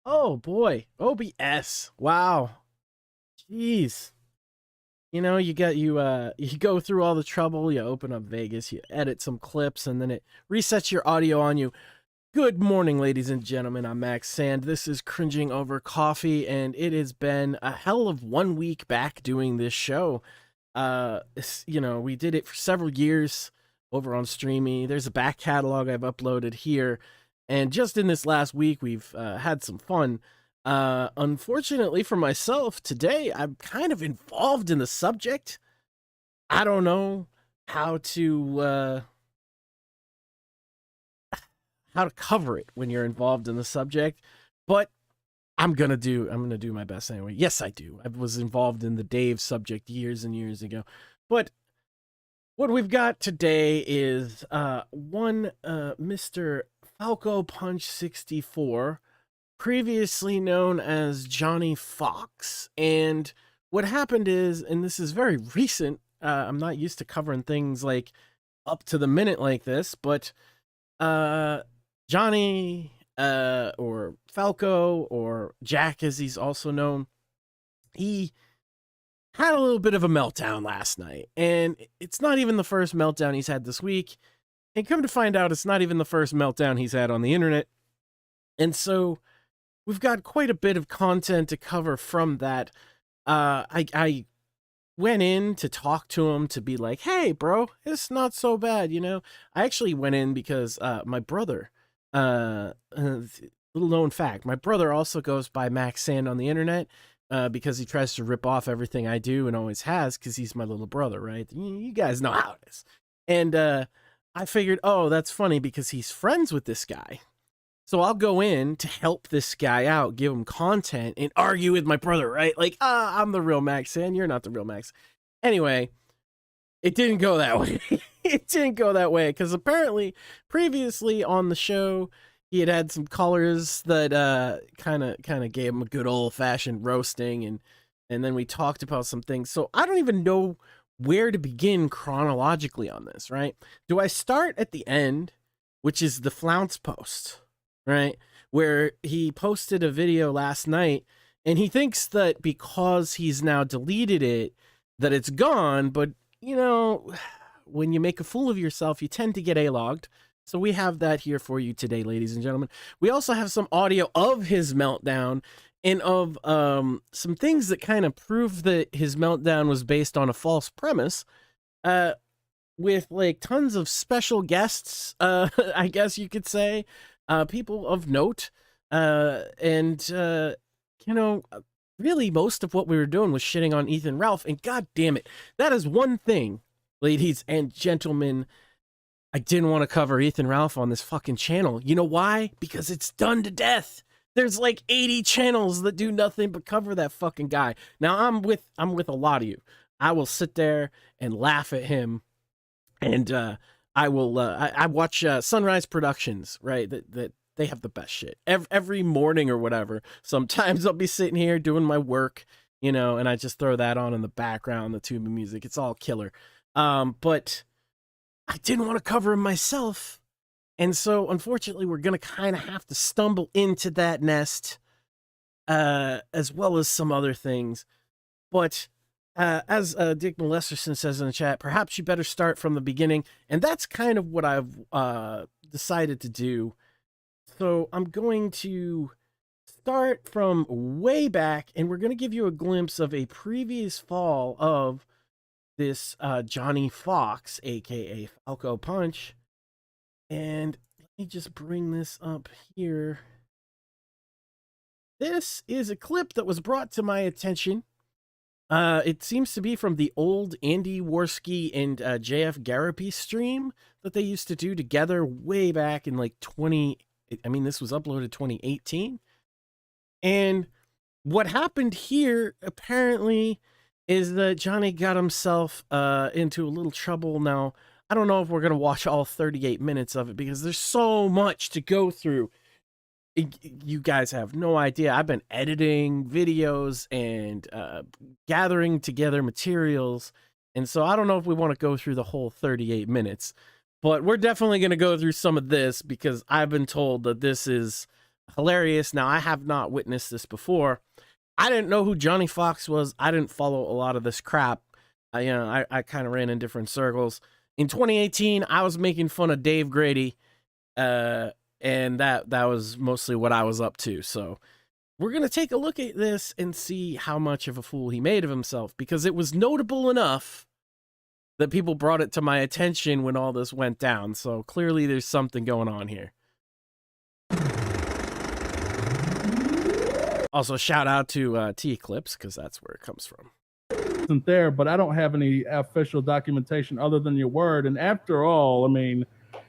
Oh boy, OBS. Wow. Jeez. You go through all the trouble, you open up Vegas, you edit some clips, and then it resets your audio on you. Good morning, ladies and gentlemen. I'm Max Sand. This is Cringing Over Coffee, and it has been a hell of 1 week back doing this show. We did it for several years over on Streamy. There's a back catalog I've uploaded here, and just in this last week, we've had some fun. Unfortunately for myself, today I'm kind of involved in the subject. I don't know how to cover it when you're involved in the subject, but I'm gonna do my best anyway. Yes, I do. I was involved in the Dave subject years and years ago, but what we've got today is one Mr. Falc0Punch64, previously known as Johnny Fox. And what happened is, and this is very recent, I'm not used to covering things like up to the minute like this, but Johnny, or Falco, or Jack as he's also known, he had a little bit of a meltdown last night. And it's not even the first meltdown he's had this week. And come to find out, it's not even the first meltdown he's had on the internet. And so we've got quite a bit of content to cover from that. I went in to talk to him to be like, hey, bro, it's not so bad, I actually went in because my brother, little known fact, my brother also goes by Max Sand on the internet, because he tries to rip off everything I do and always has, because he's my little brother, right? You guys know how it is. And I figured, oh, that's funny because he's friends with this guy. So I'll go in to help this guy out, give him content, and argue with my brother, right? Like, I'm the real Max Sand, you're not the real Max. Anyway, it didn't go that way. It didn't go that way, because apparently, previously on the show, he had some callers that kind of gave him a good old-fashioned roasting, and then we talked about some things. So I don't even know where to begin chronologically on this, right? Do I start at the end, which is the Flounce post, right? Where he posted a video last night, and he thinks that because he's now deleted it, that it's gone. But, when you make a fool of yourself, you tend to get A-logged. So we have that here for you today, ladies and gentlemen. We also have some audio of his meltdown and of some things that kind of prove that his meltdown was based on a false premise. With like tons of special guests, I guess you could say, people of note, and really most of what we were doing was shitting on Ethan Ralph. And god damn it, that is one thing, ladies and gentlemen, I didn't want to cover Ethan Ralph on this fucking channel. You know why? Because it's done to death. There's like 80 channels that do nothing but cover that fucking guy. Now I'm with a lot of you. I will sit there and laugh at him, and I will. I watch Sunrise Productions, right? That they have the best shit every morning or whatever. Sometimes I'll be sitting here doing my work, and I just throw that on in the background, the tuba music. It's all killer. But I didn't want to cover him myself. And so, unfortunately, we're going to kind of have to stumble into that nest, as well as some other things. But as Dick Molesterson says in the chat, perhaps you better start from the beginning. And that's kind of what I've decided to do. So I'm going to start from way back, and we're going to give you a glimpse of a previous fall of this Johnny Fox, aka Falc0Punch. And let me just bring this up here. This is a clip that was brought to my attention. It seems to be from the old Andy Worski and JF Garapi stream that they used to do together way back in like this was uploaded 2018. And what happened here, apparently, is that Johnny got himself into a little trouble. Now, I don't know if we're going to watch all 38 minutes of it because there's so much to go through. You guys have no idea. I've been editing videos and gathering together materials. And so I don't know if we want to go through the whole 38 minutes. But we're definitely going to go through some of this because I've been told that this is hilarious. Now, I have not witnessed this before. I didn't know who Johnny Fox was. I didn't follow a lot of this crap. I kind of ran in different circles. In 2018, I was making fun of Dave Grady, and that was mostly what I was up to. So we're going to take a look at this and see how much of a fool he made of himself, because it was notable enough that people brought it to my attention when all this went down. So clearly there's something going on here. Also, shout out to T-Eclipse, because that's where it comes from. Isn't there, but I don't have any official documentation other than your word. And after all, I mean,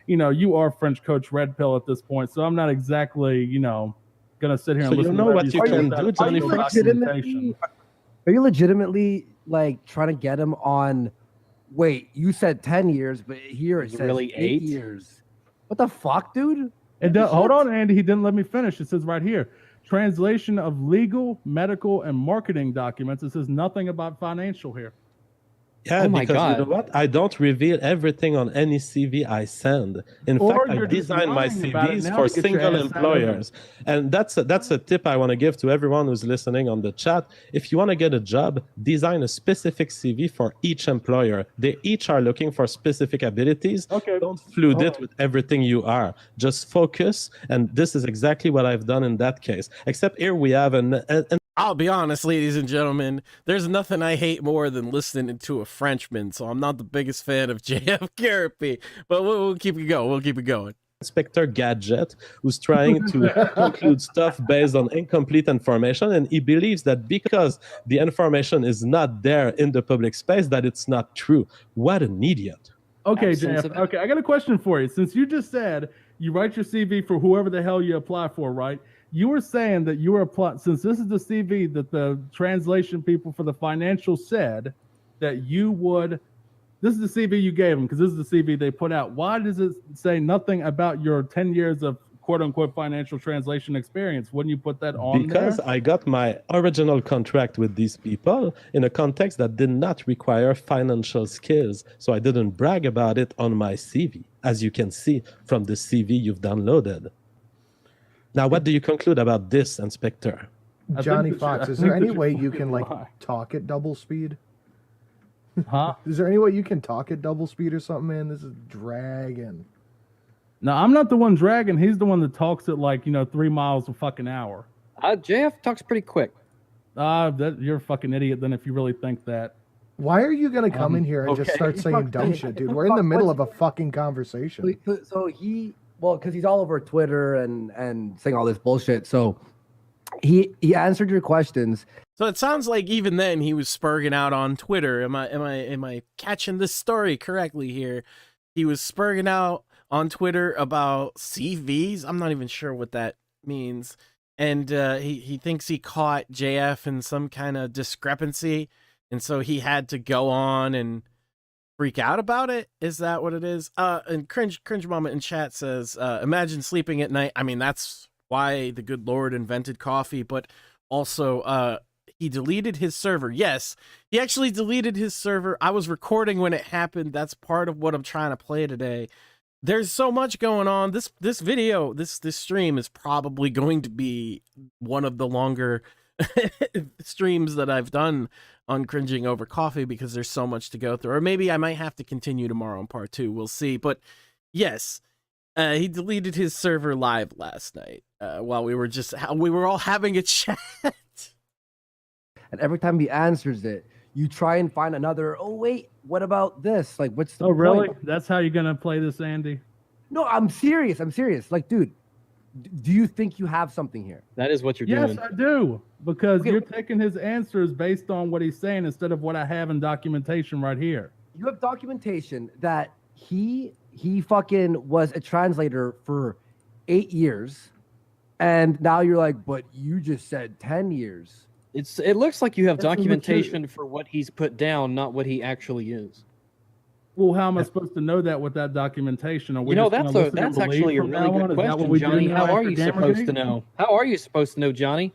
you know, you are French coach Red Pill at this point, so I'm not exactly, you know, gonna sit here and listen to what you can do, Johnny. Are you legitimately like trying to get him on? Wait, you said 10 years, but here it says really 8 years. What the fuck, dude? Hold on, Andy. He didn't let me finish. It says right here, translation of legal, medical, and marketing documents. It says nothing about financial here. Yeah, because you know what? I don't reveal everything on any CV I send. In fact, I design my CVs for single employers. And that's a tip I want to give to everyone who's listening on the chat. If you want to get a job, design a specific CV for each employer. They each are looking for specific abilities. Okay. Don't flood it with everything you are. Just focus. And this is exactly what I've done in that case. Except here we have an I'll be honest, ladies and gentlemen, there's nothing I hate more than listening to a Frenchman, so I'm not the biggest fan of JF Garapy, but we'll keep it going. We'll keep it going. Inspector Gadget, who's trying to conclude stuff based on incomplete information, and he believes that because the information is not there in the public space, that it's not true. What an idiot. Okay, JF, okay, I got a question for you. Since you just said you write your CV for whoever the hell you apply for, right? You were saying that you were applying, since this is the CV that the translation people for the financial said that you would, this is the CV you gave them, because this is the CV they put out. Why does it say nothing about your 10 years of quote-unquote financial translation experience? Wouldn't you put that on because there? I got my original contract with these people in a context that did not require financial skills, so I didn't brag about it on my CV, as you can see from the CV you've downloaded. Now, what do you conclude about this, Inspector? Johnny Fox, is there any way you can like talk at double speed? Huh? Is there any way you can talk at double speed or something, man? This is dragging. No, I'm not the one dragging. He's the one that talks at like, 3 miles a fucking hour. JF talks pretty quick. You're a fucking idiot then if you really think that. Why are you going to come in here and just start saying dumb shit, dude? We're in the middle of a fucking conversation. So well, because he's all over Twitter and saying all this bullshit. So he answered your questions. So it sounds like even then he was spurging out on Twitter. Am I catching this story correctly here? He was spurging out on Twitter about CVs. I'm not even sure what that means. And he thinks he caught JF in some kind of discrepancy, and so he had to go on and freak out about it. Is that what it is? And cringe mama in chat says, imagine sleeping at night. I mean, that's why the good Lord invented coffee, but also he deleted his server. Yes, he actually deleted his server. I was recording when it happened. That's part of what I'm trying to play today. There's so much going on. This video, this stream is probably going to be one of the longer streams that I've done on Cringing Over Coffee, because there's so much to go through. Or maybe I might have to continue tomorrow in part 2. We'll see. But yes, he deleted his server live last night while we were all having a chat. And every time he answers it, you try and find another, oh, wait, what about this? Like, what's the point? Really? Point? That's how you're going to play this, Andy? No, I'm serious. Like, dude, do you think you have something here? That is what you're doing. Yes, I do. Because you're taking his answers based on what he's saying instead of what I have in documentation right here. You have documentation that he fucking was a translator for 8 years. And now you're like, but you just said 10 years. It looks like you have documentation for what he's put down, not what he actually is. Well, how am I supposed to know that with that documentation? That's actually a really good question, Johnny. How are you supposed to know? How are you supposed to know, Johnny?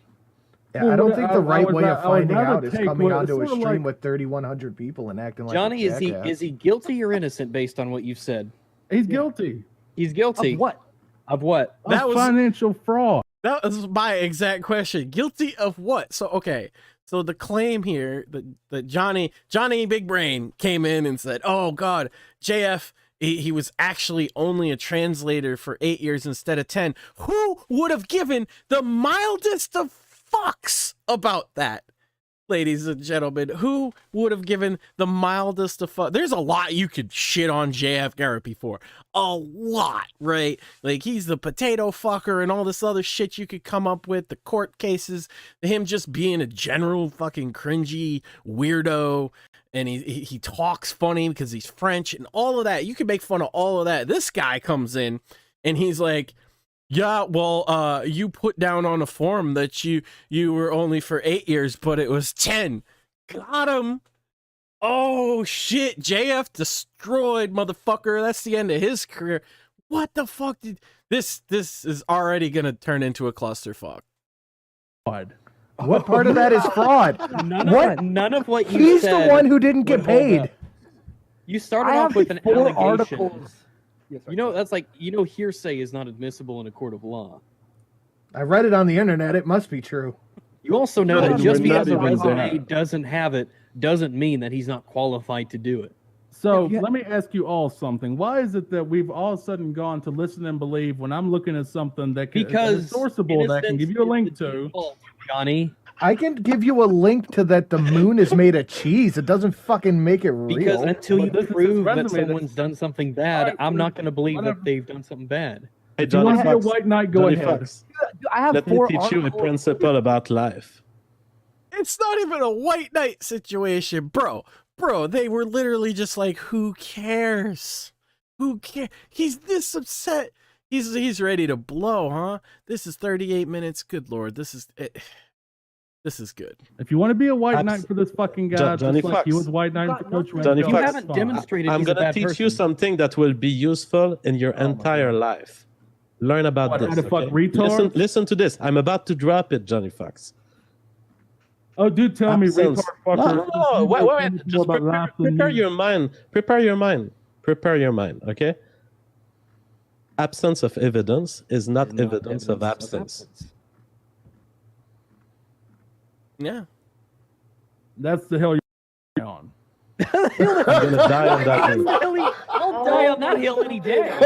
Yeah, I don't think the right way of finding out is coming onto a stream with 3,100 people and acting like Johnny, is he guilty or innocent based on what you've said? He's guilty. He's guilty. Of what? Of what? Of financial fraud. That was my exact question. Guilty of what? So okay. So the claim here that Johnny Big Brain came in and said, "Oh God, JF, he was actually only a translator for 8 years instead of 10." Who would have given the mildest of fucks about that? Ladies and gentlemen, who would have given the mildest of fuck? There's a lot you could shit on JF Garrity for. A lot, right? Like, he's the potato fucker and all this other shit you could come up with, the court cases, him just being a general fucking cringy weirdo, and he talks funny because he's French and all of that. You could make fun of all of that. This guy comes in and he's like, yeah, well, you put down on a form that you were only for 8 years, but it was 10. Got him. Oh, shit. JF destroyed, motherfucker. That's the end of his career. What the fuck did... This is already going to turn into a clusterfuck. What part of that is fraud? None of what you He's said... the one who didn't get paid. You started off with an allegation. Articles. Yes, you know, that's like, you know, hearsay is not admissible in a court of law. I read it on the internet. It must be true. You also know that just We're not because a even resume there. doesn't have it doesn't mean that he's not qualified to do it. So let me ask you all something. Why is it that we've all of a sudden gone to listen and believe when I'm looking at something that can, Because sourceable that I can give you a link to? Johnny. I can give you a link to that the moon is made of cheese. It doesn't fucking make it real. Because until you But this is prove that resume someone's done something bad, I'm not going to believe that they've done something bad. Hey, If you want to be a Fox, white knight, go Johnny ahead. Fox, I have let me 4 teach you a articles. principle about life. It's not even a white knight situation, bro. Bro, they were literally just like, who cares? Who cares? He's this upset. He's ready to blow, huh? This is 38 minutes. Good Lord. This is good. If you want to be a white knight for this fucking guy, Johnny just like Fox. he was white knight for Coach Johnny Renko, You Fox. haven't fine. demonstrated I'm he's a gonna bad teach person. you something that will be useful in your entire life. Learn about What, this. how to fuck okay? retards? Listen to this. I'm about to drop it, Johnny Fox. Oh, dude, tell me, Absence. retard fucker. No, wait. More Just about laughs than prepare you. your mind. Prepare your mind. Okay. Absence of evidence is not evidence of absence. Yeah. That's the hell you're on. I'm gonna die on that hill. I'll die on that hill any day.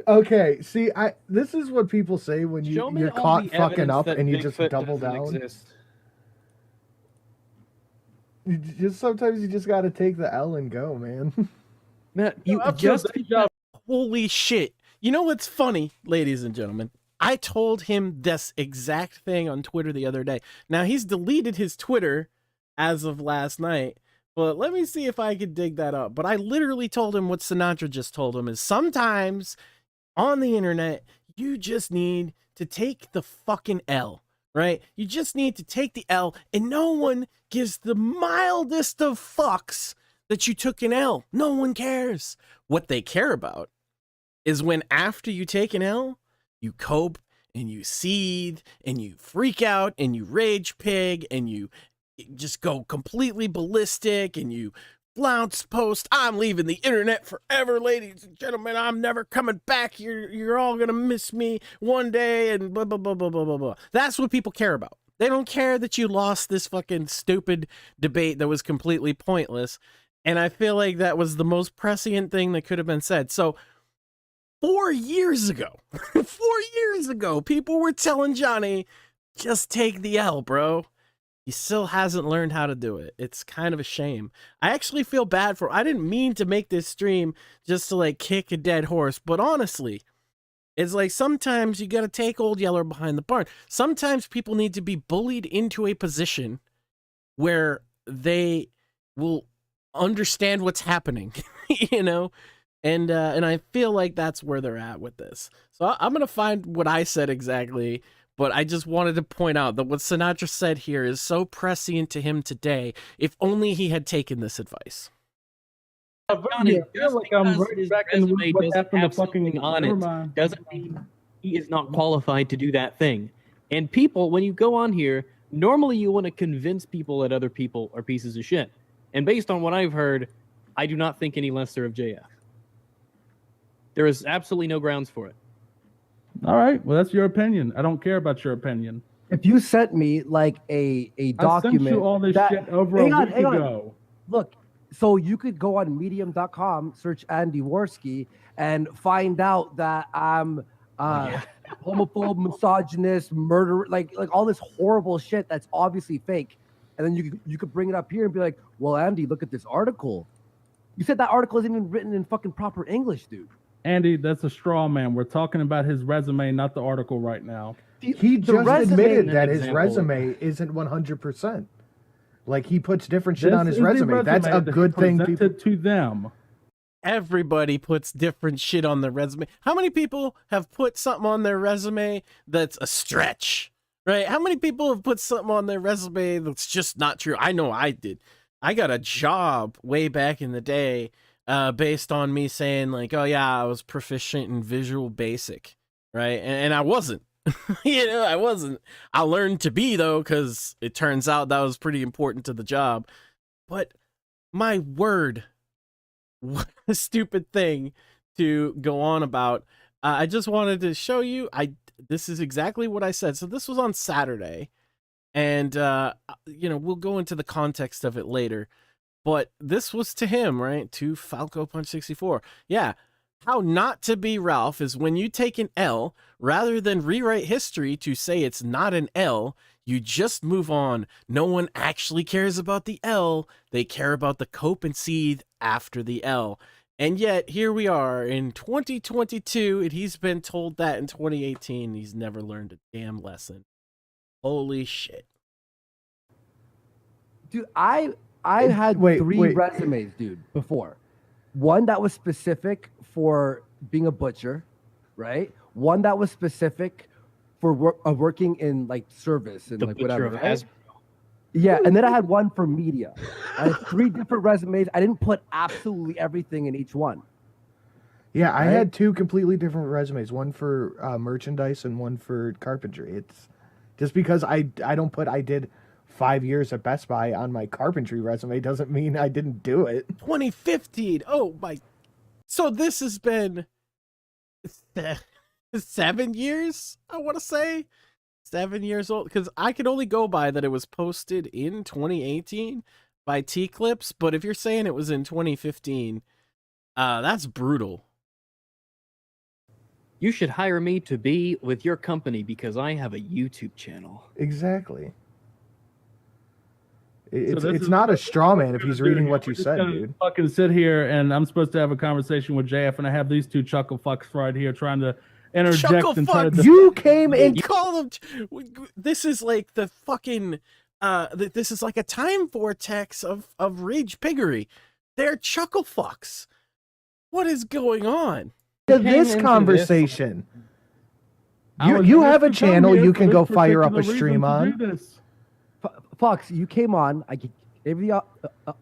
Okay, see, this is what people say when Show me you're all caught the fucking evidence up that and you just Bigfoot double doesn't down. exist. Sometimes you just got to take the L and go, man. Man, you I've just done a job. Holy shit. You know what's funny, ladies and gentlemen? I told him this exact thing on Twitter the other day. Now, he's deleted his Twitter as of last night, but let me see if I could dig that up. But I literally told him what Sinatra just told him is sometimes on the internet, you just need to take the fucking L, right? You just need to take the L, and no one gives the mildest of fucks that you took an L. No one cares. What they care about is when after you take an L, you cope and you seethe and you freak out and you rage pig and you just go completely ballistic and you flounce post, I'm leaving the internet forever, ladies and gentlemen. I'm never coming back. You're all gonna miss me one day and blah blah blah blah blah blah blah. That's what people care about. They don't care that you lost this fucking stupid debate that was completely pointless. And I feel like that was the most prescient thing that could have been said. So 4 years ago, people were telling Johnny, just take the L, bro. He still hasn't learned how to do it. It's kind of a shame. I actually feel bad for him. I didn't mean to make this stream just to like kick a dead horse, but honestly, it's like sometimes you got to take Old Yeller behind the barn. Sometimes people need to be bullied into a position where they will understand what's happening, you know? And I feel like that's where they're at with this. So I'm going to find what I said exactly, but I just wanted to point out that what Sinatra said here is so prescient to him today. If only he had taken this advice. Johnny, I feel like I'm because right his back in resume what doesn't happened have to fucking something on never it mind. doesn't mean he is not qualified to do that thing. And people, when you go on here, normally you want to convince people that other people are pieces of shit. And based on what I've heard, I do not think any lesser of JF. There is absolutely no grounds for it. All right. Well, that's your opinion. I don't care about your opinion. If you sent me like a document, I sent you all this shit over a week ago. Look, so you could go on medium.com, search Andy Worski, and find out that I'm homophobe, misogynist, murderer, like all this horrible shit that's obviously fake. And then you could bring it up here and be like, well, Andy, look at this article. You said that article isn't even written in fucking proper English, dude. Andy, that's a straw man. We're talking about his resume, not the article right now. He just admitted that his resume isn't 100%. Like, he puts different shit on his resume. That's a good thing. People to them. Everybody puts different shit on their resume. How many people have put something on their resume that's a stretch? Right? How many people have put something on their resume that's just not true? I know I did. I got a job way back in the day based on me saying like, oh yeah, I was proficient in Visual Basic, right? And I wasn't. I wasn't. I learned to be though, because it turns out that was pretty important to the job. But my word, what a stupid thing to go on about. I just wanted to show you. This is exactly what I said. So this was on Saturday, and we'll go into the context of it later. But this was to him, right? To Falc0Punch64. Yeah. How not to be Ralph is when you take an L, rather than rewrite history to say it's not an L, you just move on. No one actually cares about the L. They care about the cope and seethe after the L. And yet, here we are in 2022, and he's been told that in 2018. He's never learned a damn lesson. Holy shit. Dude, I had three resumes, dude, before. One that was specific for being a butcher, right? One that was specific for working in like service and like whatever. Right? Yeah, and then I had one for media. I had 3 different resumes. I didn't put absolutely everything in each one. Yeah, I had 2 completely different resumes. One for merchandise and one for carpentry. It's just because I don't put I did 5 years at Best Buy on my carpentry resume doesn't mean I didn't do it. 2015. Oh my. So this has been 7 years, I want to say. 7 years old, because I could only go by that it was posted in 2018 by T-Clips, but if you're saying it was in 2015, that's brutal. You should hire me to be with your company because I have a YouTube channel. Exactly. It's not a straw man if he's reading what you said, dude. Fucking sit here and I'm supposed to have a conversation with JF, and I have these 2 chuckle fucks right here trying to interject and try to. You came in. You call them. This is like the fucking. This is like a time vortex of rage piggery. They're chuckle fucks. What is going on? This conversation. You have a channel you can go fire up a stream on. Fox, you came on.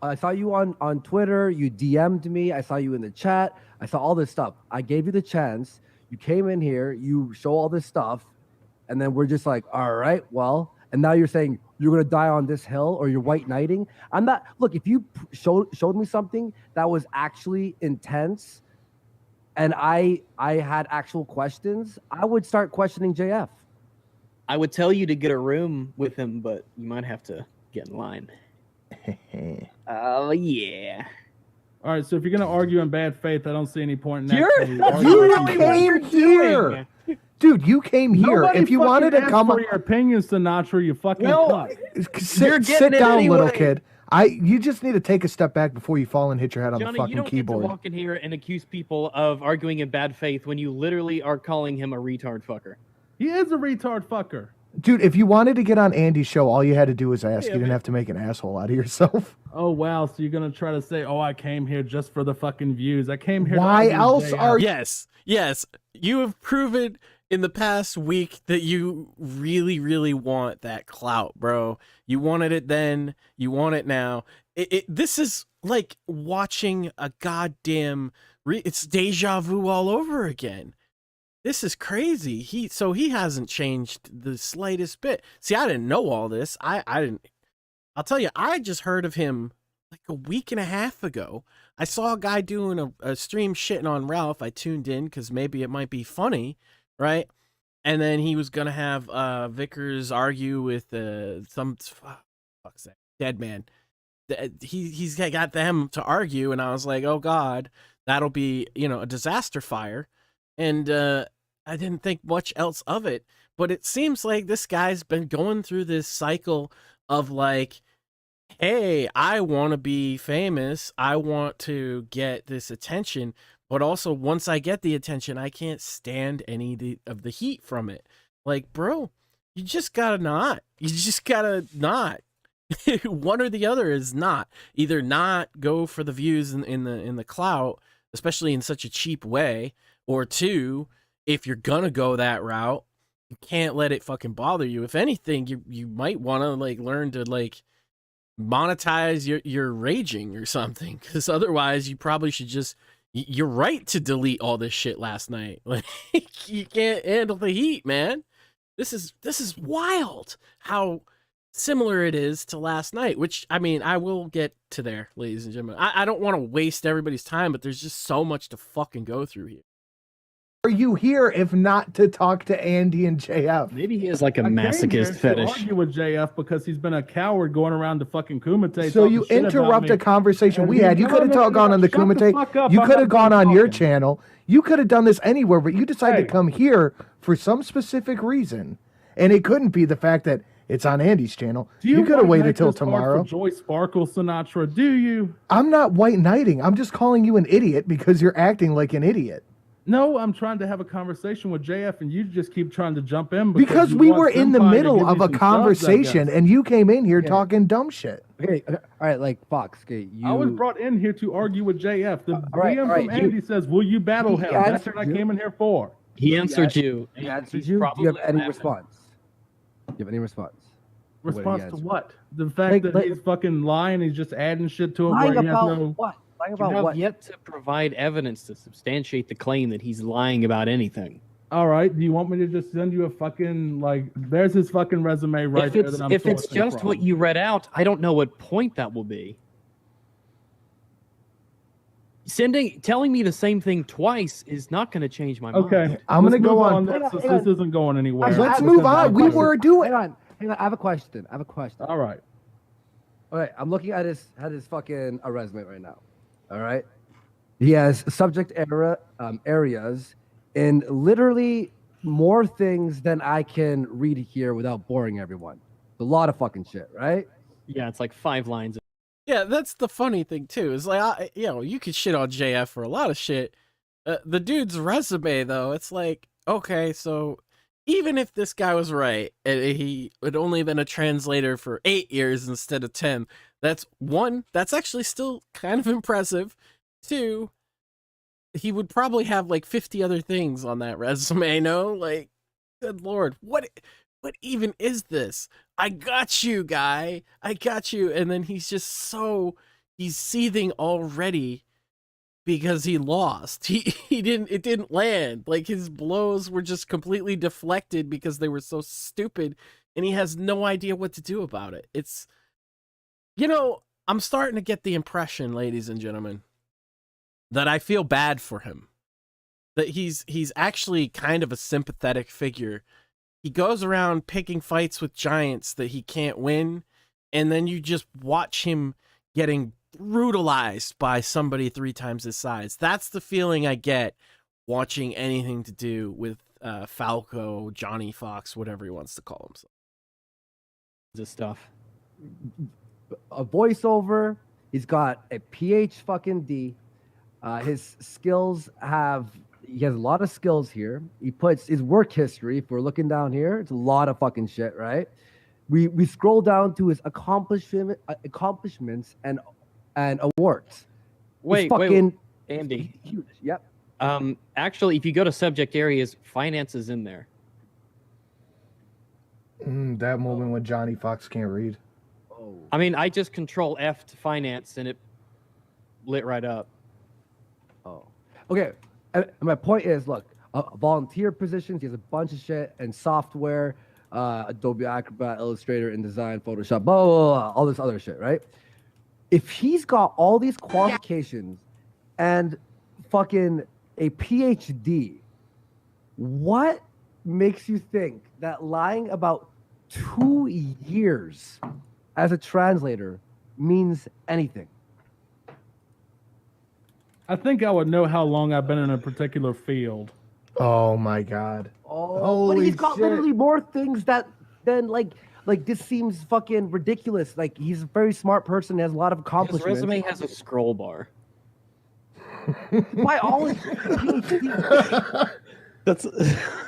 I saw you on Twitter. You DM'd me. I saw you in the chat. I saw all this stuff. I gave you the chance. You came in here. You show all this stuff, and then we're just like, all right, well. And now you're saying you're gonna die on this hill, or you're white knighting. I'm not. Look, if you showed me something that was actually intense, and I had actual questions, I would start questioning JF. I would tell you to get a room with him, but you might have to get in line. Oh, yeah. All right, so if you're going to argue in bad faith, I don't see any point in that. You came here. Dude, you came here. Nobody if you wanted to come for your opinion, Sinatra, you fucking sit down, anyway. Little kid. You just need to take a step back before you fall and hit your head on Johnny, the fucking you don't keyboard. Get to walk in here and accuse people of arguing in bad faith when you literally are calling him a retard fucker. He is a retard fucker. Dude, if you wanted to get on Andy's show, all you had to do was ask. You didn't have to make an asshole out of yourself. Oh, wow. So you're going to try to say, oh, I came here just for the fucking views. I came here. Why else are you? Yes. You have proven in the past week that you really, really want that clout, bro. You wanted it then. You want it now. This is like watching a goddamn... it's deja vu all over again. This is crazy. He hasn't changed the slightest bit. See, I didn't know all this. I didn't. I'll tell you, I just heard of him like a week and a half ago. I saw a guy doing a stream shitting on Ralph. I tuned in because maybe it might be funny, right? and then he was gonna have Vickers argue with some fuck's that dead man. He's got them to argue, and I was like, oh god, that'll be a disaster fire, and I didn't think much else of it. But it seems like this guy's been going through this cycle of like, hey, I want to be famous, I want to get this attention, but also once I get the attention, I can't stand any of the heat from it. Like, bro, you just gotta not. One or the other is not. Either not go for the views in the clout, especially in such a cheap way, or two, if you're gonna go that route, you can't let it fucking bother you. If anything, you might want to like learn to like monetize your raging or something, because otherwise you probably should just, you're right to delete all this shit last night. Like, you can't handle the heat, man. This is wild how similar it is to last night, which, I mean, I will get to there, ladies and gentlemen. I don't want to waste everybody's time, but there's just so much to fucking go through here. Are you here if not to talk to Andy and JF? Maybe he has like a masochist fetish. I argue with JF because he's been a coward going around to fucking Kumite. So you interrupt a conversation we had. You could have gone on the Kumite. You could have gone on your channel. You could have done this anywhere, but you decided to come here for some specific reason. And it couldn't be the fact that it's on Andy's channel. You could have waited till tomorrow. Joy Sparkle Sinatra, do you? I'm not white knighting. I'm just calling you an idiot because you're acting like an idiot. No, I'm trying to have a conversation with JF, and you just keep trying to jump in. Because we were in the middle of a conversation, and you came in here talking dumb shit. Okay, all right, like Fox. Okay, I was brought in here to argue with JF. The DM from Andy says, "Will you battle him?" That's what I came in here for. He answered you. He answered you. Do you have any response? Do you have any response? Response to what? The fact that he's fucking lying. He's just adding shit to it. Lying about what? Lying about what? Yet to provide evidence to substantiate the claim that he's lying about anything. All right. Do you want me to just send you a fucking, like, there's his fucking resume right there that I'm If it's just what you read out, I don't know what point that will be. Telling me the same thing twice is not going to change my mind. Okay. I'm going to go on. This isn't going anywhere. Let's move on. We were doing. Hang on. I have a question. All right. All right. I'm looking at his fucking resume right now. All right. He has subject areas in literally more things than I can read here without boring everyone. A lot of fucking shit, right? Yeah, it's like 5 lines. Yeah, that's the funny thing too. Is like, you could shit on JF for a lot of shit. The dude's resume, though, it's like, okay, so even if this guy was right, and he had only been a translator for 8 years instead of 10, that's actually still kind of impressive. 2, he would probably have like 50 other things on that resume, no? Like, good lord, what even is this? I got you, guy. I got you. And then he's seething already because he lost. It didn't land. Like, his blows were just completely deflected because they were so stupid, and he has no idea what to do about it. It's, I'm starting to get the impression, ladies and gentlemen, that I feel bad for him. That he's actually kind of a sympathetic figure. He goes around picking fights with giants that he can't win, and then you just watch him getting brutalized by somebody 3 times his size. That's the feeling I get watching anything to do with Falco, Johnny Fox, whatever he wants to call himself. This stuff. A voiceover. He's got a PhD. His skills he has a lot of skills here. He puts his work history. If we're looking down here, it's a lot of fucking shit, right? We scroll down to his accomplishments and awards. Wait, Andy. Huge. Yep. Actually, if you go to subject areas, finance is in there. That moment when Johnny Fox can't read. Oh. I mean, I just control F to finance, and it lit right up. Oh. Okay. And my point is, look, volunteer positions. He has a bunch of shit and software, Adobe Acrobat, Illustrator, InDesign, Photoshop, blah, blah, blah, all this other shit, right? If he's got all these qualifications and fucking a PhD, what makes you think that lying about 2 years as a translator means anything? I think I would know how long I've been in a particular field. Oh my god. Oh, Holy but he's got shit. literally more things than like this seems fucking ridiculous. Like he's a very smart person, has a lot of His accomplishments. resume has a scroll bar. By all his PhD. That's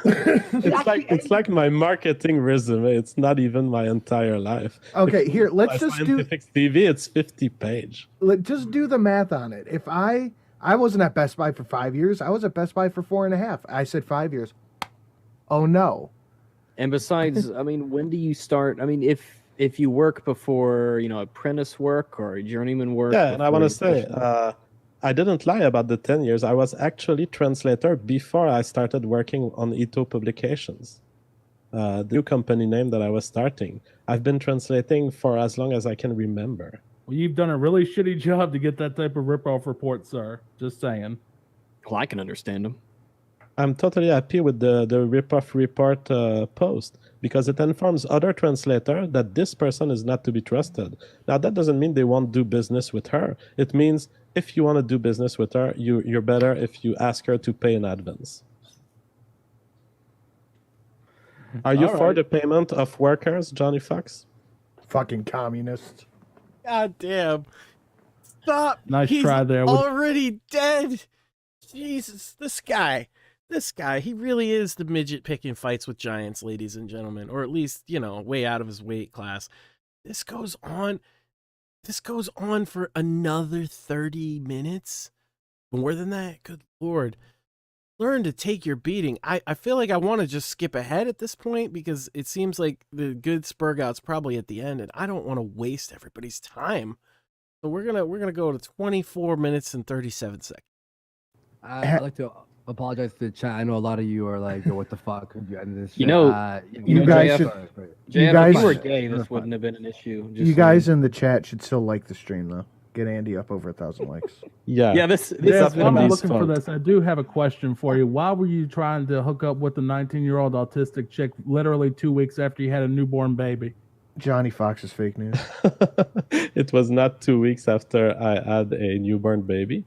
it's like my marketing resume. It's not even my entire life. Okay, here, let's My just do scientific CV. It's 50 page. just do the math on it. If I wasn't at Best Buy for 5 years, I was at Best Buy for 4.5. I said 5 years. Oh no. And besides, I mean, when do you start? I mean, if you work before, apprentice work or journeyman work. Yeah, and I before want to you say, I didn't lie about the 10 years. I was actually translator before I started working on Ito Publications, the new company name that I was starting. I've been translating for as long as I can remember. Well, you've done a really shitty job to get that type of rip-off report, sir. Just saying. Well, I can understand them. I'm totally happy with the rip-off report post because it informs other translator that this person is not to be trusted. Now, that doesn't mean they won't do business with her. It means if you want to do business with her, you're better if you ask her to pay in advance. Are you for the payment of workers, Johnny Fox? Fucking communist. God damn. Stop. Nice He's try there. already dead. Jesus, this guy, he really is the midget picking fights with giants, ladies and gentlemen, or at least, way out of his weight class. This goes on for another 30 minutes. More than that? Good Lord. Learn to take your beating. I feel like I want to just skip ahead at this point because it seems like the good Spurgout's probably at the end, and I don't want to waste everybody's time. So we're gonna go to 24 minutes and 37 seconds. I'd like to apologize to the chat. I know a lot of you are like, "What the fuck?" You guys JF, should. JF, guys- if you were gay, this wouldn't have been an issue. You guys in the chat should still like the stream though. Get Andy up over 1,000 likes. Yeah, this Yes, is I'm Andy's looking for fault. this. I do have a question for you. Why were you trying to hook up with a 19-year-old autistic chick literally 2 weeks after you had a newborn baby? Johnny Fox's fake news. It was not 2 weeks after I had a newborn baby.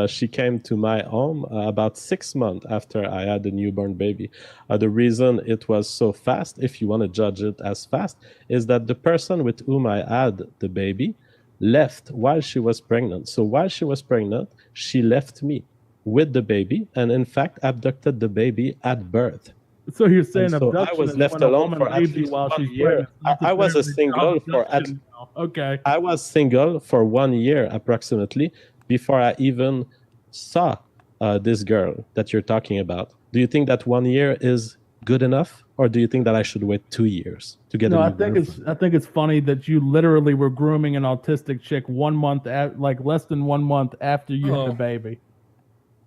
She came to my home about 6 months after I had a newborn baby. The reason it was so fast, if you want to judge it as fast, is that the person with whom I had the baby left while she was pregnant. So while she was pregnant, she left me with the baby and in fact abducted the baby at birth. So you're saying And so abduction I was is left when a alone woman for at leaves you least while 1 she's year. pregnant. Not I was a necessarily single for abduction. Okay. I was single for 1 year approximately before I even saw this girl that you're talking about. Do you think that 1 year is good enough, or do you think that I should wait 2 years to get No, a I new think girlfriend? I think it's funny that you literally were grooming an autistic chick 1 month less than 1 month after you had a baby.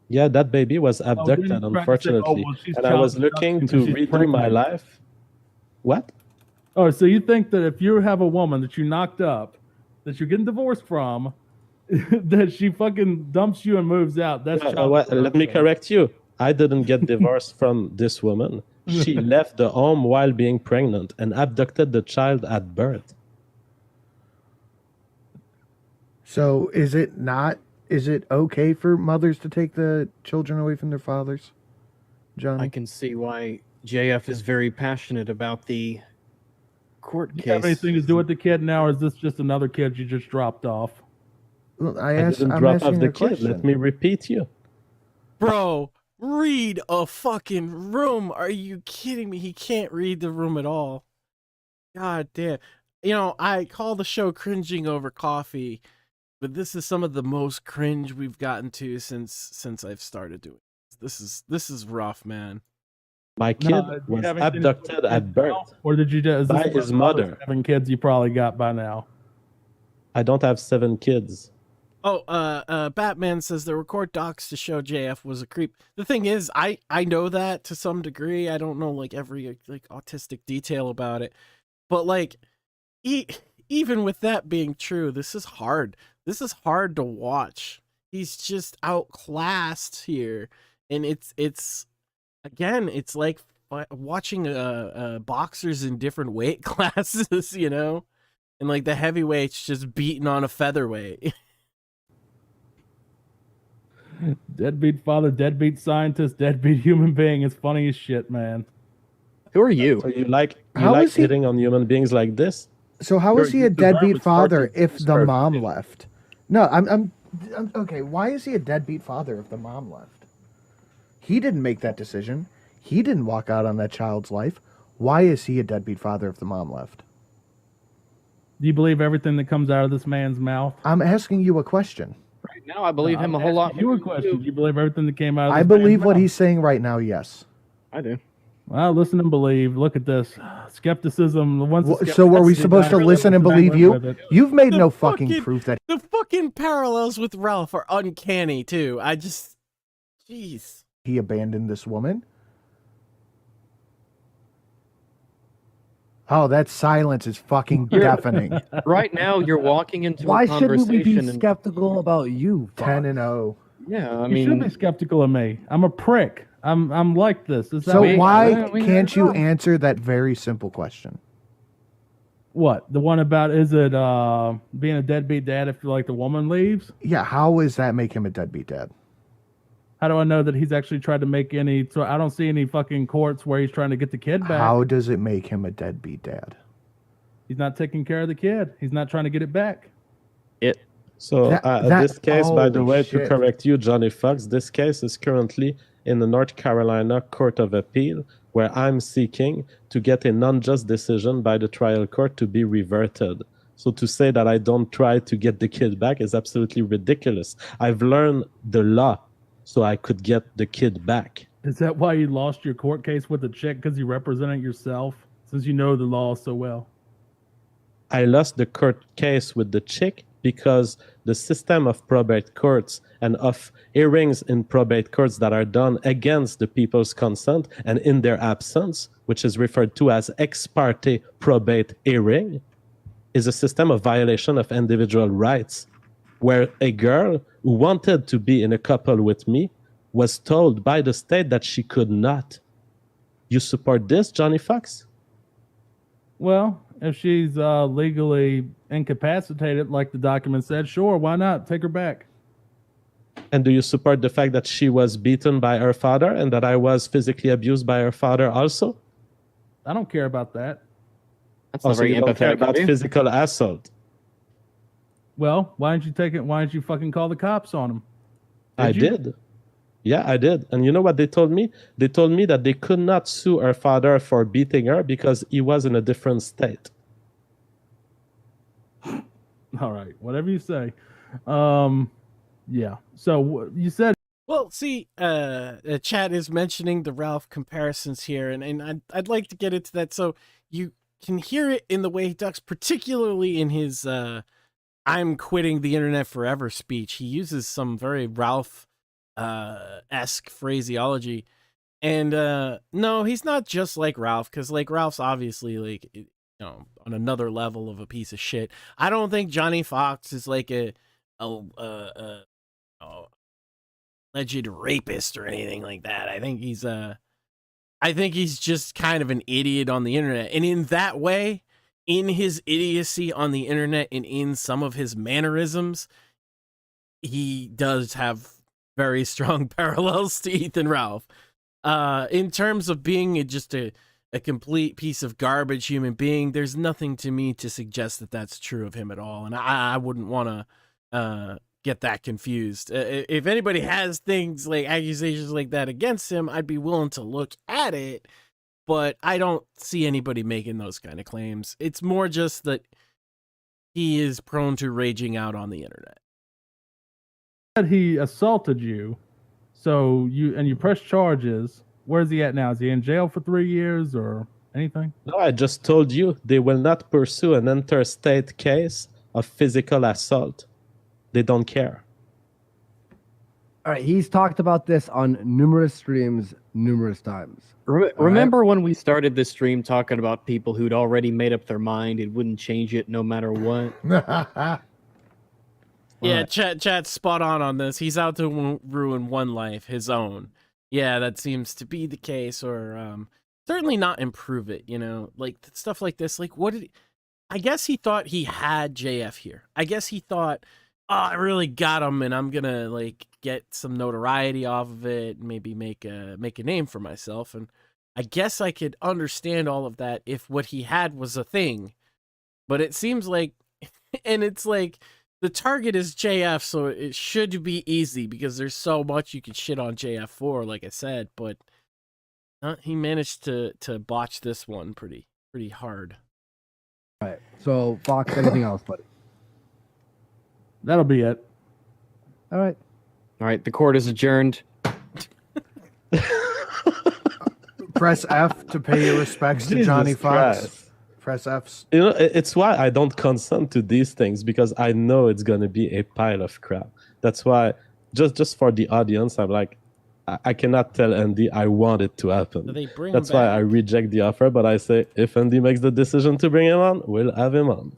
Yeah, that baby was then abducted, you tried to say, unfortunately, well, she's and I was child looking abduction to because she's redo my pregnant. life. What? Oh, so you think that if you have a woman that you knocked up, that you're getting divorced from, that she fucking dumps you and moves out? That's child Let me abduction. correct you. I didn't get divorced from this woman. She left the home while being pregnant and abducted the child at birth. So is it okay for mothers to take the children away from their fathers? Johnny? I can see why JF is very passionate about the court Do you case. have anything to do with the kid now, or is this just another kid you just dropped off? Well, I I'm didn't drop off asking the a kid. question. Let me repeat you. Bro, read a fucking room. Are you kidding me? He can't read the room at all. God damn. I call the show Cringing Over Coffee, but this is some of the most cringe we've gotten to since I've started doing this. This is rough, man. My kid No, do you was have anything to do with abducted kids at birth now? Or did you just by his mother. 7 kids you probably got by now? I don't have 7 kids. Oh, Batman says the record docs to show JF was a creep. The thing is, I know that to some degree. I don't know like every like autistic detail about it, but like even with that being true, this is hard. This is hard to watch. He's just outclassed here, and it's again, it's like watching boxers in different weight classes, you know, and like the heavyweights just beating on a featherweight. Deadbeat father, deadbeat scientist, deadbeat human being. It's funny as shit, man. Who are you? So you like How is he- hitting on human beings like this? So how is he a You're the deadbeat garbage father part if is the perfect. mom left? No, I'm okay. Why is he a deadbeat father if the mom left? He didn't make that decision. He didn't walk out on that child's life. Why is he a deadbeat father if the mom left? Do you believe everything that comes out of this man's mouth? I'm asking you a question. Right now, I believe him I'm a whole lot asking you more a than question. Do you believe everything that came out of this I man's believe what mouth? he's saying right now, yes. I do. Well, listen and believe. Look at this. Skepticism. The ones that So are we skeptics supposed to die, listen and listen believe with you? it. You've made The no fucking fucking- proof that The fucking parallels with Ralph are uncanny too. Jeez. he abandoned this woman. Oh, that silence is fucking deafening. Right now, you're walking into Why a shouldn't we be conversation. skeptical about you? 10-0. Yeah, I You should be mean, skeptical of me. I'm a prick. I'm like this. Is that So we- why we- can't you answer that very simple question? what? The one about is it being a deadbeat dad if like the woman leaves? Yeah, how does that make him a deadbeat dad? How do I know that he's actually tried to make any? So I don't see any fucking courts where he's trying to get the kid back. How does it make him a deadbeat dad? He's not taking care of the kid. He's not trying to get it back. So this case, by the holy way, shit. to correct you, Johnny Fox, this case is currently in the North Carolina Court of Appeal, where I'm seeking to get a non-just decision by the trial court to be reverted. So to say that I don't try to get the kid back is absolutely ridiculous. I've learned the law so I could get the kid back. Is that why you lost your court case with the chick because you represented yourself? Since you know the law so well. I lost the court case with the chick because the system of probate courts and of hearings in probate courts that are done against the people's consent and in their absence, which is referred to as ex parte probate hearing, is a system of violation of individual rights, where a girl who wanted to be in a couple with me was told by the state that she could not. You support this, Johnny Fox? Well, if she's legally incapacitated, like the document said, sure, why not? Take her back. And do you support the fact that she was beaten by her father and that I was physically abused by her father also? I don't care about that. that's not Also, very you don't care empathetic about of you. physical assault. Well, why didn't you take it? Why didn't you fucking call the cops on him? I you? did. Yeah, I did. And you know what they told me? They told me that they could not sue her father for beating her because he was in a different state. All right, whatever you say. Yeah. So you said Well, see, chat is mentioning the Ralph comparisons here, and I'd like to get into that. So you can hear it in the way he talks, particularly in his "I'm quitting the internet forever" speech. He uses some very Ralph esque phraseology, and no, he's not just like Ralph, because like Ralph's obviously like on another level of a piece of shit. I don't think Johnny Fox is like a alleged rapist or anything like that. I think he's just kind of an idiot on the internet. And in that way, in his idiocy on the internet and in some of his mannerisms, he does have very strong parallels to Ethan Ralph. In terms of being just a complete piece of garbage human being, there's nothing to me to suggest that that's true of him at all. And I wouldn't want to get that confused. If anybody has things like accusations like that against him, I'd be willing to look at it, but I don't see anybody making those kind of claims. It's more just that he is prone to raging out on the internet. he assaulted you, so you press charges. Where's he at now? Is he in jail for 3 years or anything? No, I just told you they will not pursue an interstate case of physical assault. They don't care. All right, he's talked about this on numerous streams, numerous times. Remember when we started this stream talking about people who'd already made up their mind and wouldn't change it no matter what? Yeah, chat's spot on this. He's out to ruin one life, his own. Yeah, that seems to be the case. Or certainly not improve it, you know, like stuff like this. Like, I guess he thought he had JF here. I guess he thought, oh, I really got him, and I'm gonna like get some notoriety off of it, and maybe make a name for myself. And I guess I could understand all of that if what he had was a thing. But it seems like, and it's like the target is JF, so it should be easy because there's so much you could shit on JF for, like I said. But he managed to botch this one pretty hard. All right. So, Fox, anything else, buddy? That'll be it. All right. All right, the court is adjourned. Press F to pay your respects to Johnny Fox. Christ. Press F. You know, it's why I don't consent to these things, because I know it's gonna be a pile of crap. That's why, just for the audience, I'm like, I cannot tell Andy I want it to happen. That's why I reject the offer, but I say if Andy makes the decision to bring him on, we'll have him on.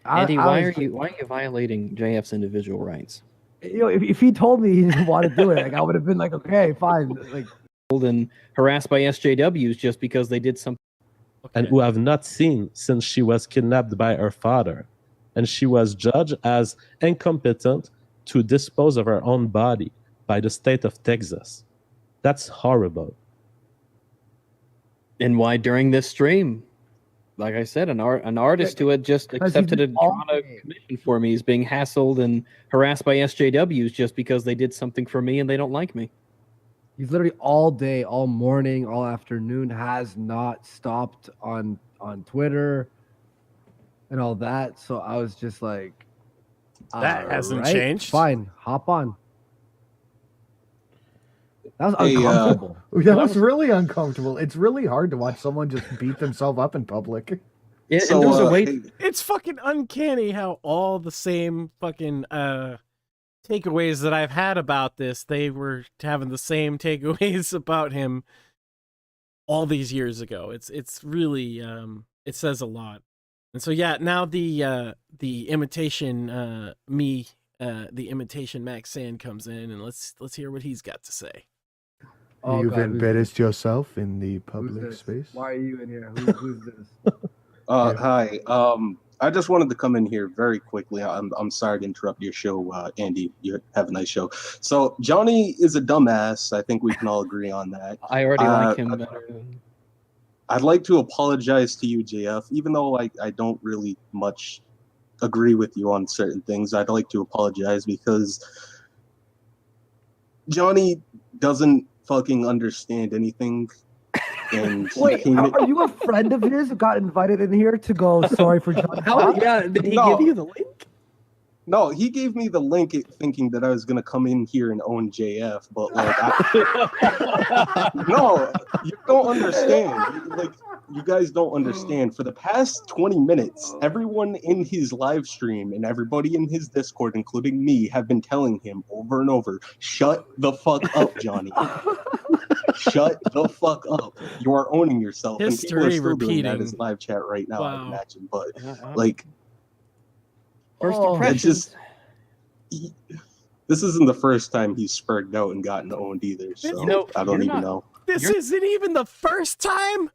Andy, why are you violating JF's individual rights? You know, if he told me he didn't want to do it, like I would have been like, okay, fine. Like, and harassed by SJWs just because they did something. And who have not seen since she was kidnapped by her father, and she was judged as incompetent to dispose of her own body by the state of Texas. That's horrible. And why during this stream? Like I said, an artist who had just accepted a drama commission for me is being hassled and harassed by SJWs just because they did something for me and they don't like me. he's literally all day, all morning, all afternoon, has not stopped on Twitter and all that. So I was just like, that hasn't changed. Fine, hop on. That was uncomfortable. That was really uncomfortable. It's really hard to watch someone just beat themselves up in public. Yeah, so, and there's a way. It's fucking uncanny how all the same fucking takeaways that I've had about this, they were having the same takeaways about him all these years ago. It's really it says a lot. And so yeah, now the imitation the imitation Max Sand comes in, and let's hear what he's got to say. Oh, you've embarrassed yourself in the public space. Why are you in here? Who's this? Hi. I just wanted to come in here very quickly. I'm sorry to interrupt your show, Andy. You have a nice show. So Johnny is a dumbass. I think we can all agree on that. I already like him better. I'd like to apologize to you, JF, even though I don't really much agree with you on certain things. I'd like to apologize because Johnny doesn't fucking understand anything. And wait, are you a friend of his who got invited in here to go sorry for John? Yeah, did he give you the link? No, he gave me the link thinking that I was gonna come in here and own JF, but like, no, you don't understand. Like, you guys don't understand. For the past 20 minutes, everyone in his live stream and everybody in his Discord, including me, have been telling him over and over, "Shut the fuck up, Johnny. Shut the fuck up. You are owning yourself." History and people are still repeating. doing that in his live chat right now, Wow. I imagine. But like, first impressions. This isn't the first time he's spurred out and gotten owned either. So I don't even know. This isn't even the first time.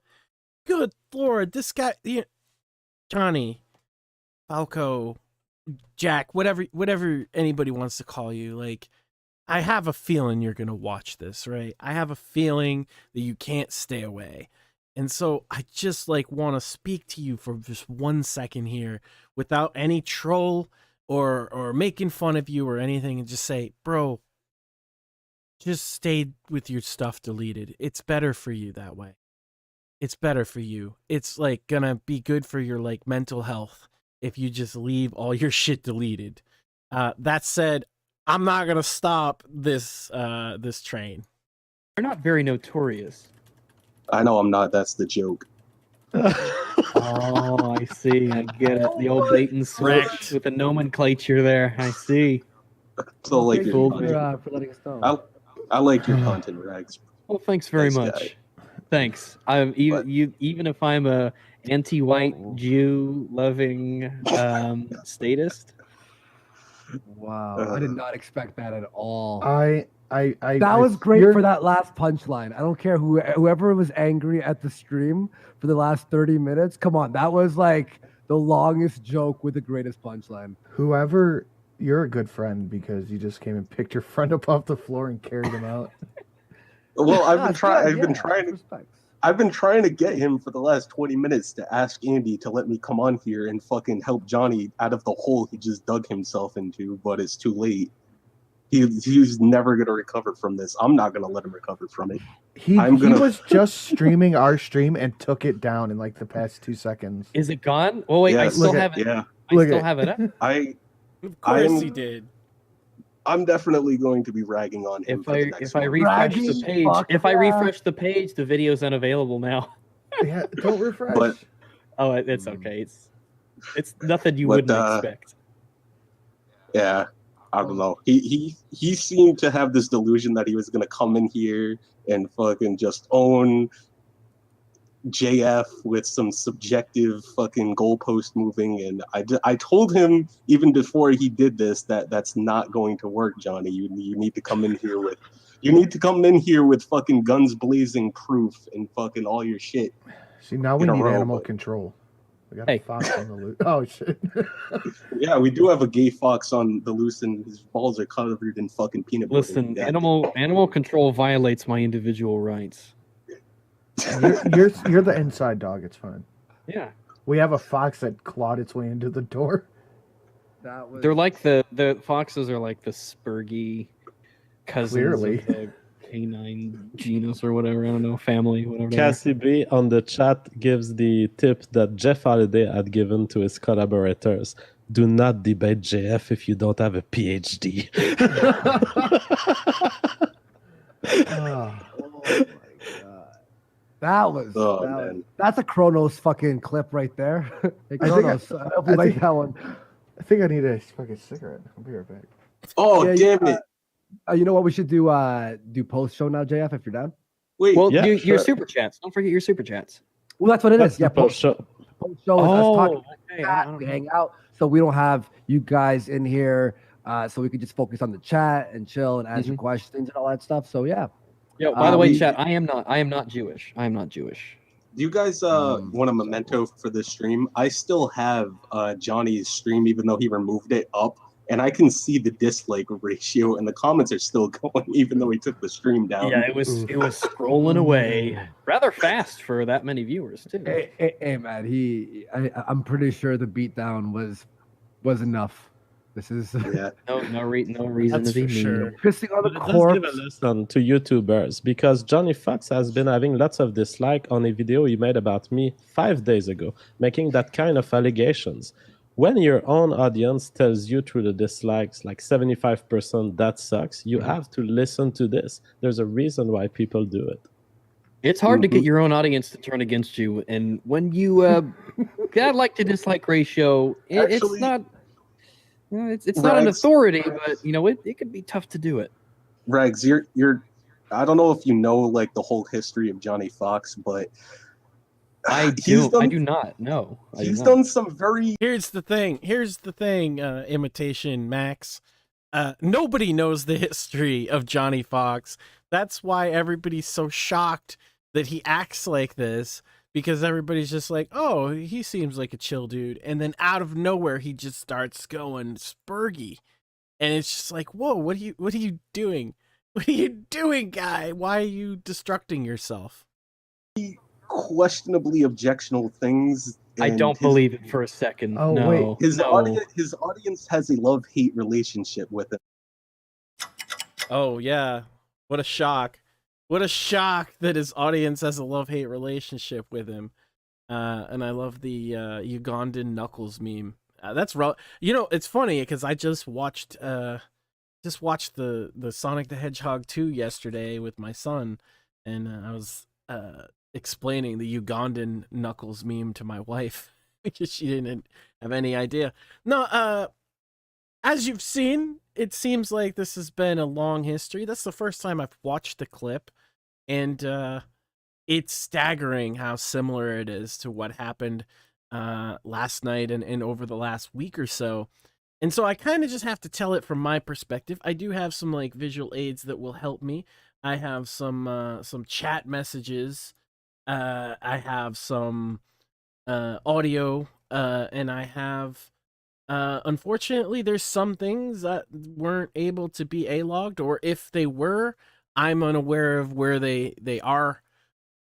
Good Lord, this guy, Johnny, Falco, Jack, whatever anybody wants to call you, like, I have a feeling you're going to watch this, right? I have a feeling that you can't stay away. And so I just like want to speak to you for just 1 second here without any troll or making fun of you or anything, and just say, bro, just stay with your stuff deleted. It's better for you that way. It's better for you. It's like gonna be good for your like mental health if you just leave all your shit deleted. That said, I'm not gonna stop this this train. You're not very notorious. I know I'm not. That's the joke. Oh, I see. I get it. The old bait and switch with the nomenclature there. I see. So like your for letting us know. I like your content, Rags. Well, thanks very Nice much. guy. Thanks. Even if I'm a anti-white Jew loving statist. Wow, I did not expect that at all. I That was great for that last punchline. I don't care whoever was angry at the stream for the last 30 minutes. Come on, that was like the longest joke with the greatest punchline. Whoever, you're a good friend because you just came and picked your friend up off the floor and carried him out. Well, I've been trying to get him for the last 20 minutes to ask Andy to let me come on here and fucking help Johnny out of the hole he just dug himself into, but it's too late. He's never gonna recover from this. I'm not gonna let him recover from it. He was just streaming our stream and took it down in like the past 2 seconds. Is it gone? Oh wait, I still have it. Yeah, I still have it up. Of course he did. I'm definitely going to be ragging on him. If I refresh the page, the video's unavailable now. Yeah, don't refresh. But, it's okay. It's nothing you wouldn't expect. Yeah, I don't know. He seemed to have this delusion that he was gonna come in here and fucking just own JF with some subjective fucking goalpost moving, and I told him even before he did this that's not going to work, Johnny. You need to come in here with fucking guns blazing proof and fucking all your shit. See, now we need animal control. We got a fox on the loose. Oh shit. Yeah, we do have a gay fox on the loose, and his balls are covered in fucking peanut butter. Listen, animal control violates my individual rights. You're the inside dog. It's fine. Yeah. We have a fox that clawed its way into the door. They're like the foxes are like the spurgy cousins of the canine genus or whatever. I don't know, family, whatever. Cassie B on the chat gives the tip that Jeff Holiday had given to his collaborators. Do not debate JF if you don't have a PhD. That's a Kronos fucking clip right there. Hey, Kronos, I hope you like that one. I think I need a fucking cigarette. I'll be right back. Oh, damn it. You know what we should do post show now, JF, if you're down? Wait, your super chats. Don't forget your super chats. Well, that's what it is. Yeah, post show. Post show is us talking. Okay, we hang out, so we don't have you guys in here, so we could just focus on the chat and chill and answer questions and all that stuff. So yeah. Yo, by the way, chat, I am not Jewish. I am not Jewish. Do you guys want a memento for this stream? I still have Johnny's stream, even though he removed it, up, and I can see the dislike ratio, and the comments are still going, even though he took the stream down. Yeah, it was scrolling away rather fast for that many viewers too. Hey man, I'm pretty sure the beatdown was enough. This is no reason to be mean. Pissing on the corpse. corpse. Give a lesson to YouTubers because Johnny Fox has been having lots of dislike on a video he made about me 5 days ago, making that kind of allegations. When your own audience tells you through the dislikes, like 75% that sucks, you have to listen to this. There's a reason why people do it. It's hard to get your own audience to turn against you, and when you got like to dislike ratio, it's not. It's not an authority, but it could be tough to do it. Regs, you're I don't know if you know like the whole history of Johnny Fox, but I do not know. He's done some very. Here's the thing. Imitation Max. Nobody knows the history of Johnny Fox. That's why everybody's so shocked that he acts like this. Because everybody's just like, oh, he seems like a chill dude. And then out of nowhere, he just starts going spurgy. And it's just like, whoa, what are you doing? What are you doing, guy? Why are you destructing yourself? Questionably objectionable things. I don't believe it for a second. Oh, no. wait. His audience has a love-hate relationship with it. Oh, yeah. What a shock. What a shock that his audience has a love-hate relationship with him. And I love the Ugandan Knuckles meme. That's it's funny because I just watched the Sonic the Hedgehog 2 yesterday with my son, and I was explaining the Ugandan Knuckles meme to my wife because she didn't have any idea. No, as you've seen, it seems like this has been a long history. That's the first time I've watched the clip, and it's staggering how similar it is to what happened last night and over the last week or so. And so I kind of just have to tell it from my perspective. I do have some like visual aids that will help me. I have some chat messages. I have some audio, and I have unfortunately there's some things that weren't able to be A-logged, or if they were, I'm unaware of where they are.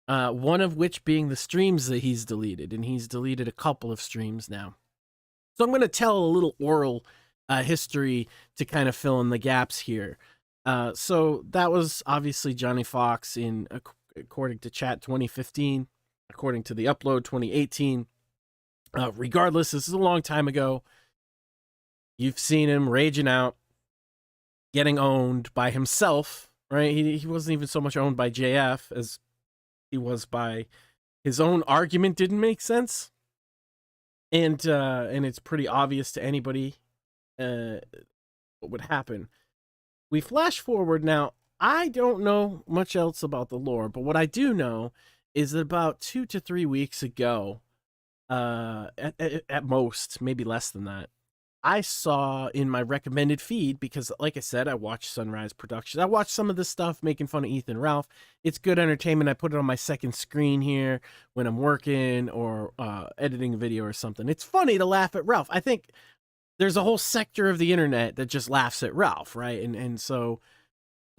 One of which being the streams that he's deleted, and he's deleted a couple of streams now. So I'm going to tell a little oral history to kind of fill in the gaps here. So that was obviously Johnny Fox in, according to chat, 2015, according to the upload, 2018. Regardless, this is a long time ago. You've seen him raging out, getting owned by himself, right? He wasn't even so much owned by JF as he was by his own argument didn't make sense. And it's pretty obvious to anybody what would happen. We flash forward now. I don't know much else about the lore, but what I do know is that about 2 to 3 weeks ago, at most, maybe less than that, I saw in my recommended feed, because like I said, I watch Sunrise Productions. I watch some of this stuff making fun of Ethan Ralph. It's good entertainment. I put it on my second screen here when I'm working or editing a video or something. It's funny to laugh at Ralph. I think there's a whole sector of the internet that just laughs at Ralph, right? And so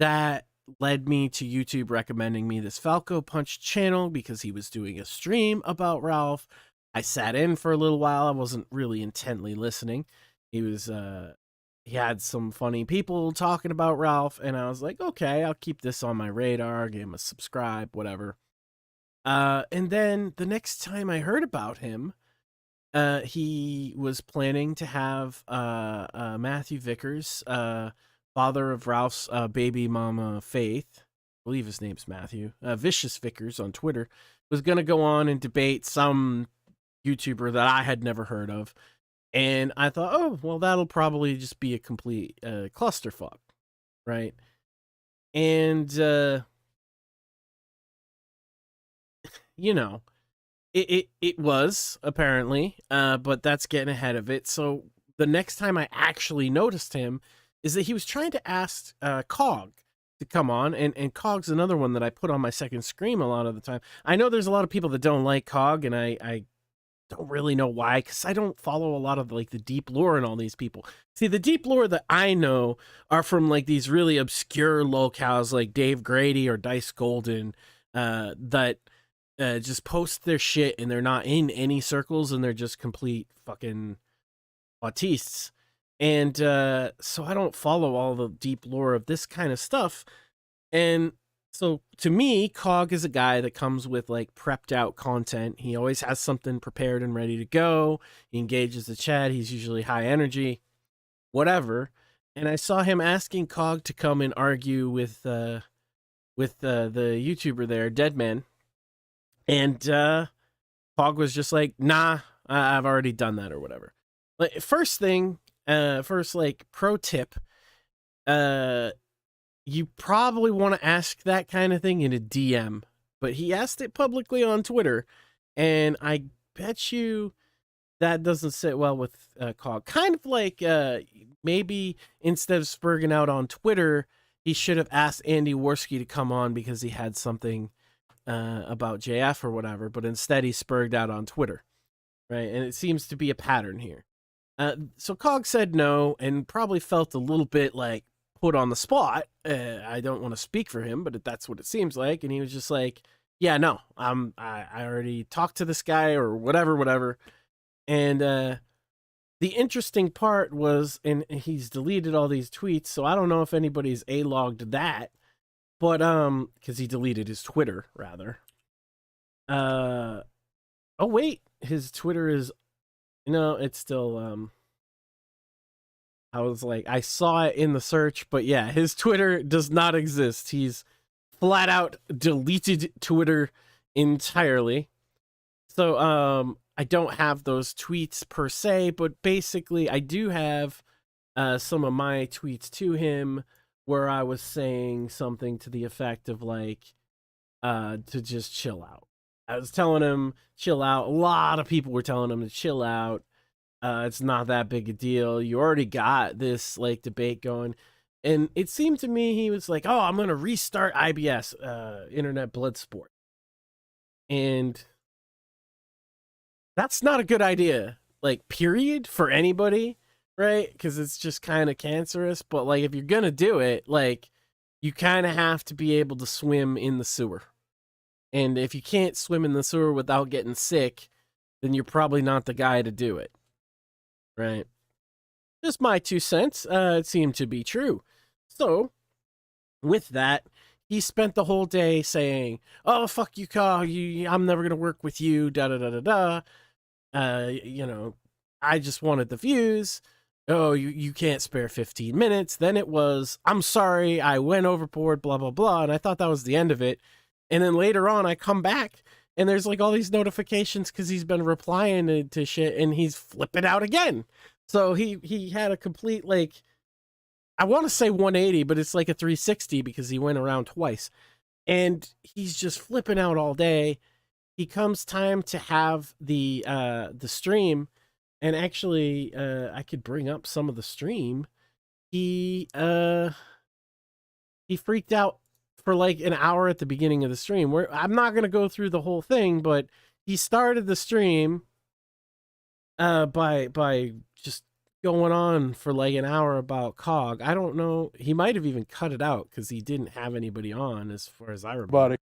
that led me to YouTube recommending me this Falc0Punch channel because he was doing a stream about Ralph. I sat in for a little while. I wasn't really intently listening. He had some funny people talking about Ralph, and I was like, okay, I'll keep this on my radar, give him a subscribe, whatever. And then the next time I heard about him, he was planning to have Matthew Vickers, father of Ralph's baby mama Faith, I believe his name's Matthew, Vicious Vickers on Twitter, was going to go on and debate some YouTuber that I had never heard of. And I thought, oh, well, that'll probably just be a complete clusterfuck, right? And, you know, it was, apparently, but that's getting ahead of it. So the next time I actually noticed him is that he was trying to ask Cog to come on, and Cog's another one that I put on my second screen a lot of the time. I know there's a lot of people that don't like Cog, and I don't really know why, because I don't follow a lot of like the deep lore and all these people. See, the deep lore that I know are from like these really obscure locales like Dave Grady or Dice Golden, that just post their shit and they're not in any circles and they're just complete fucking autistes. And so I don't follow all the deep lore of this kind of stuff. And so to me, Cog is a guy that comes with like prepped out content. He always has something prepared and ready to go. He engages the chat. He's usually high energy, whatever. And I saw him asking Cog to come and argue with the YouTuber there, Deadman. And Cog was just like, nah, I've already done that or whatever. Like, first like pro tip, you probably want to ask that kind of thing in a DM, but he asked it publicly on Twitter, and I bet you that doesn't sit well with Cog. Kind of like maybe instead of spurging out on Twitter, he should have asked Andy Worski to come on because he had something about JF or whatever, but instead he spurged out on Twitter, right? And it seems to be a pattern here. So Cog said no, and probably felt a little bit like put on the spot. I don't want to speak for him, but that's what it seems like. And he was just like, yeah, no, I already talked to this guy or whatever. And the interesting part was, and he's deleted all these tweets, so I don't know if anybody's A-logged that, but because he deleted his Twitter, rather. Oh, wait, his Twitter is, it's still, I was like, I saw it in the search, but yeah, his Twitter does not exist. He's flat out deleted Twitter entirely. So, I don't have those tweets per se, but basically I do have some of my tweets to him where I was saying something to the effect of like, to just chill out. I was telling him, chill out. A lot of people were telling him to chill out. It's not that big a deal. You already got this like debate going. And it seemed to me he was like, oh, I'm going to restart IBS, Internet Bloodsport. And that's not a good idea, like, period, for anybody, right? Because it's just kind of cancerous. But, like, if you're going to do it, like, you kind of have to be able to swim in the sewer. And if you can't swim in the sewer without getting sick, then you're probably not the guy to do it, right? Just my 2 cents. It seemed to be true. So, with that, he spent the whole day saying, oh, fuck you, Cog. I'm never going to work with you, da-da-da-da-da. You know, I just wanted the views. Oh, you can't spare 15 minutes. Then it was, I'm sorry, I went overboard, blah, blah, blah. And I thought that was the end of it. And then later on, I come back, and there's like all these notifications because he's been replying to shit, and he's flipping out again. So he had a complete, like, I want to say 180, but it's like a 360 because he went around twice. And he's just flipping out all day. He comes time to have the stream, and actually I could bring up some of the stream. He freaked out for like an hour at the beginning of the stream. Where I'm not going to go through the whole thing, but he started the stream by just going on for like an hour about Cog. I don't know. He might have even cut it out because he didn't have anybody on, as far as I remember. Buddy.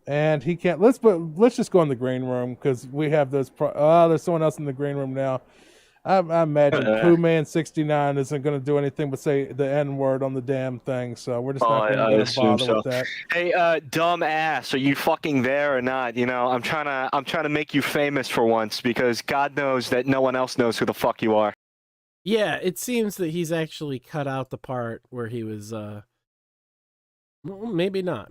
And he can't. Let's just go in the green room because we have those. There's someone else in the green room now. I imagine Poohman69 isn't going to do anything but say the N word on the damn thing. So we're just not going to bother with that. Hey, dumb ass, are you fucking there or not? You know, I'm trying to make you famous for once because God knows that no one else knows who the fuck you are. Yeah, it seems that he's actually cut out the part where he was. Well, maybe not.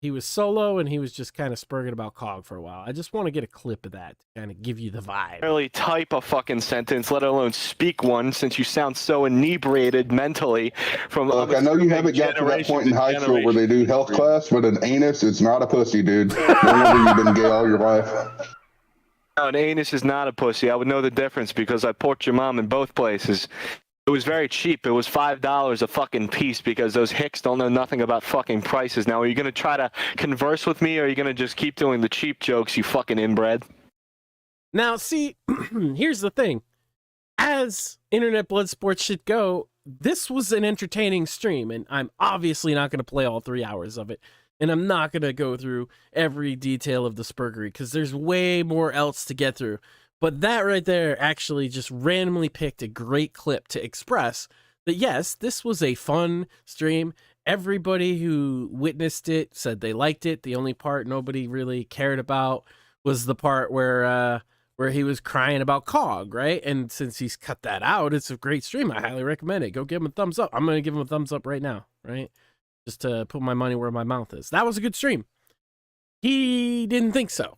He was solo and he was just kind of spurging about Cog for a while. I just want to get a clip of that to kind of give you the vibe. Barely type a fucking sentence, let alone speak one, since you sound so inebriated mentally from. Look, I know you haven't got to that point in high school where they do health class, but an anus is not a pussy, dude. No wonder you've been gay all your life. No, an anus is not a pussy. I would know the difference because I porked your mom in both places. It was very cheap. It was $5 a fucking piece because those hicks don't know nothing about fucking prices. Now, are you going to try to converse with me or are you going to just keep doing the cheap jokes, you fucking inbred? Now, see, here's the thing. As Internet Bloodsport should go, this was an entertaining stream, and I'm obviously not going to play all 3 hours of it. And I'm not going to go through every detail of the spurgery because there's way more else to get through. But that right there actually just randomly picked a great clip to express that, yes, this was a fun stream. Everybody who witnessed it said they liked it. The only part nobody really cared about was the part where he was crying about Cog, right? And since he's cut that out, it's a great stream. I highly recommend it. Go give him a thumbs up. I'm going to give him a thumbs up right now, right? Just to put my money where my mouth is. That was a good stream. He didn't think so.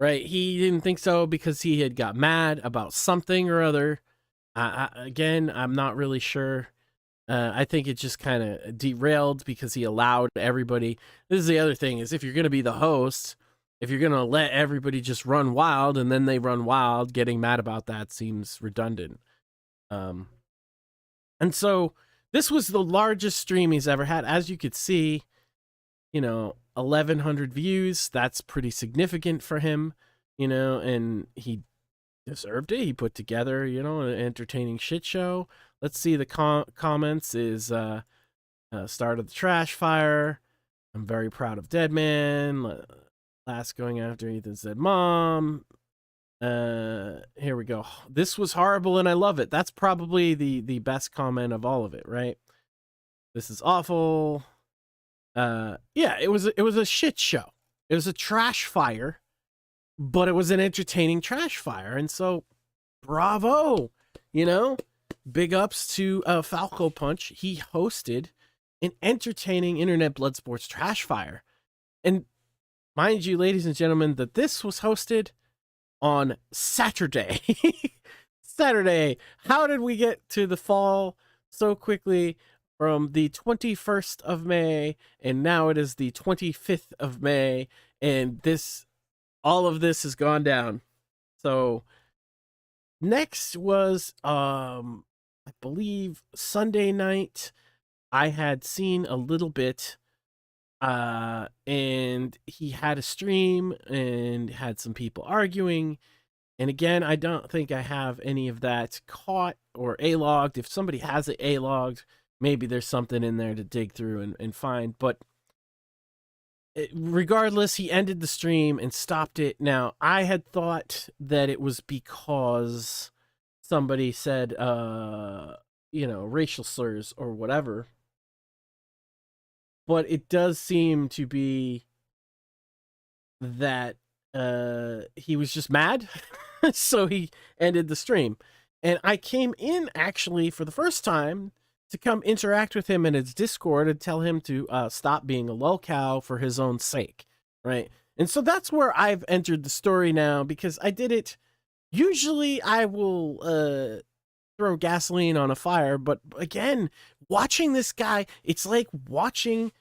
Right, he didn't think so because he had got mad about something or other. Again, I'm not really sure. I think it just kind of derailed because he allowed everybody. This is the other thing, is if you're going to be the host, if you're going to let everybody just run wild and then they run wild, getting mad about that seems redundant. And so this was the largest stream he's ever had. As you could see, you know, 1,100 views. That's pretty significant for him, you know, and he deserved it. He put together, you know, an entertaining shit show. Let's see the comments is start of the trash fire. I'm very proud of Deadman. Last going after Ethan said, Mom. Here we go. This was horrible and I love it. That's probably the best comment of all of it, right? This is awful. Yeah, it was a shit show. It was a trash fire, but it was an entertaining trash fire. And so, bravo, you know, big ups to Falc0Punch. He hosted an entertaining Internet Bloodsports trash fire. And mind you, ladies and gentlemen, that this was hosted on Saturday. Saturday. How did we get to the fall so quickly? From the 21st of May, and now it is the 25th of May, and this all of this has gone down. So next was I believe Sunday night. I had seen a little bit, and he had a stream and had some people arguing. And again, I don't think I have any of that caught or A-logged. If somebody has it A-logged, maybe there's something in there to dig through and find. But regardless, he ended the stream and stopped it. Now, I had thought that it was because somebody said, racial slurs or whatever. But it does seem to be that he was just mad. So he ended the stream. And I came in actually for the first time to come interact with him in his Discord and tell him to stop being a lolcow for his own sake, right? And so that's where I've entered the story now, because I did it. Usually I will throw gasoline on a fire, but again, watching this guy, it's like watching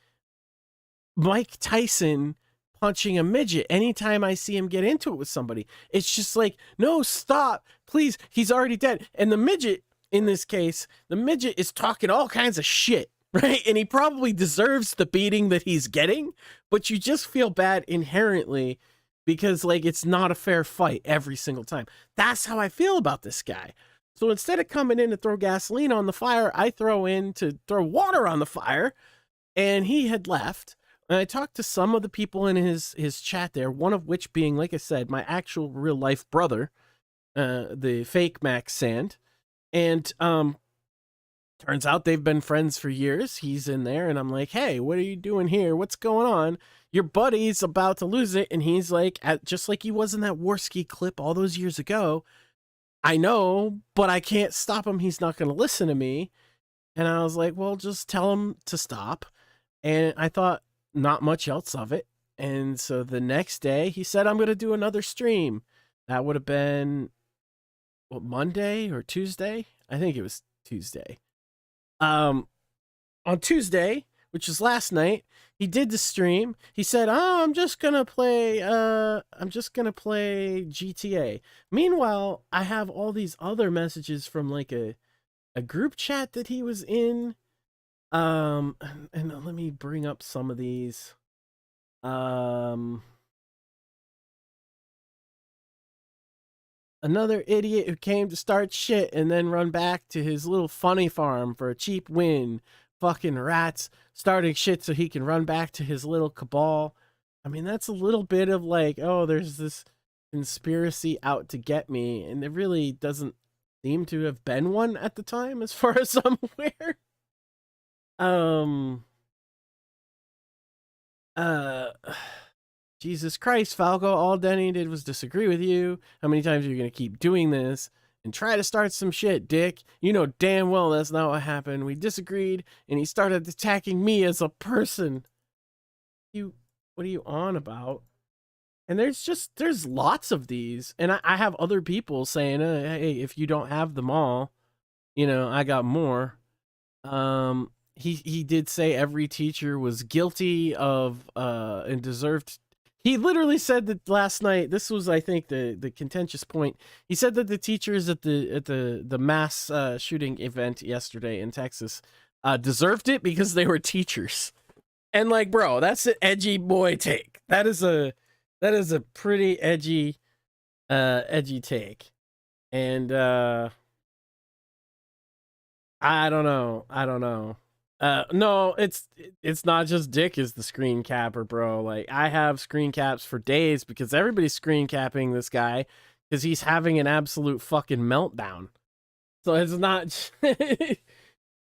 Mike Tyson punching a midget. Anytime I see him get into it with somebody, it's just like, no, stop, please, he's already dead. And the midget, in this case, the midget is talking all kinds of shit, right? And he probably deserves the beating that he's getting, but you just feel bad inherently because, like, it's not a fair fight every single time. That's how I feel about this guy. So instead of coming in to throw gasoline on the fire, I throw in to throw water on the fire, and he had left. And I talked to some of the people in his chat there, one of which being, like I said, my actual real life brother, the fake Max Sand. And turns out they've been friends for years. He's in there, and I'm like, hey, what are you doing here? What's going on? Your buddy's about to lose it. And he's like, just like he was in that Warski clip all those years ago, I know, but I can't stop him. He's not going to listen to me. And I was like, well, just tell him to stop. And I thought not much else of it. And so the next day he said, I'm going to do another stream. That would have been Monday or Tuesday. I think it was Tuesday. On Tuesday, which was last night, he did the stream. He said, oh, I'm just going to play GTA. Meanwhile, I have all these other messages from like a group chat that he was in. And let me bring up some of these. Another idiot who came to start shit and then run back to his little funny farm for a cheap win. Fucking rats starting shit so he can run back to his little cabal. I mean, that's a little bit of like, oh, there's this conspiracy out to get me, and there really doesn't seem to have been one at the time, as far as I'm aware. Jesus Christ, Falco, all Denny did was disagree with you. How many times are you going to keep doing this and try to start some shit, dick? You know damn well that's not what happened. We disagreed, and he started attacking me as a person. What are you on about? And there's lots of these. And I have other people saying, hey, if you don't have them all, I got more. He did say every teacher was guilty of and deserved. He literally said that last night. This was, I think, the contentious point. He said that the teachers at the mass shooting event yesterday in Texas deserved it because they were teachers. And like, bro, that's an edgy boy take. That is a pretty edgy take. And I don't know. No, it's not just Dick is the screen capper, bro. Like, I have screen caps for days because everybody's screen capping this guy because he's having an absolute fucking meltdown. So it's not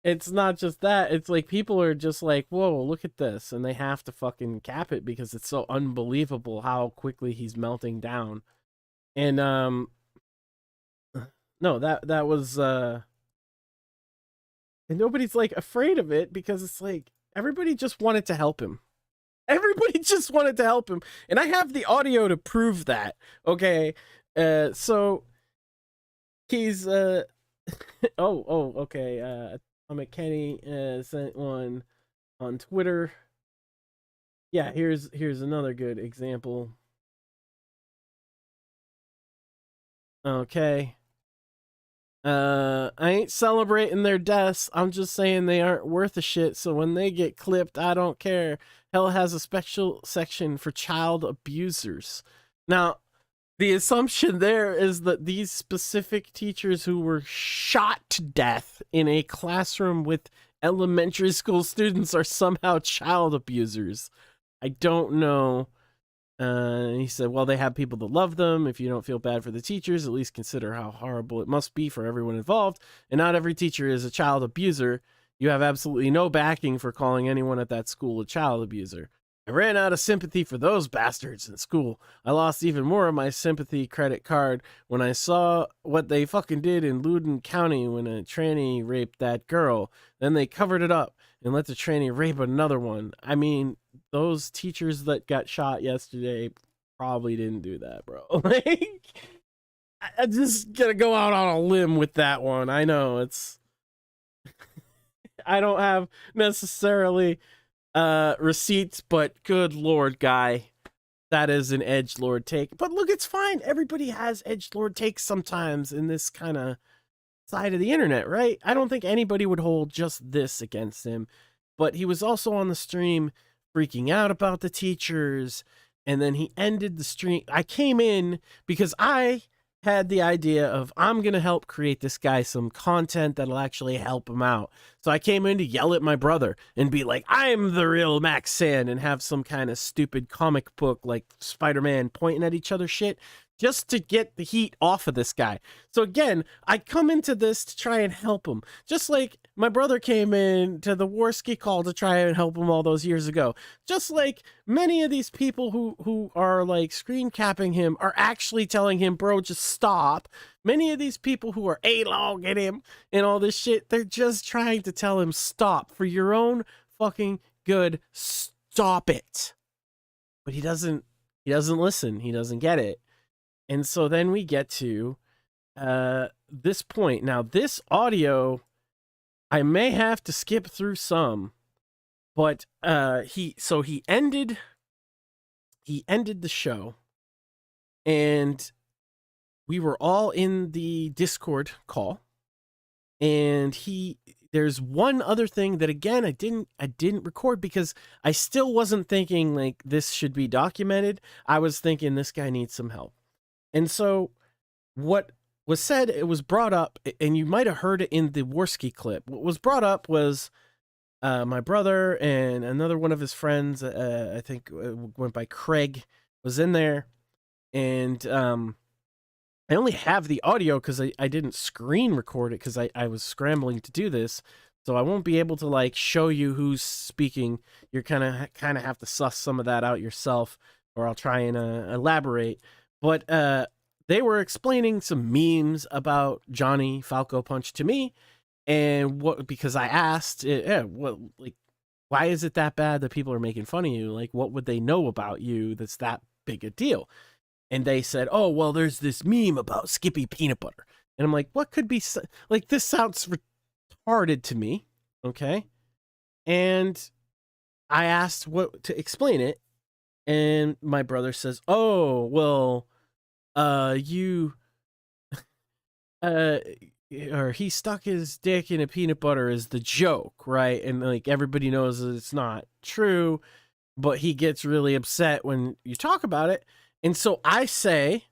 it's not just that. It's like people are just like, whoa, look at this, and they have to fucking cap it because it's so unbelievable how quickly he's melting down. And no, that was and nobody's like afraid of it because it's like everybody just wanted to help him. Everybody just wanted to help him. And I have the audio to prove that. Okay. So he's okay. Atomic Kenny sent one on Twitter. Yeah, here's another good example. Okay. I ain't celebrating their deaths. I'm just saying they aren't worth a shit. So when they get clipped, I don't care. Hell has a special section for child abusers. Now, the assumption there is that these specific teachers who were shot to death in a classroom with elementary school students are somehow child abusers. I don't know. He said, well, they have people that love them. If you don't feel bad for the teachers, at least consider how horrible it must be for everyone involved. And not every teacher is a child abuser. You have absolutely no backing for calling anyone at that school a child abuser. I ran out of sympathy for those bastards in school. I lost even more of my sympathy credit card when I saw what they fucking did in Loudoun County when a tranny raped that girl. Then they covered it up and let the tranny rape another one. I mean, those teachers that got shot yesterday probably didn't do that, bro. Like, I just gotta go out on a limb with that one. I know it's... I don't have necessarily receipts, but good lord, guy, that is an edgelord take. But look, it's fine. Everybody has edgelord takes sometimes in this kind of side of the internet, right? I don't think anybody would hold just this against him. But he was also on the stream freaking out about the teachers, and then he ended the stream. I came in because I had the idea of, I'm going to help create this guy some content that'll actually help him out. So I came in to yell at my brother and be like, I'm the real Max Sand, and have some kind of stupid comic book like Spider-Man pointing at each other shit, just to get the heat off of this guy. So again, I come into this to try and help him. Just like my brother came in to the Warski call to try and help him all those years ago. Just like many of these people who are like screen capping him are actually telling him, bro, just stop. Many of these people who are A-log at him and all this shit, they're just trying to tell him, stop. For your own fucking good, stop it. But he doesn't listen. He doesn't get it. And so then we get to this point. Now, this audio, I may have to skip through some, but he ended the show, and we were all in the Discord call, and there's one other thing that, again, I didn't record because I still wasn't thinking like this should be documented. I was thinking this guy needs some help. And so what was said, it was brought up, and you might have heard it in the Warski clip. What was brought up was my brother and another one of his friends, I think went by Craig, was in there. And I only have the audio because I didn't screen record it because I was scrambling to do this. So I won't be able to like show you who's speaking. You're kind of have to suss some of that out yourself, or I'll try and elaborate. But they were explaining some memes about Johnny Falc0Punch to me, and because I asked, why is it that bad that people are making fun of you? Like, what would they know about you that's that big a deal? And they said, oh, well, there's this meme about Skippy peanut butter, and I'm like, what could be like? This sounds retarded to me, okay? And I asked what to explain it. And my brother says, oh, well, or he stuck his dick in a peanut butter is the joke, right? And like everybody knows that it's not true, but he gets really upset when you talk about it. And so I say,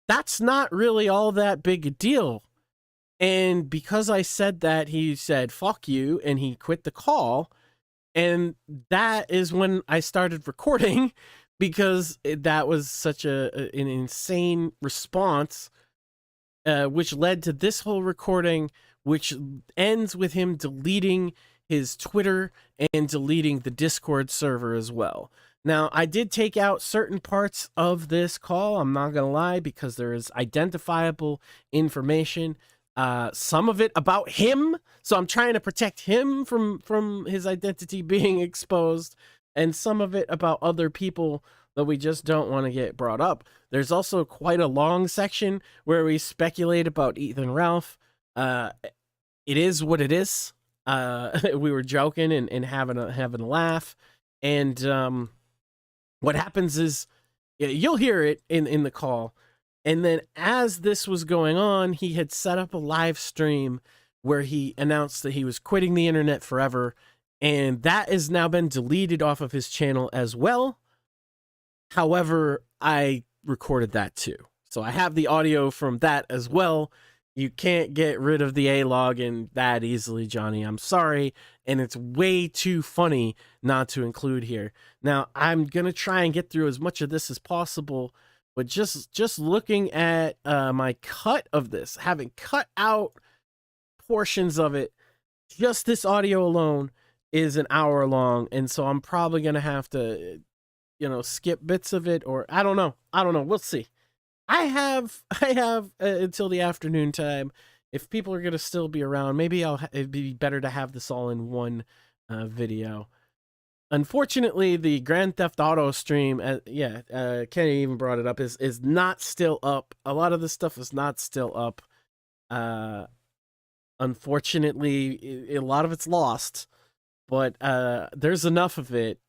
that's not really all that big a deal. And because I said that, he said, fuck you, and he quit the call. And that is when I started recording, because that was such an insane response, which led to this whole recording, which ends with him deleting his Twitter and deleting the Discord server as well. Now, I did take out certain parts of this call, I'm not going to lie, because there is identifiable information. Some of it about him, so I'm trying to protect him from his identity being exposed, and some of it about other people that we just don't want to get brought up. There's also quite a long section where we speculate about Ethan Ralph. It is what it is. We were joking and having a laugh, and what happens is, you'll hear it in the call, And then as this was going on, he had set up a live stream where he announced that he was quitting the internet forever. And that has now been deleted off of his channel as well. However, I recorded that too. So I have the audio from that as well. You can't get rid of the A-login that easily, Johnny. I'm sorry. And it's way too funny not to include here. Now, I'm going to try and get through as much of this as possible. But just looking at my cut of this, having cut out portions of it, just this audio alone is an hour long. And so I'm probably going to have to, skip bits of it, or I don't know. We'll see. I have until the afternoon time. If people are going to still be around, maybe it'd be better to have this all in one video. Unfortunately, the Grand Theft Auto stream, Kenny even brought it up, is not still up. A lot of this stuff is not still up. Unfortunately, a lot of it's lost, but there's enough of it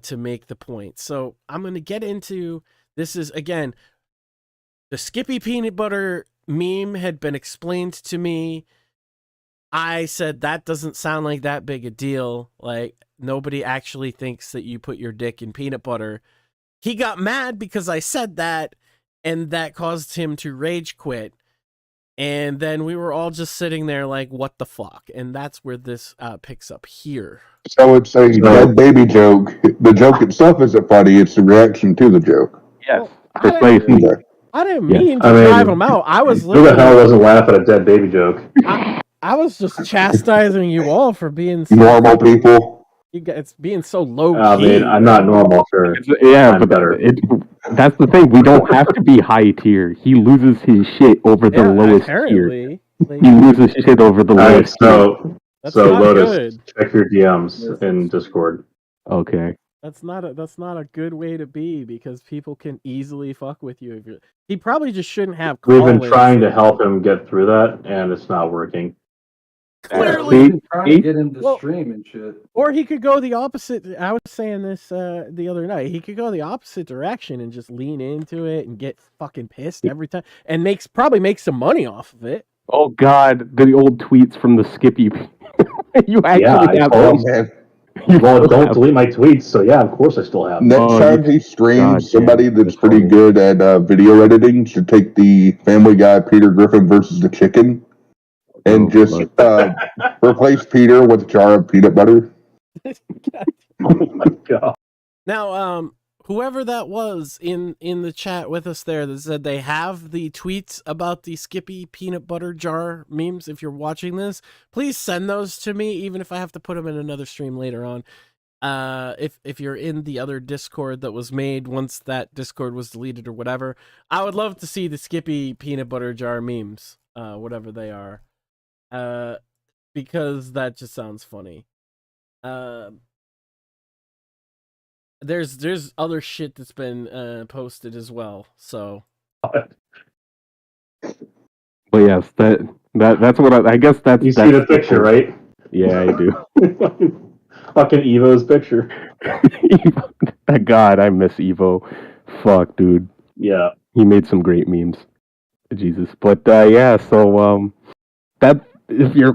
to make the point. So I'm going to get into, this is, again, the Skippy peanut butter meme had been explained to me. I said, that doesn't sound like that big a deal. Like, nobody actually thinks that you put your dick in peanut butter. He got mad because I said that, and that caused him to rage quit. And then we were all just sitting there like, what the fuck? And that's where this picks up here. So it's a dead baby joke. The joke itself isn't funny. It's the reaction to the joke. Yes. Well, I didn't mean to drive him out. I was who the hell doesn't laugh at a dead baby joke? I was just chastising you all for being so normal people. You guys being so low key. I mean, I'm not normal, sure. Yeah, I'm but better. That's the thing. We don't have to be high tier. He loses his shit over the lowest tier. Like, he loses shit over the lowest tier. So Lotus, good. check your DMs in Discord. Okay. That's not a good way to be, because people can easily fuck with you. He probably just shouldn't have. We've been trying to help him get through that, and it's not working. Clearly, trying to get him to stream and shit. Or he could go the opposite. I was saying this the other night. He could go the opposite direction and just lean into it and get fucking pissed every time, and probably make some money off of it. Oh God, the old tweets from the Skippy. You actually have them. Well, don't delete my tweets, so yeah, of course I still have them. Next time he streams, somebody that's pretty good at video editing should take the Family Guy Peter Griffin versus the chicken and just replace Peter with a jar of peanut butter. Oh my God. Now, whoever that was in the chat with us there that said they have the tweets about the Skippy peanut butter jar memes, if you're watching this, please send those to me, even if I have to put them in another stream later on. If you're in the other Discord that was made once that Discord was deleted or whatever, I would love to see the Skippy peanut butter jar memes, whatever they are, because that just sounds funny. There's other shit that's been posted as well, so. But yes, that's what I guess that's. You see the picture, right? Yeah, I do. Fucking Evo's picture. God, I miss Evo. Fuck, dude. Yeah. He made some great memes. Jesus. But yeah, so that, if you're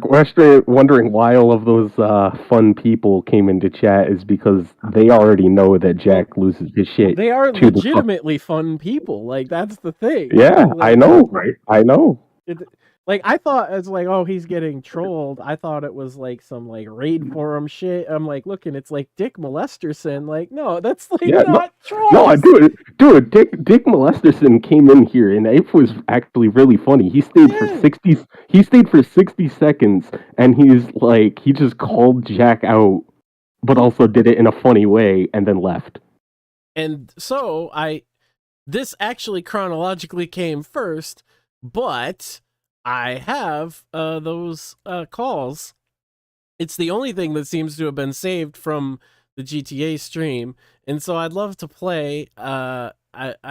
wondering why all of those fun people came into chat, is because they already know that Jack loses his shit. They are legitimately fun people. Like, that's the thing. Yeah, like, I know. Right? I know. Like, I thought it's like, oh, he's getting trolled. I thought it was like some like raid forum shit. I'm like, looking, it's like Dick Molesterson. Like, no, that's like not trolls. No, dude, Dick Molesterson came in here and it was actually really funny. He stayed for 60 seconds, and he's like, he just called Jack out, but also did it in a funny way and then left. And so this actually chronologically came first, but I have those calls. It's the only thing that seems to have been saved from the GTA stream, and so I'd love to play. I'm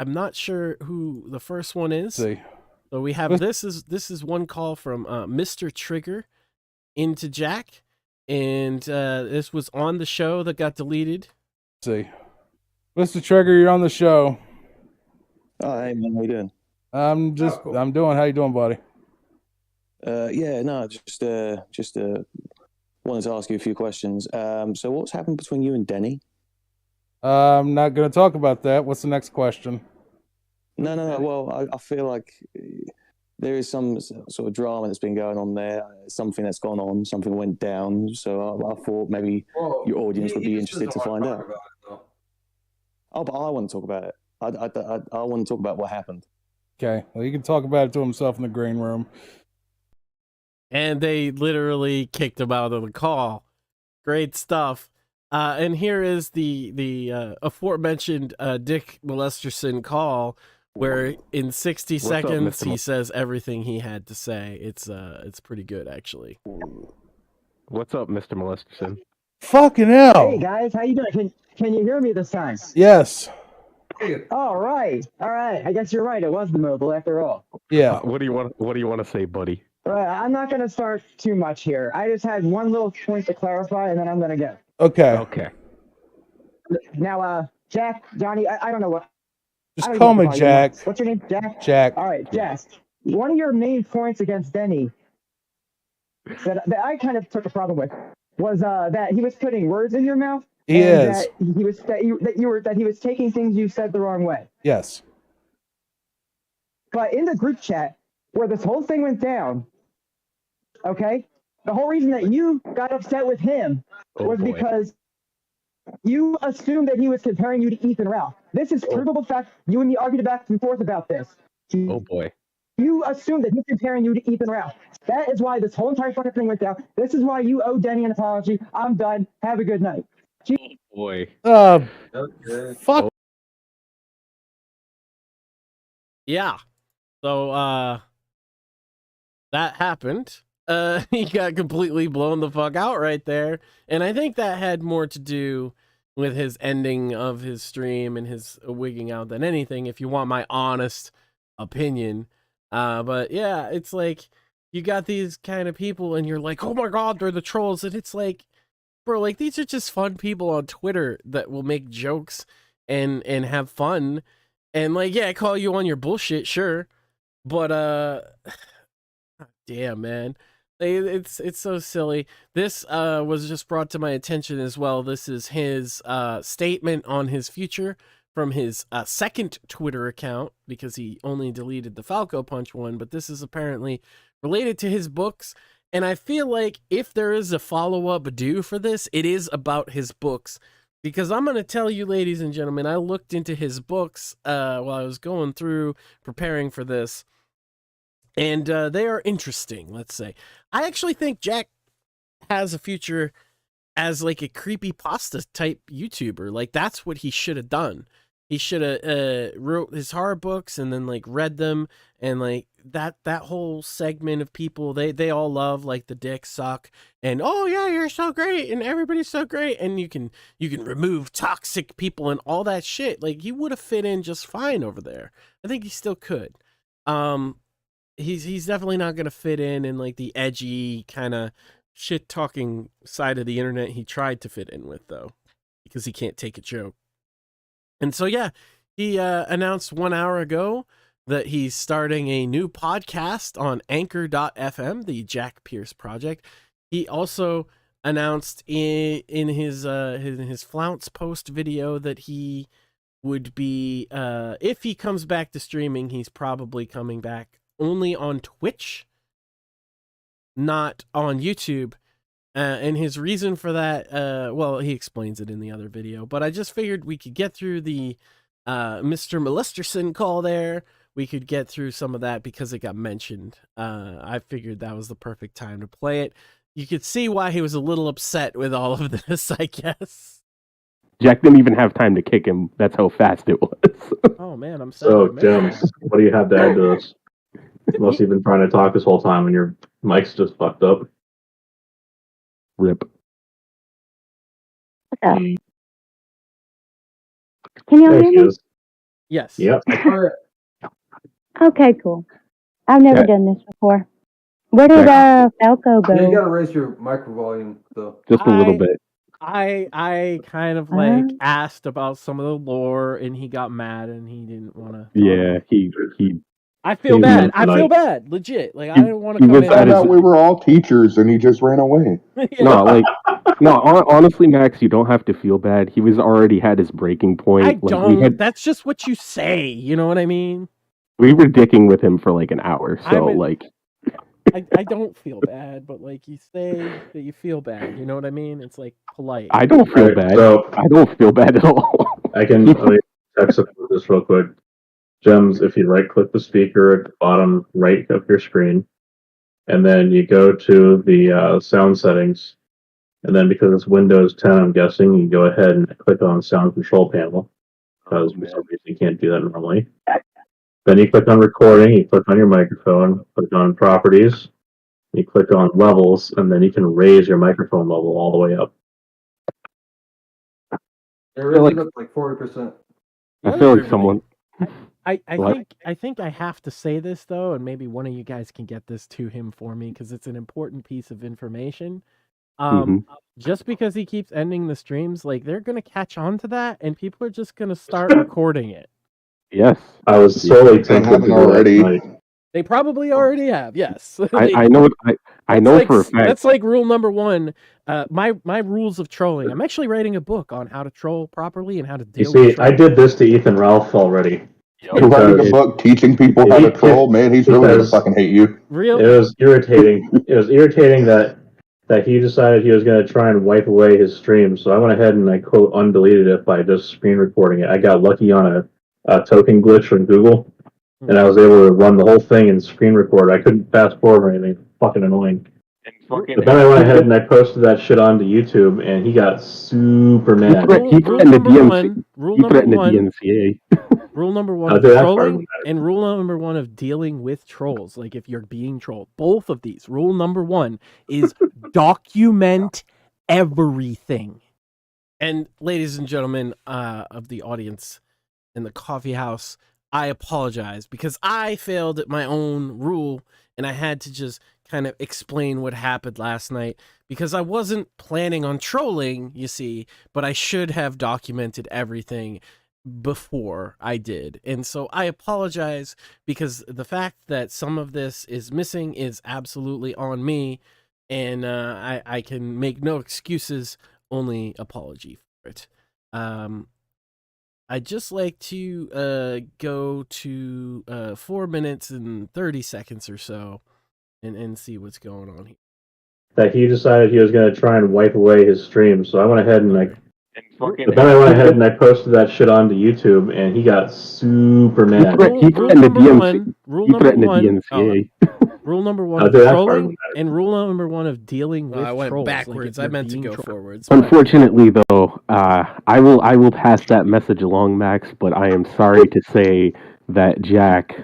not sure who the first one is. So we have this is one call from Mr. Trigger into Jack, and this was on the show that got deleted. Let's see, Mr. Trigger, you're on the show. Oh, hey man, how you doing? I'm doing. How you doing, buddy? Yeah, no, just wanted to ask you a few questions. So what's happened between you and Denny? I'm not going to talk about that. What's the next question? No. Well, I feel like there is some sort of drama that's been going on there. Something that's gone on. Something went down. So I thought maybe your audience would be interested to find out. Oh, but I want to talk about it. I want to talk about what happened. Okay. Well, you can talk about it to himself in the green room. And they literally kicked him out of the call. Great stuff. And here is the aforementioned Dick Molesterson call, where in 60 seconds he says everything he had to say. It's pretty good, actually. What's up, Mr. Molesterson? Fucking hell! Hey guys, how you doing? Can you hear me this time? Yes. All right. I guess you're right. It was the mobile after all. Yeah. What do you want to say, buddy? I'm not going to start too much here. I just had one little point to clarify, and then I'm going to go. Okay. Now, Jack, Johnny, I don't know what. Just call me Jack. What's your name, Jack? Jack. All right, Jack. One of your main points against Denny that I kind of took a problem with was that he was putting words in your mouth. He is. That he was taking things you said the wrong way. Yes. But in the group chat where this whole thing went down, okay, the whole reason that you got upset with him was because you assumed that he was comparing you to Ethan Ralph. This is provable fact. You and me argued back and forth about this. Oh boy. You assumed that he's comparing you to Ethan Ralph. That is why this whole entire fucking thing went down. This is why you owe Denny an apology. I'm done. Have a good night. Oh boy. Fuck. Yeah. So that happened. He got completely blown the fuck out right there. And I think that had more to do with his ending of his stream and his wigging out than anything, if you want my honest opinion. But yeah, it's like you got these kind of people and you're like, oh my god, they're the trolls. And it's like, bro, like these are just fun people on Twitter that will make jokes and have fun. And like, yeah, call you on your bullshit, sure. But damn, man. It's so silly. This was just brought to my attention as well. This is his statement on his future from his second Twitter account, because he only deleted the Falc0Punch one, but this is apparently related to his books. And I feel like if there is a follow-up due for this, it is about his books. Because I'm going to tell you, ladies and gentlemen, I looked into his books while I was going through preparing for this. And they are interesting, let's say. I actually think Jack has a future as like a creepypasta type YouTuber. Like that's what he should have done. He should have wrote his horror books and then like read them, and like that whole segment of people, they all love like the dick suck and oh yeah, you're so great and everybody's so great and you can remove toxic people and all that shit. Like he would have fit in just fine over there. I think he still could. He's definitely not gonna fit in like the edgy kind of shit talking side of the internet he tried to fit in with, though, because he can't take a joke. And so yeah, he announced 1 hour ago that he's starting a new podcast on Anchor.fm, the Jack Pierce Project. He also announced in his Flounce post video that he would be, if he comes back to streaming, he's probably coming back only on Twitch, not on YouTube. And his reason for that, well, he explains it in the other video, but I just figured we could get through the Mr. Molesterson call there. We could get through some of that because it got mentioned. I figured that was the perfect time to play it. You could see why he was a little upset with all of this, I guess. Jack didn't even have time to kick him. That's how fast it was. Oh, man, I'm sorry. So, Tim, what do you have to add to this? You must have been trying to talk this whole time and your mic's just fucked up. Rip. Can you hear me? Yes. Yep. Okay, cool. I've never done this before. Where did Falco go? Yeah, you gotta raise your micro volume though. Just a little bit. I kind of like asked about some of the lore, and he got mad, and he didn't want to. Yeah, he I feel bad. I feel bad. Legit. Like I don't want to come in. Found out we were all teachers, and he just ran away. Honestly, Max, you don't have to feel bad. He was already had his breaking point. I don't. That's just what you say. You know what I mean? We were dicking with him for like an hour, so I don't feel bad, but like you say that you feel bad. You know what I mean? It's like polite. I don't feel bad. So I don't feel bad at all. Let me text this real quick. Gems, if you right-click the speaker at the bottom right of your screen, and then you go to the sound settings, and then because it's Windows 10, I'm guessing, you go ahead and click on Sound Control Panel, because for some reason you can't do that normally. Then you click on Recording, you click on your microphone, click on Properties, you click on Levels, and then you can raise your microphone level all the way up. It really looks like 40%. I feel like someone... I think I have to say this though, and maybe one of you guys can get this to him for me because it's an important piece of information. Just because he keeps ending the streams, like they're gonna catch on to that, and people are just gonna start recording it. Yes, I was solely tempted to already. They probably already have. Yes, I know. I know for a fact. That's like rule number one. My rules of trolling. I'm actually writing a book on how to troll properly and how to deal with trolling. I did this to Ethan Ralph already. You're writing a book teaching people how to troll, man. He's really gonna fucking hate you. Really? It was irritating. It was irritating that he decided he was going to try and wipe away his stream. So I went ahead and I quote undeleted it by just screen recording it. I got lucky on a token glitch from Google, and I was able to run the whole thing and screen record. I couldn't fast forward or anything. Fucking annoying. But then I went ahead and I posted that shit onto YouTube, and he got super mad. He threatened the DMCA. Rule number one of trolling and rule number one of dealing with trolls. Like if you're being trolled, both of these. Rule number one is document everything. And ladies and gentlemen of the audience in the coffee house, I apologize because I failed at my own rule and I had to just kind of explain what happened last night because I wasn't planning on trolling, you see, but I should have documented everything before I did. And so I apologize because the fact that some of this is missing is absolutely on me, and I can make no excuses, only apology for it. I'd just like to go to 4 minutes and 30 seconds or so and see what's going on here. That he decided he was going to try and wipe away his stream, so I went ahead and but then I went ahead and I posted that shit onto YouTube, and he got super mad. He threatened the DMCA. Rule number one of trolling and rule number one of dealing with I went trolls. backwards. Like I meant to go forwards. Unfortunately, though, I will pass that message along, Max. But I am sorry to say that Jack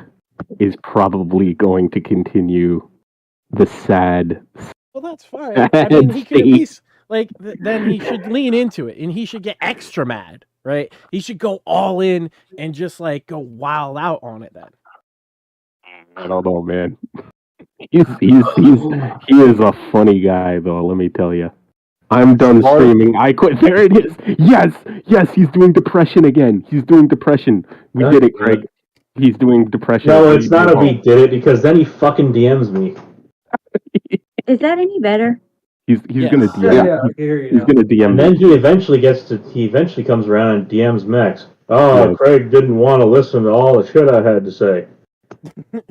is probably going to continue the sad. Well, that's fine. I mean, he could at least then he should lean into it, and he should get extra mad, right? He should go all in and just go wild out on it. Then I don't know, man. He is a funny guy, though. Let me tell you. I'm done streaming. I quit. There it is. Yes. He's doing depression again. He's doing depression. We did it, Craig. He's doing depression. No, it's not a we did it because then he fucking DMs me. Is that any better? He's gonna DM. He's gonna DM. And then he eventually comes around and DMs Max. Oh, yes. Craig didn't want to listen to all the shit I had to say.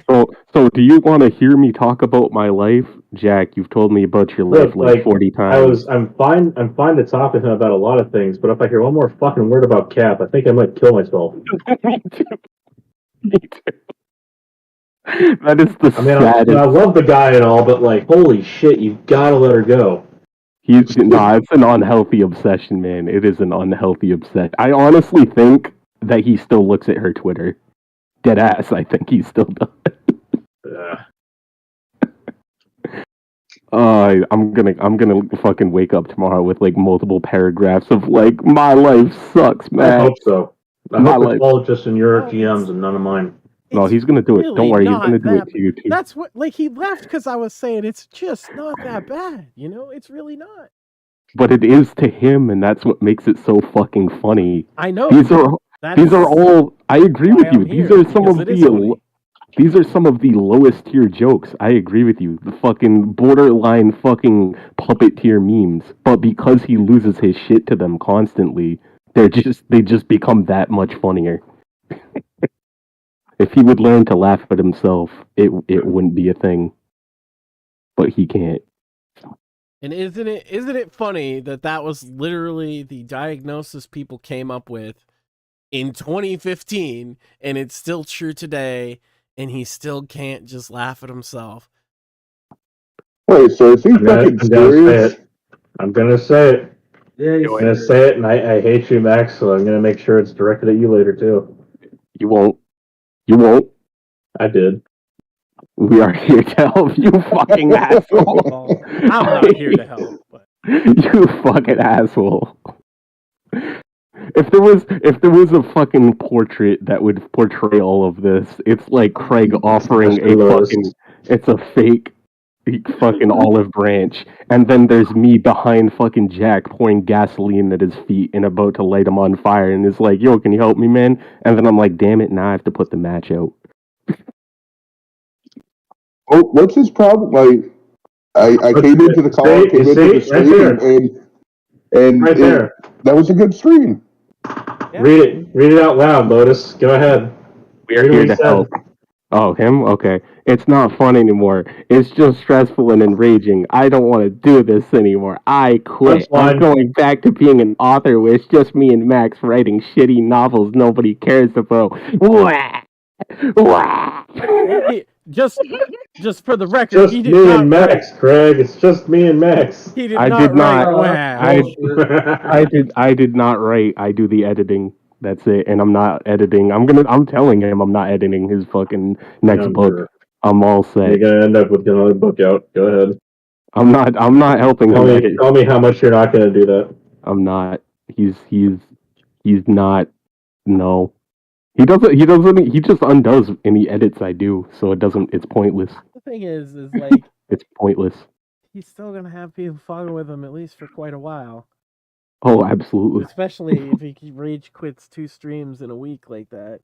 So do you want to hear me talk about my life, Jack? You've told me about your life like 40 times. I'm fine to talk to him about a lot of things, but if I hear one more fucking word about Cap, I think I might kill myself. Me too. That is the saddest. I love the guy and all, but holy shit, you've got to let her go. It's an unhealthy obsession, man. It is an unhealthy obsession. I honestly think that he still looks at her Twitter. Dead ass, I think he still does. I'm gonna fucking wake up tomorrow with multiple paragraphs of my life sucks, man. I hope so. I hope it's all just in your GMs and none of mine. No, he's gonna do it. Don't worry, he's gonna do it to you too. That's what he left because I was saying it's just not that bad. It's really not. But it is to him, and that's what makes it so fucking funny. I know. These are all. I agree with you. These are some of the These are some of the lowest tier jokes. I agree with you. The fucking borderline fucking puppet tier memes. But because he loses his shit to them constantly, they just become that much funnier. If he would learn to laugh at himself, it wouldn't be a thing. But he can't. And isn't it funny that was literally the diagnosis people came up with in 2015, and it's still true today, and he still can't just laugh at himself. Wait, so is he fucking serious? I'm gonna say it. Yeah, I'm gonna say it, and I hate you, Max, so I'm gonna make sure it's directed at you later, too. You won't. You won't. I did. We are here to help you, fucking asshole. I'm not here to help. But... You fucking asshole. If there was a fucking portrait that would portray all of this, it's like Craig offering it's a fake fucking olive branch, and then there's me behind fucking Jack pouring gasoline at his feet and about to light him on fire, and it's like, yo, can you help me, man? And then I'm like, damn it, now I have to put the match out. Oh, what's his problem? Like, I came into the call, came into the stream, and right there. That was a good stream. Yeah. Read it out loud, Lotus. Go ahead. We're here to help. Oh, him? Okay. It's not fun anymore. It's just stressful and enraging. I don't want to do this anymore. I quit. I'm going back to being an author where it's just me and Max writing shitty novels nobody cares about. Wah! Wah! Just for the record, just he did me not and Max, Craig. It's just me and Max. He did I not did write. not. I did not write. I do the editing. That's it. And I'm not editing. I'm telling him I'm not editing his fucking next book. Sure. I'm all set. You're gonna end up with another book out. Go ahead. I'm not helping him edit. Tell me how much you're not gonna do that. I'm not. He's not. No. He doesn't. He just undoes any edits I do, so it doesn't. It's pointless. The thing is like it's pointless. He's still gonna have people following with him at least for quite a while. Oh, absolutely. Especially if he rage quits 2 streams in a week like that.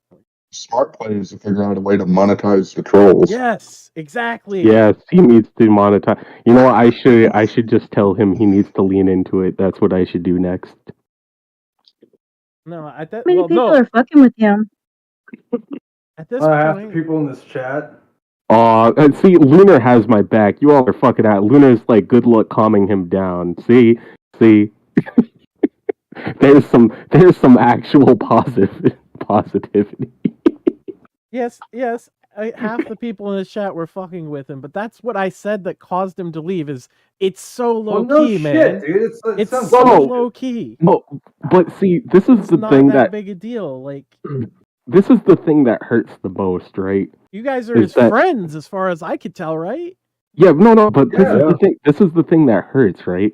Smart play is to figure out a way to monetize the trolls. Yes, exactly. Yes, he needs to monetize. You know what? I should just tell him he needs to lean into it. That's what I should do next. No, How many people are fucking with him? At this half the point, people in this chat. See, Lunar has my back. You all are fucking out. Lunar's like, good luck calming him down. See. there's some actual positivity. Yes. Half the people in the chat were fucking with him, but that's what I said that caused him to leave. Is it's so low key, man. Dude. It's so low key. But see, this is the not thing that big a deal. Like, this is the thing that hurts the most, right? You guys are his friends, as far as I could tell, right? Yeah, no, but this is the thing. This is the thing that hurts, right?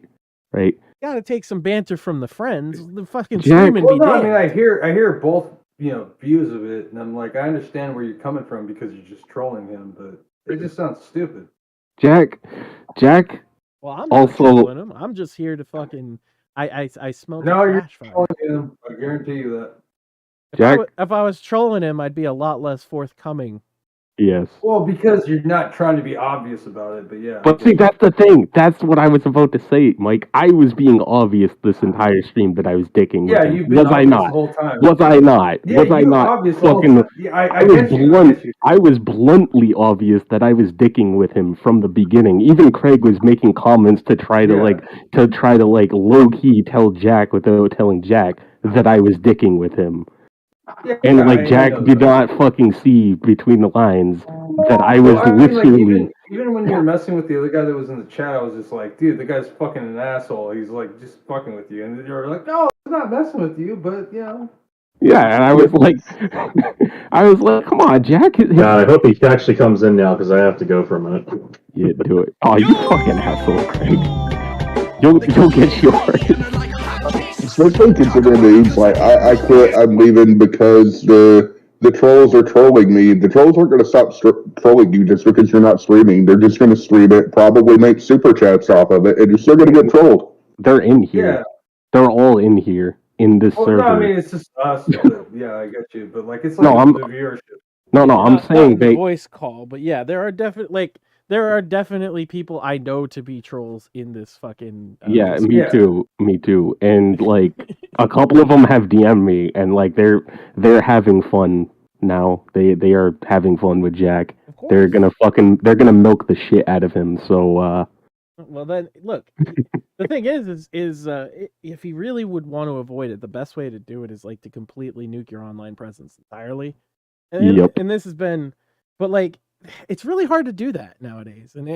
Right. You gotta take some banter from the friends. The fucking Jack, stream and be I damned. mean, I hear both, views of it, and I'm like, I understand where you're coming from because you're just trolling him, but it just sounds stupid. Jack. Well, I'm not also trolling him. I'm just here to fucking. I smell the trash fire. Trolling him. I guarantee you that. Jack. If I was trolling him, I'd be a lot less forthcoming. Yes. Well, because you're not trying to be obvious about it, but yeah. But see, that's the thing. That's what I was about to say, Mike. I was being obvious this entire stream that I was dicking with him. You've been Was I obvious not? the whole time. Was I not? Yeah, was I you were not? obvious the whole Fucking. time. Yeah, I get you. I was bluntly obvious that I was dicking with him from the beginning. Even Craig was making comments to try to low key tell Jack without telling Jack that I was dicking with him. Yeah, And Jack did not fucking see between the lines that I was literally. Even when you were messing with the other guy that was in the chat, I was just like, dude, the guy's fucking an asshole. He's like just fucking with you, and you were like, no, he's not messing with you, but Yeah, and I was like, come on, Jack. God, I hope he actually comes in now because I have to go for a minute. Yeah, do it. Oh, you fucking asshole, Craig. You'll get yours. Especially considering the age, like I quit, I'm leaving because the trolls are trolling me. The trolls aren't going to stop trolling you just because you're not streaming. They're just going to stream it, probably make super chats off of it, and you're still going to get trolled. They're in here. Yeah. They're all in here in this server. No, I mean it's just us. But, yeah, I get you, but it's like No, the viewership. No, I'm not saying in the voice call, but yeah, there are definitely people I know to be trolls in this fucking. Yeah, Discord. me too. And like a couple of them have DM'd me, and like they're having fun now. They are having fun with Jack. They're gonna milk the shit out of him. So Well then, look. The thing is if he really would want to avoid it, the best way to do it is like to completely nuke your online presence entirely. And and this has been, but like, it's really hard to do that nowadays. And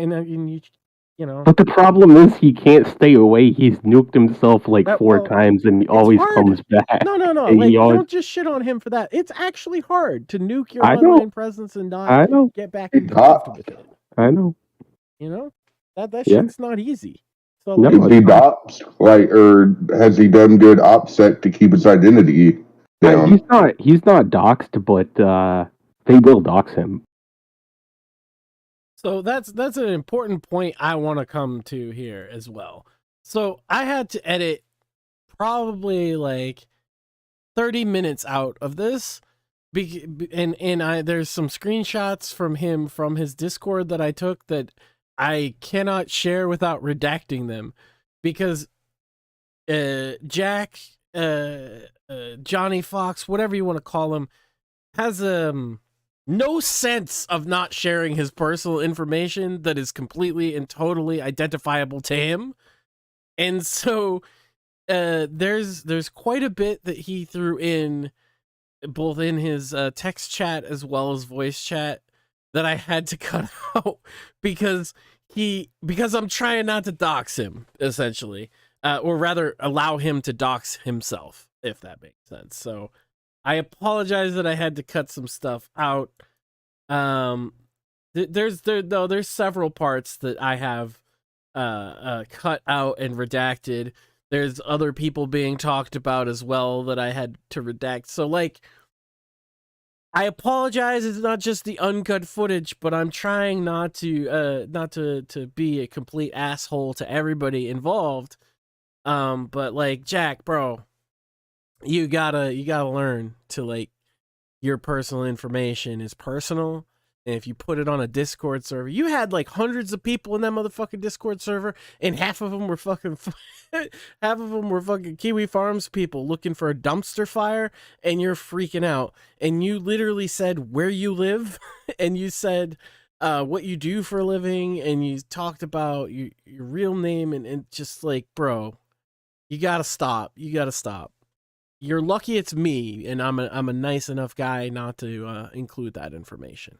you know. But the problem is he can't stay away. He's nuked himself like 4 times, and he always comes back. No. And Like, always... don't just shit on him for that. It's actually hard to nuke your online presence and not get back involved with it. I know. You know, that shit's not easy. So Is he doxed? Like, or has he done good OPSEC to keep his identity down? He's not doxed, but they will dox him. So that's an important point I want to come to here as well. So I had to edit probably like 30 minutes out of this, and there's some screenshots from him from his Discord that I took that I cannot share without redacting them, because Jack, Johnny Fox, whatever you want to call him, has no sense of not sharing his personal information that is completely and totally identifiable to him. And so there's quite a bit that he threw in, both in his text chat as well as voice chat, that I had to cut out because I'm trying not to dox him, essentially, or rather allow him to dox himself, if that makes sense. So I apologize that I had to cut some stuff out. There's several parts that I have cut out and redacted. There's other people being talked about as well that I had to redact. So like, I apologize. It's not just the uncut footage, but I'm trying not to be a complete asshole to everybody involved. But like, Jack, bro, you gotta learn to, like, your personal information is personal. And if you put it on a Discord server, you had like hundreds of people in that motherfucking Discord server, and half of them were fucking Kiwi Farms people looking for a dumpster fire, and you're freaking out. And you literally said where you live, and you said what you do for a living, and you talked about your real name, and just like, bro, you gotta stop. You're lucky it's me, and I'm a nice enough guy not to include that information.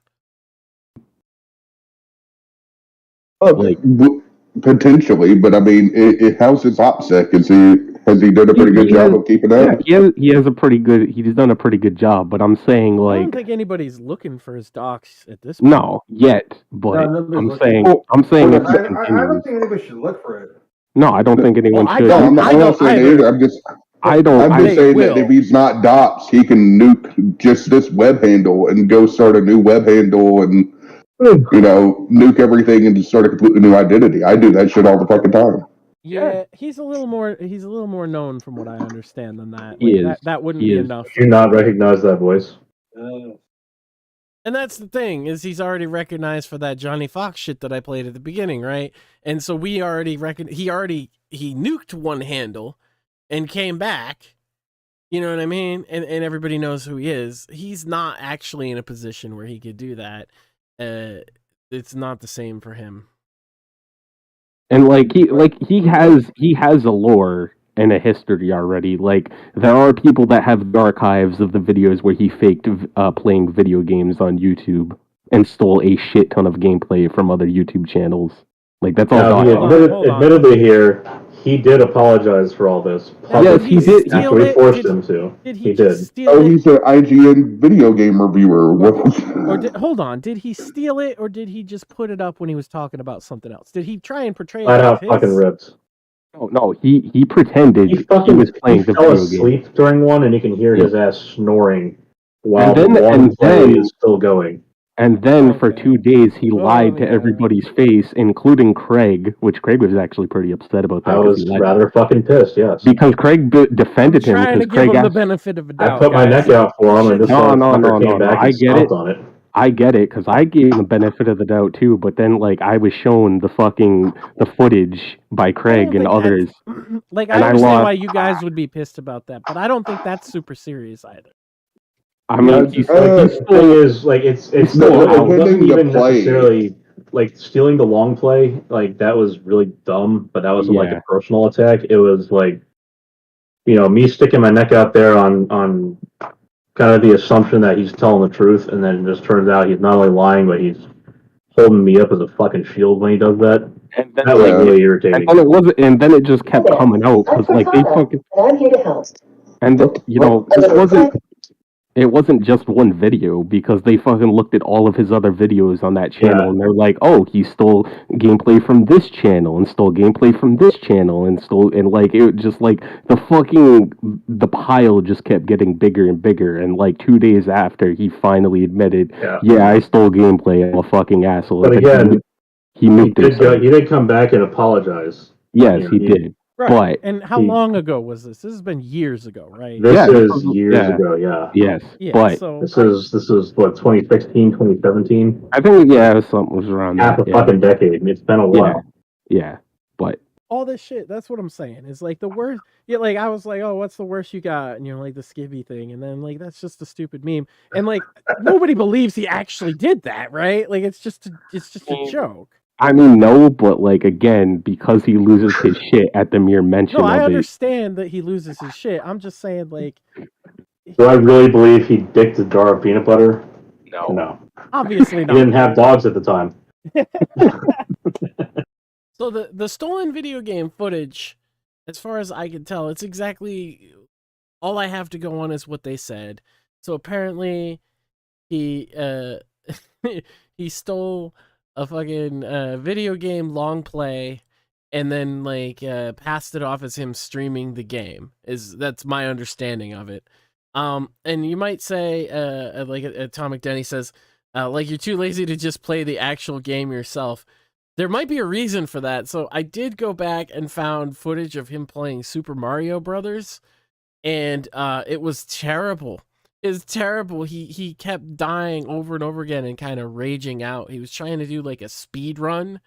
Potentially, but I mean, how's his OPSEC? Has he done a pretty good job of keeping that? Yeah, he's done a pretty good job, but I'm saying, like, I don't think anybody's looking for his docs at this point. No, yet, but I'm saying I don't think anybody should look for it. No, I don't think anyone should. I'm not saying either. I'm just saying that if he's not doxed, he can nuke just this web handle and go start a new web handle and, you know, nuke everything and just start a completely new identity. I do that shit all the fucking time. Yeah, he's a little more known from what I understand than that. He Like, is. that wouldn't be enough. Do you not recognize that voice? And that's the thing, is he's already recognized for that Johnny Fox shit that I played at the beginning, right? And so we already he nuked one handle and came back. You know what I mean? And everybody knows who he is. He's not actually in a position where he could do that. It's not the same for him. And he has a lore and a history already. Like, there are people that have archives of the videos where he faked playing video games on YouTube and stole a shit ton of gameplay from other YouTube channels. Like, that's all. Admittedly, here he did apologize for all this. Yes, he did. After we forced him to. He did. Oh, he's an IGN video game reviewer. Hold on. Did he steal it, or did he just put it up when he was talking about something else? Did he try and portray Flat it out as fucking his? ripped. Oh no, he pretended he was playing the fell video asleep game. during one, and you can hear his ass snoring while And then play is still going. And then for 2 days, he lied to everybody's face, including Craig, which Craig was actually pretty upset about that. I was rather fucking pissed, yes. Because Craig defended him. Trying to give Craig him the benefit of a doubt. I put my neck out for him, and this motherfucker came back I and get it. stomped on it. I get it, because I gave him the benefit of the doubt too, but then, like, I was shown the footage by Craig and others. Like, I understand why you guys would be pissed about that, but I don't think that's super serious either. I mean, the thing is, like, it wasn't even necessarily, like, stealing the long play, like, that was really dumb, but that wasn't, like, a personal attack. It was, like, you know, me sticking my neck out there on kind of the assumption that he's telling the truth, and then it just turns out he's not only lying, but he's holding me up as a fucking shield when he does that. And then, that was really irritating. And then it just kept coming out because, like, they fucking. I'm here to help. And you know, it wasn't just one video, because they fucking looked at all of his other videos on that channel, and they're like, oh, he stole gameplay from this channel and stole gameplay from this channel and like, it just, like, the pile just kept getting bigger and bigger, and like 2 days after, he finally admitted, I stole gameplay, I'm a fucking asshole. But again, he did come back and apologize. Yes, he did. Right. But and how long ago was this? This has been years ago, right? This is years ago, yeah. Yes. Yeah, but so this is what, 2016, 2017? I think something was around half a fucking decade. It's been a while. Yeah. But all this shit, that's what I'm saying. Is like the worst. Yeah, like I was like, oh, what's the worst you got? And you're like the Skibby thing, and then like that's just a stupid meme. And like nobody believes he actually did that, right? Like it's just a joke. I mean, no, but like again, because he loses his shit at the mere mention No, I of understand that he loses his shit. I'm just saying, like, Do I really believe he dicked a jar of peanut butter? No. Obviously not. He didn't have dogs at the time. So the stolen video game footage, as far as I can tell, it's exactly all I have to go on is what they said. So apparently, he he stole a fucking video game long play, and then like passed it off as him streaming the game. That's my understanding of it. And you might say, like Atomic Denny says, like you're too lazy to just play the actual game yourself. There might be a reason for that. So I did go back and found footage of him playing Super Mario Brothers, and it was terrible. It's terrible. He kept dying over and over again and kind of raging out. He was trying to do like a speed run,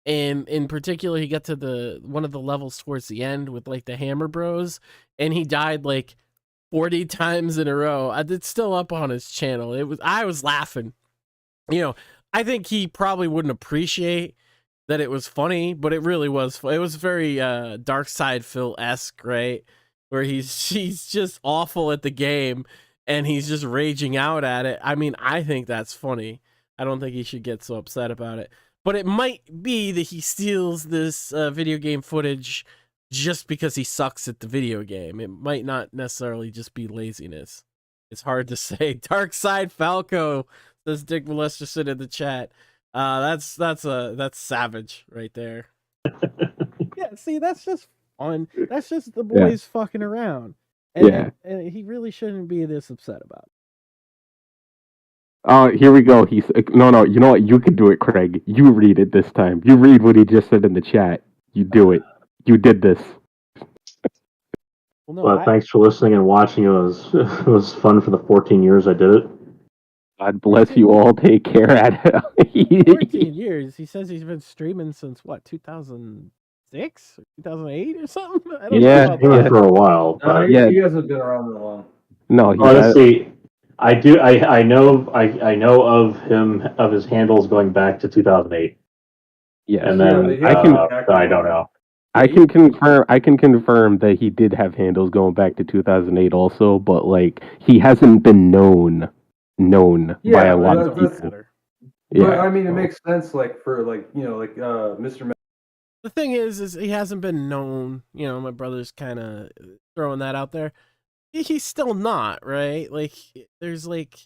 and in particular, he got to one of the levels towards the end with like the Hammer Bros, and he died like 40 times in a row. It's still up on his channel. I was laughing. You know, I think he probably wouldn't appreciate that it was funny, but it really was. It was very Dark Side Phil-esque, right? Where he's just awful at the game, and he's just raging out at it. I mean, I think that's funny. I don't think he should get so upset about it. But it might be that he steals this video game footage just because he sucks at the video game. It might not necessarily just be laziness. It's hard to say. Dark Side Falco, says Dick Molesterson in the chat. That's savage right there. Yeah, see, that's just fun. That's just the boys fucking around. And he really shouldn't be this upset about it. Here we go. No, you know what? You can do it, Craig. You read it this time. You read what he just said in the chat. You do it. You did this. Well, thanks for listening and watching. It was fun for the 14 years I did it. God bless you all. Take care. 14 years. He says he's been streaming since what, 2006 or 2008 or something? I don't know about that. For a while. But he hasn't been around that long. No, honestly, I do. I know of his handles going back to 2008. Yeah, and then I don't know. I can confirm that he did have handles going back to 2008 also, but like he hasn't been known by a lot of people. But I mean, it makes sense, like for Mr. The thing is he hasn't been known. You know, my brother's kind of throwing that out there. He's still not, right? Like, there's like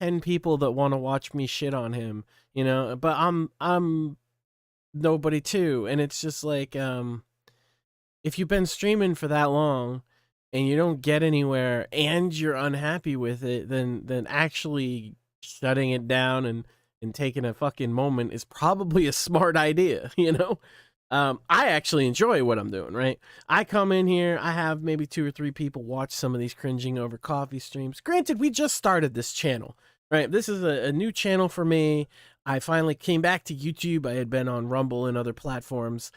10 people that want to watch me shit on him, you know. But I'm nobody too, and it's just like if you've been streaming for that long and you don't get anywhere and you're unhappy with it, then actually shutting it down and taking a fucking moment is probably a smart idea, you know? I actually enjoy what I'm doing, right? I come in here, I have maybe 2 or 3 people watch some of these Cringing Over Coffee streams. Granted, we just started this channel, right? This is a new channel for me. I finally came back to YouTube. I had been on Rumble and other platforms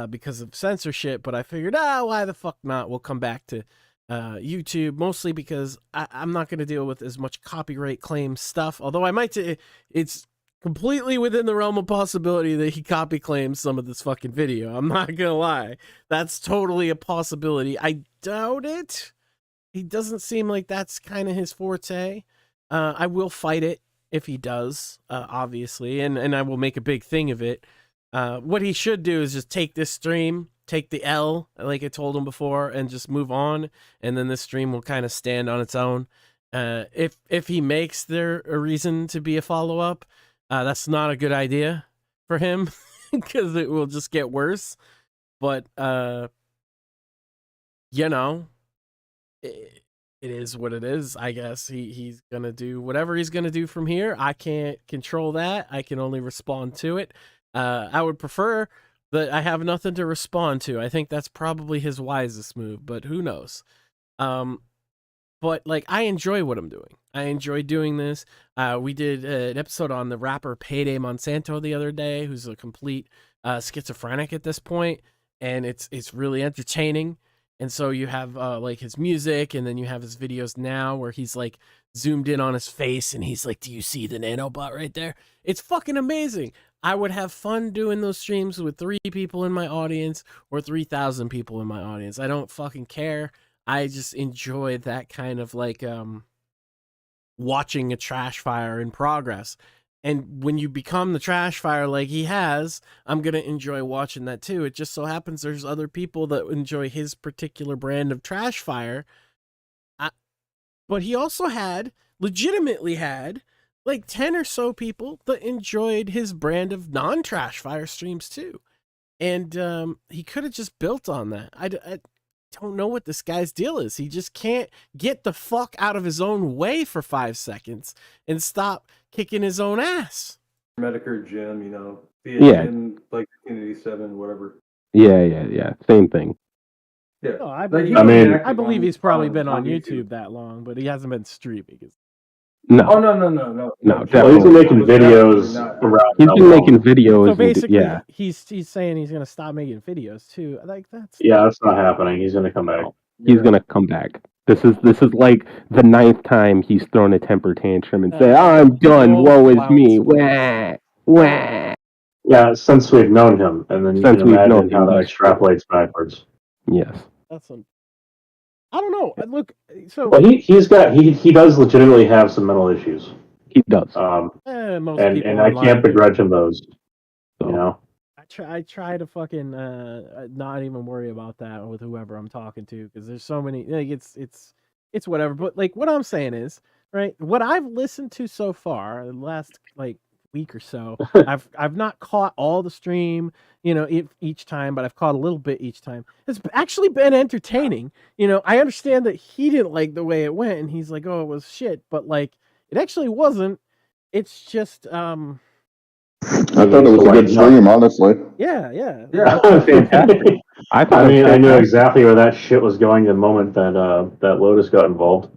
because of censorship, but I figured, why the fuck not? We'll come back to YouTube, mostly because I'm not going to deal with as much copyright claim stuff, although I might it's completely within the realm of possibility that he copy claims some of this fucking video. I'm not gonna lie. That's totally a possibility. I doubt it. He doesn't seem like that's kind of his forte. I will fight it if he does, obviously, and I will make a big thing of it. What he should do is just take this stream, take the L, like I told him before, and just move on, and then this stream will kind of stand on its own. If he makes there a reason to be a follow-up, that's not a good idea for him because it will just get worse. But, you know, it is what it is, I guess. He's going to do whatever he's going to do from here. I can't control that. I can only respond to it. I would prefer that I have nothing to respond to. I think that's probably his wisest move, but who knows? But, like, I enjoy what I'm doing. I enjoy doing this. We did an episode on the rapper Payday Monsanto the other day, who's a complete schizophrenic at this point, and it's really entertaining. And so you have, like, his music, and then you have his videos now where he's, like, zoomed in on his face, and he's like, do you see the nanobot right there? It's fucking amazing. I would have fun doing those streams with 3 people in my audience or 3,000 people in my audience. I don't fucking care. I just enjoy that kind of like watching a trash fire in progress. And when you become the trash fire like he has, I'm going to enjoy watching that too. It just so happens there's other people that enjoy his particular brand of trash fire. But he also legitimately had like 10 or so people that enjoyed his brand of non-trash fire streams too. And he could have just built on that. I don't know what this guy's deal is. He just can't get the fuck out of his own way for 5 seconds and stop kicking his own ass. Medicare Jim, you know, Yeah. like 1987, whatever. Yeah. Same thing. Yeah. No, I Like, believe he's probably been on YouTube that long, but he hasn't been streaming. No. Oh no. No, Well, definitely. he's been making videos around. He's been making videos. So basically, yeah. he's saying he's gonna stop making videos too. Like that's That's not happening. He's gonna come back. He's gonna come back. This is like the 9th time he's thrown a temper tantrum and say, "I'm done. Woe is me." Wah, wah. Yeah, since we've known him, and then you Since can we've imagine known how him, that that's true. extrapolates backwards. Yes. I don't know. Look, so Well, he does legitimately have some mental issues. He does. most and people I online can't do. begrudge him those. You know. I try to fucking not even worry about that with whoever I'm talking to because there's so many like it's whatever. But like what I'm saying is right. What I've listened to so far, the last like week or so, I've not caught all the stream, you know, each time, but I've caught a little bit each time. It's actually been entertaining. You know, I understand that he didn't like the way it went, and he's like, "Oh, it was shit," but like it actually wasn't. It's just I thought it was a good stream, honestly. Yeah. Fantastic. I knew exactly where that shit was going the moment that Lotus got involved.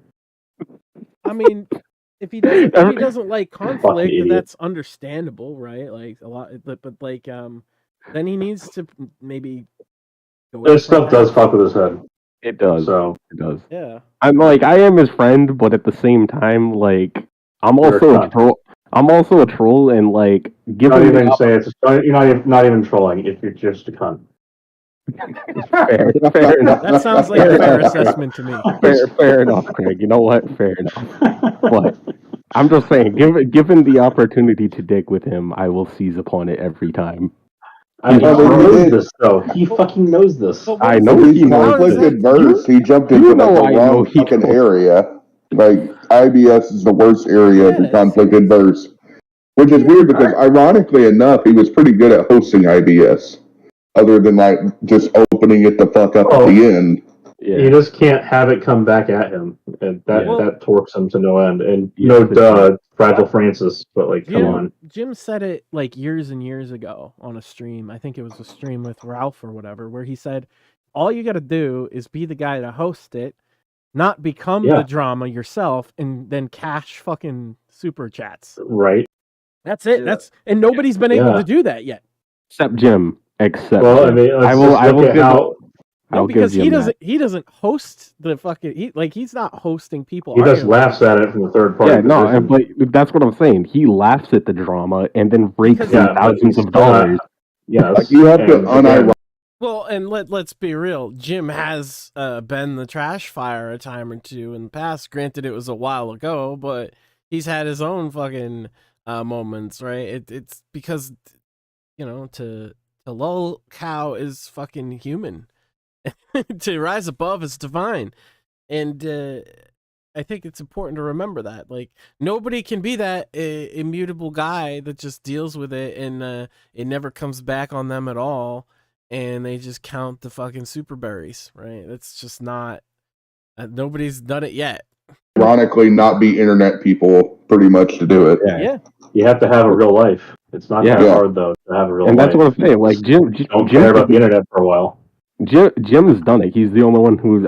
I mean, if he doesn't like conflict, that's understandable, right? Like a lot, but like then he needs to maybe. This stuff does fuck with his head. It does. So it does. Yeah. I'm like I am his friend, but at the same time, like I'm also a troll. I'm also a troll, and like you're not even trolling if you're just a cunt. Fair enough. That sounds like a fair assessment to me. Fair enough, Craig. You know what? Fair enough. But I'm just saying, given the opportunity to dig with him, I will seize upon it every time. He knows this, though. He fucking knows this. I know he knows this. Conflicted verse. He jumped into the wrong fucking area. Like IBS is the worst area to conflicted verse, which is weird because ironically enough, he was pretty good at hosting IBS. Other than like just opening it the fuck up at the end. You just can't have it come back at him, and that torques him to no end. And Fragile Francis, but like, come on. Jim said it like years and years ago on a stream. I think it was a stream with Ralph or whatever, where he said, all you got to do is be the guy to host it, not become the drama yourself, and then cash fucking super chats. Right. That's it. And nobody's been able to do that yet. Except Jim. Except well, Jim. I mean, I will no, because he doesn't host the fucking he's not hosting people. He just laughs at it from the third party. Yeah, no, but that's what I'm saying. He laughs at the drama and then rakes in thousands of dollars. Yes, you have to unironic. Well, and let's be real. Jim has been the trash fire a time or two in the past. Granted, it was a while ago, but he's had his own fucking moments, right? It's because to lull cow is fucking human. To rise above is divine, and I think it's important to remember that. Like, nobody can be that immutable guy that just deals with it and it never comes back on them at all, and they just count the fucking super berries, right? That's just not. Nobody's done it yet. Ironically, not be internet people pretty much to do it. Yeah. You have to have a real life. It's not that hard though to have a real life. And that's what I'm saying. Like Jim don't care about the internet for a while. Jim's done it. He's the only one who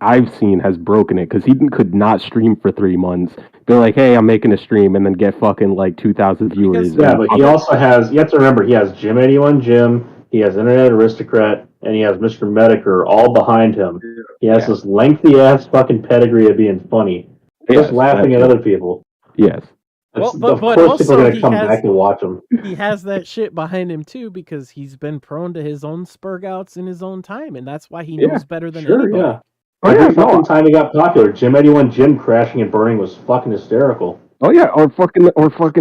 I've seen has broken it, because he could not stream for 3 months. They're like, hey, I'm making a stream, and then get fucking like 2,000 viewers. Yeah, but he also has. You have to remember, he has Jim81 Jim. He has Internet Aristocrat, and he has Mr. Mediker all behind him. He has this lengthy ass fucking pedigree of being funny, just laughing at other people. Yes. Well, of course, people are going to come back and watch him. He has that shit behind him too, because he's been prone to his own spurgouts in his own time, and that's why he knows better than anybody. Yeah. Every fucking time he got popular, Jim81 Jim crashing and burning was fucking hysterical. Oh yeah, or fucking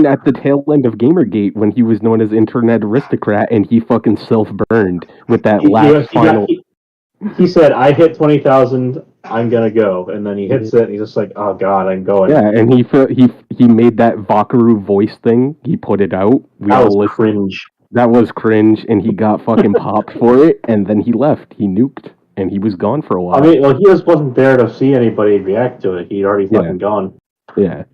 at the tail end of Gamergate when he was known as Internet Aristocrat and he fucking self-burned with that final. He said, "I hit 20,000. I'm gonna go," and then he hits it, and he's just like, "Oh God, I'm going." Yeah, and he made that Vakaru voice thing. He put it out. That was cringe. That was cringe, and he got fucking popped for it, and then he left. He nuked, and he was gone for a while. I mean, well, he just wasn't there to see anybody react to it. He'd already fucking gone. Yeah.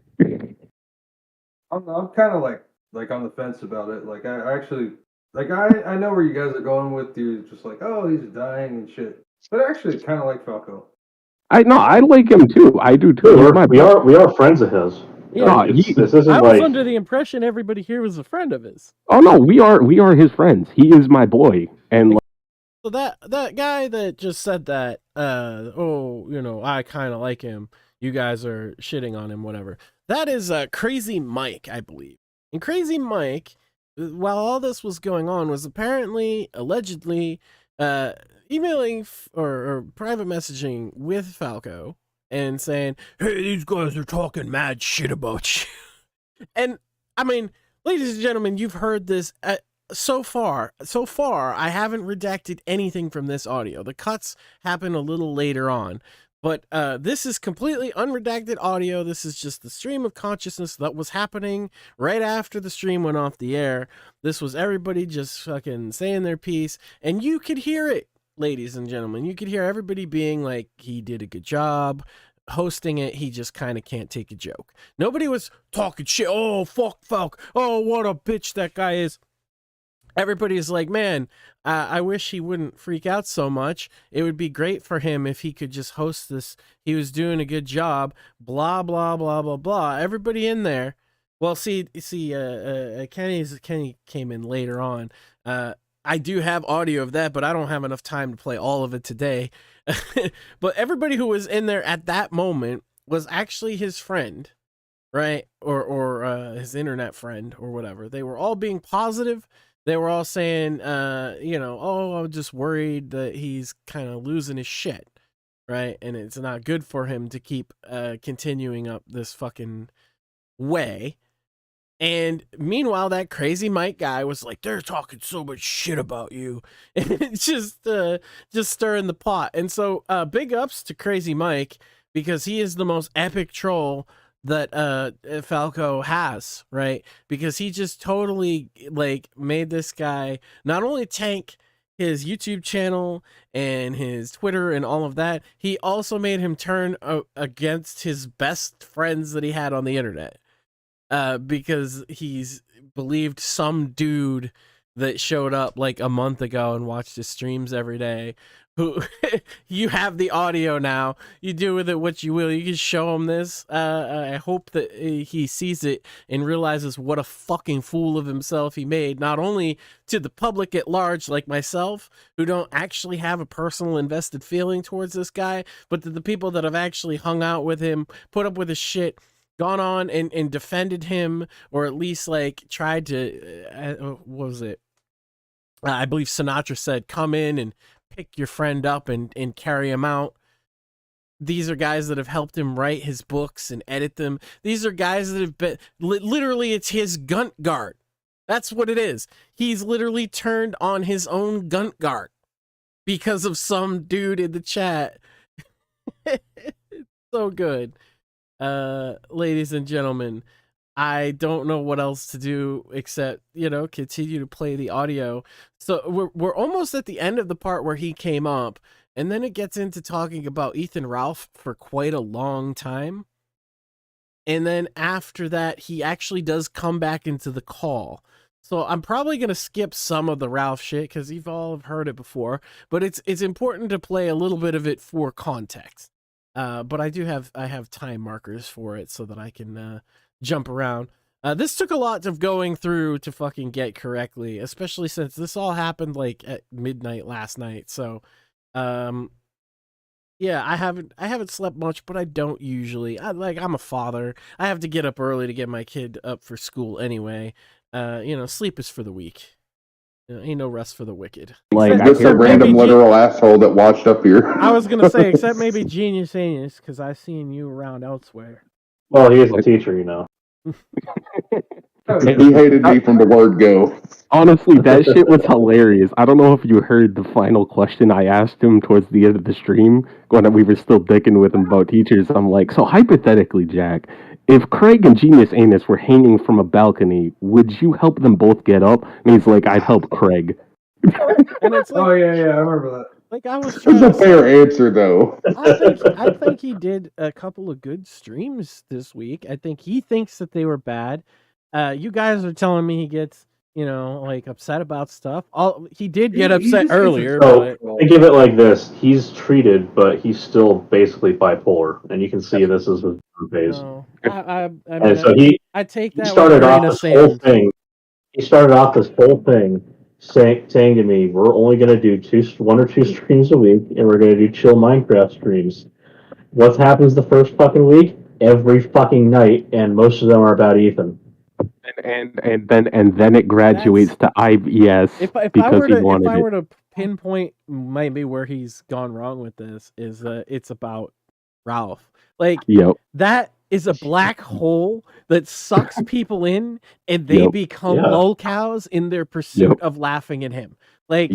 I'm kind of like on the fence about it. Like I actually I know where you guys are going with. You're just like, oh, he's dying and shit. But I actually kind of like Falco. I like him too. I do too. We are friends of his. Yeah, this isn't I was under the impression everybody here was a friend of his. Oh no, we are his friends. He is my boy, and so that guy that just said that, I kind of like him. You guys are shitting on him, whatever. That is Crazy Mike, I believe. And Crazy Mike, while all this was going on, was allegedly emailing or private messaging with Falco and saying, hey, these guys are talking mad shit about you. And, I mean, ladies and gentlemen, you've heard this so far, I haven't redacted anything from this audio. The cuts happen a little later on. But this is completely unredacted audio. This is just the stream of consciousness that was happening right after the stream went off the air. This was everybody just fucking saying their piece. And you could hear it, ladies and gentlemen. You could hear everybody being like, he did a good job hosting it. He just kind of can't take a joke. Nobody was talking shit. Oh, fuck Falc. Oh, what a bitch that guy is. Everybody's like, man, I wish he wouldn't freak out so much. It would be great for him if he could just host this. He was doing a good job. Blah, blah, blah, blah, blah. Everybody in there. Well, see, Kenny came in later on. I do have audio of that, but I don't have enough time to play all of it today. But everybody who was in there at that moment was actually his friend, right? Or his internet friend or whatever. They were all being positive. They were all saying, I'm just worried that he's kind of losing his shit, right? And it's not good for him to keep continuing up this fucking way. And meanwhile, that Crazy Mike guy was like, they're talking so much shit about you. And it's just stirring the pot. And so big ups to Crazy Mike, because he is the most epic troll that Falco has, right? Because he just totally like made this guy not only tank his YouTube channel and his Twitter and all of that, he also made him turn against his best friends that he had on the internet. Because he's believed some dude that showed up like a month ago and watched his streams every day, who you have the audio now, you do with it what you will. You can show him this. I hope that he sees it and realizes what a fucking fool of himself he made, not only to the public at large like myself, who don't actually have a personal invested feeling towards this guy, but to the people that have actually hung out with him, put up with his shit, gone on and defended him, or at least like tried to what was it, I believe Sinatra said, come in and pick your friend up and carry him out. These are guys that have helped him write his books and edit them. These are guys that have been literally, it's his gunt guard. That's what it is. He's literally turned on his own gunt guard because of some dude in the chat. It's so good. Ladies and gentlemen, I don't know what else to do except, continue to play the audio. So we're almost at the end of the part where he came up, and then it gets into talking about Ethan Ralph for quite a long time. And then after that, he actually does come back into the call. So I'm probably going to skip some of the Ralph shit because you've all heard it before, but it's important to play a little bit of it for context. But I have time markers for it so that I can jump around. This took a lot of going through to fucking get correctly, especially since this all happened like at midnight last night. So, yeah, I haven't slept much, but I don't usually. I'm a father. I have to get up early to get my kid up for school anyway. Sleep is for the weak. Ain't no rest for the wicked. Like just a random literal asshole that watched up here. I was gonna say, except maybe Genius Anus, because I've seen you around elsewhere. Well, he is a teacher, He hated me from the word go. Honestly, that shit was hilarious. I don't know if you heard the final question I asked him towards the end of the stream, when we were still dicking with him about teachers. I'm like, so hypothetically, Jack, if Craig and Genius Anus were hanging from a balcony, would you help them both get up? And he's like, I'd help Craig. And it's like, oh yeah, I remember that. Like I was trying That's a fair answer, though. I think he did a couple of good streams this week. I think he thinks that they were bad. You guys are telling me he gets, like upset about stuff. He did get upset earlier. So I give it like this: he's treated, but he's still basically bipolar, and you can see this is his phase. No. I take that. He started off this whole thing. He started off this whole thing saying to me, "We're only going to do 1 or 2 streams a week, and we're going to do chill Minecraft streams." What happens the first fucking week? Every fucking night, and most of them are about Ethan. And then it graduates to IBS because he wanted it. If I were to pinpoint maybe where he's gone wrong with this, is it's about Ralph. Like, that is a black hole that sucks people in, and they become lolcows in their pursuit of laughing at him. Like,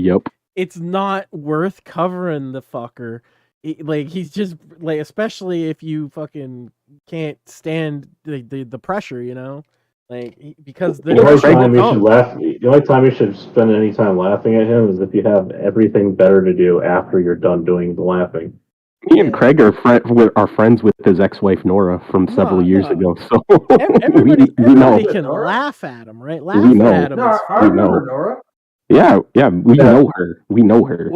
it's not worth covering the fucker. Like, he's just like, especially if you fucking can't stand the pressure, like, because the only time you should spend any time laughing at him is if you have everything better to do after you're done doing the laughing. Me and Craig are friends with his ex-wife Nora from several years ago, so everybody know. Can laugh at him, right? Laugh at him. No, I remember Nora. Yeah, we know her. We know her.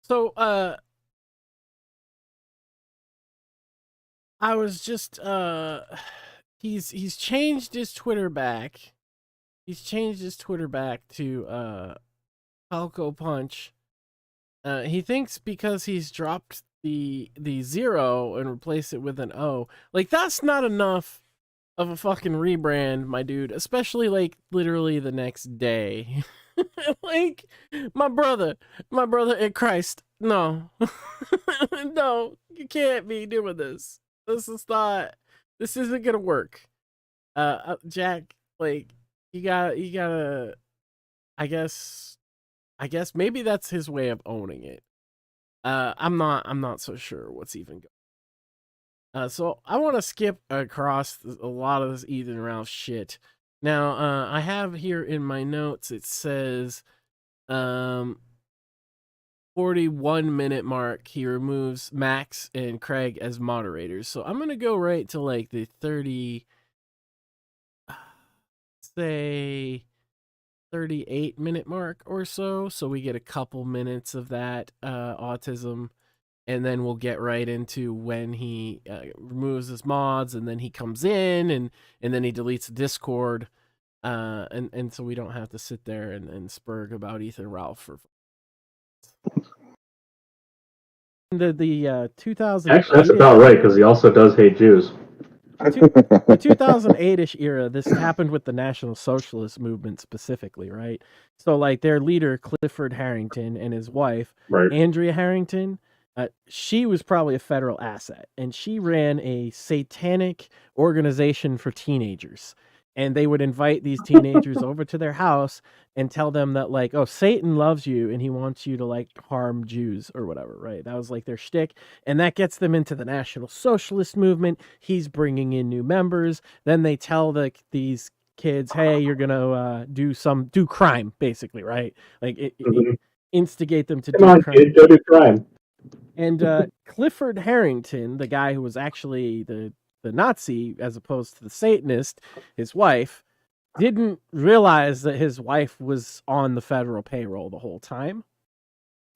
So, I was just he's changed his Twitter back. He's changed his Twitter back to Falc0Punch. He thinks because he's dropped the 0 and replaced it with an O, like that's not enough of a fucking rebrand, my dude. Especially like literally the next day. Like my brother in Christ. No, no, you can't be doing this. This isn't gonna work. Jack, like you gotta. I guess maybe that's his way of owning it. I'm not so sure what's even going. So I want to skip across a lot of this Ethan Ralph shit. Now, I have here in my notes, it says, 41-minute mark, he removes Max and Craig as moderators. So I'm gonna go right to like the 30, say 38-minute mark or so. So we get a couple minutes of that autism, and then we'll get right into when he removes his mods, and then he comes in, and then he deletes the Discord, and so we don't have to sit there and spurg about Ethan Ralph for the 2000. Actually, that's about right because he also does hate Jews. The 2008-ish era, this happened with the National Socialist movement specifically, right? So like their leader, Clifford Harrington, and his wife, Andrea Harrington, she was probably a federal asset, and she ran a satanic organization for teenagers. And they would invite these teenagers over to their house and tell them that, like, oh, Satan loves you and he wants you to, like, harm Jews or whatever, right? That was, like, their shtick. And that gets them into the National Socialist movement. He's bringing in new members. Then they tell these kids, hey, you're going to do crime, basically, right? Like, instigate them to do crime. Kid, go do crime. And Clifford Harrington, the guy who was actually the Nazi as opposed to the Satanist, his wife, didn't realize that his wife was on the federal payroll the whole time.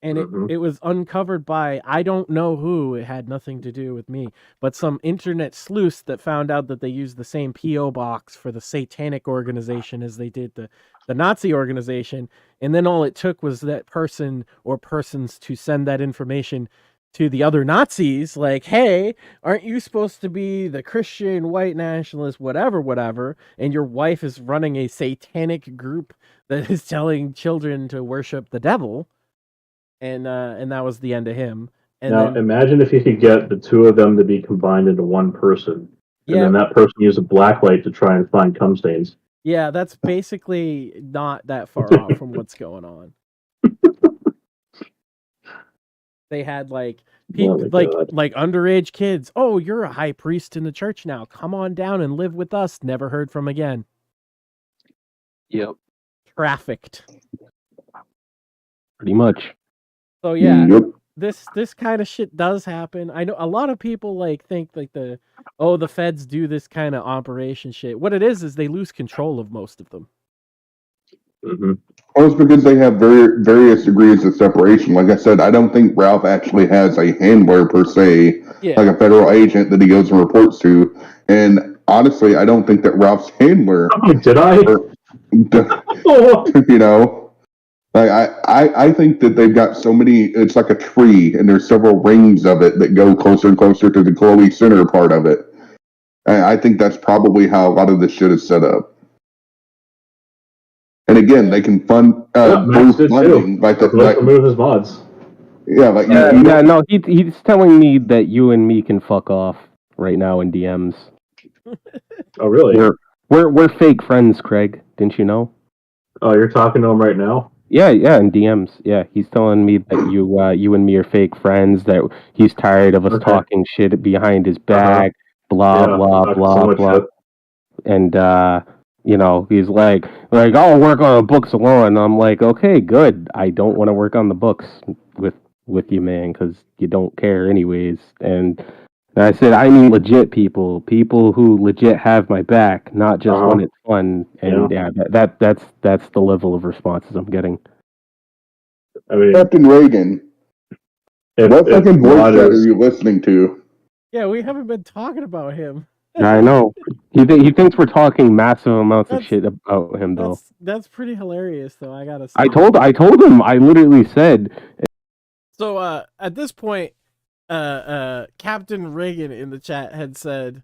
And it was uncovered by, I don't know who, it had nothing to do with me, but some internet sleuths that found out that they used the same P.O. box for the satanic organization as they did the Nazi organization. And then all it took was that person or persons to send that information to the other Nazis, like, hey, aren't you supposed to be the Christian white nationalist, whatever, and your wife is running a satanic group that is telling children to worship the devil, and that was the end of him. And now, then, imagine if you could get the two of them to be combined into one person, and then that person use a black light to try and find cum stains. Yeah, that's basically not that far off from what's going on. They had like underage kids. Oh, you're a high priest in the church now. Come on down and live with us. Never heard from again. Yep. Trafficked. Pretty much. So yeah, this kind of shit does happen. I know a lot of people think like the feds do this kind of operation shit. What it is they lose control of most of them. Well, it's because they have various degrees of separation. Like I said, I don't think Ralph actually has a handler per se, like a federal agent that he goes and reports to. And honestly, I don't think that Ralph's handler. Did I? You know, like I think that they've got so many. It's like a tree, and there's several rings of it that go closer and closer to the glowy center part of it. And I think that's probably how a lot of this shit is set up. And again, they can fund funding like remove his mods. Yeah, like no, he's telling me that you and me can fuck off right now in DMs. Oh, really? We're fake friends, Craig. Didn't you know? Oh, you're talking to him right now? Yeah, in DMs. Yeah, he's telling me that you and me are fake friends. That he's tired of us talking shit behind his back. Blah blah blah blah. And you know, he's like, I'll work on the books alone. And I'm like, okay, good. I don't want to work on the books with you, man, because you don't care anyways. And I said, I need legit people who legit have my back, not just when it's fun. And that's the level of responses I'm getting. I mean, Captain Reagan, what fucking voice chat are you listening to? Yeah, we haven't been talking about him. I know. He thinks we're talking massive amounts of shit about him, though. That's pretty hilarious, though. I gotta say. I told him. I literally said. So at this point, Captain Reagan in the chat had said,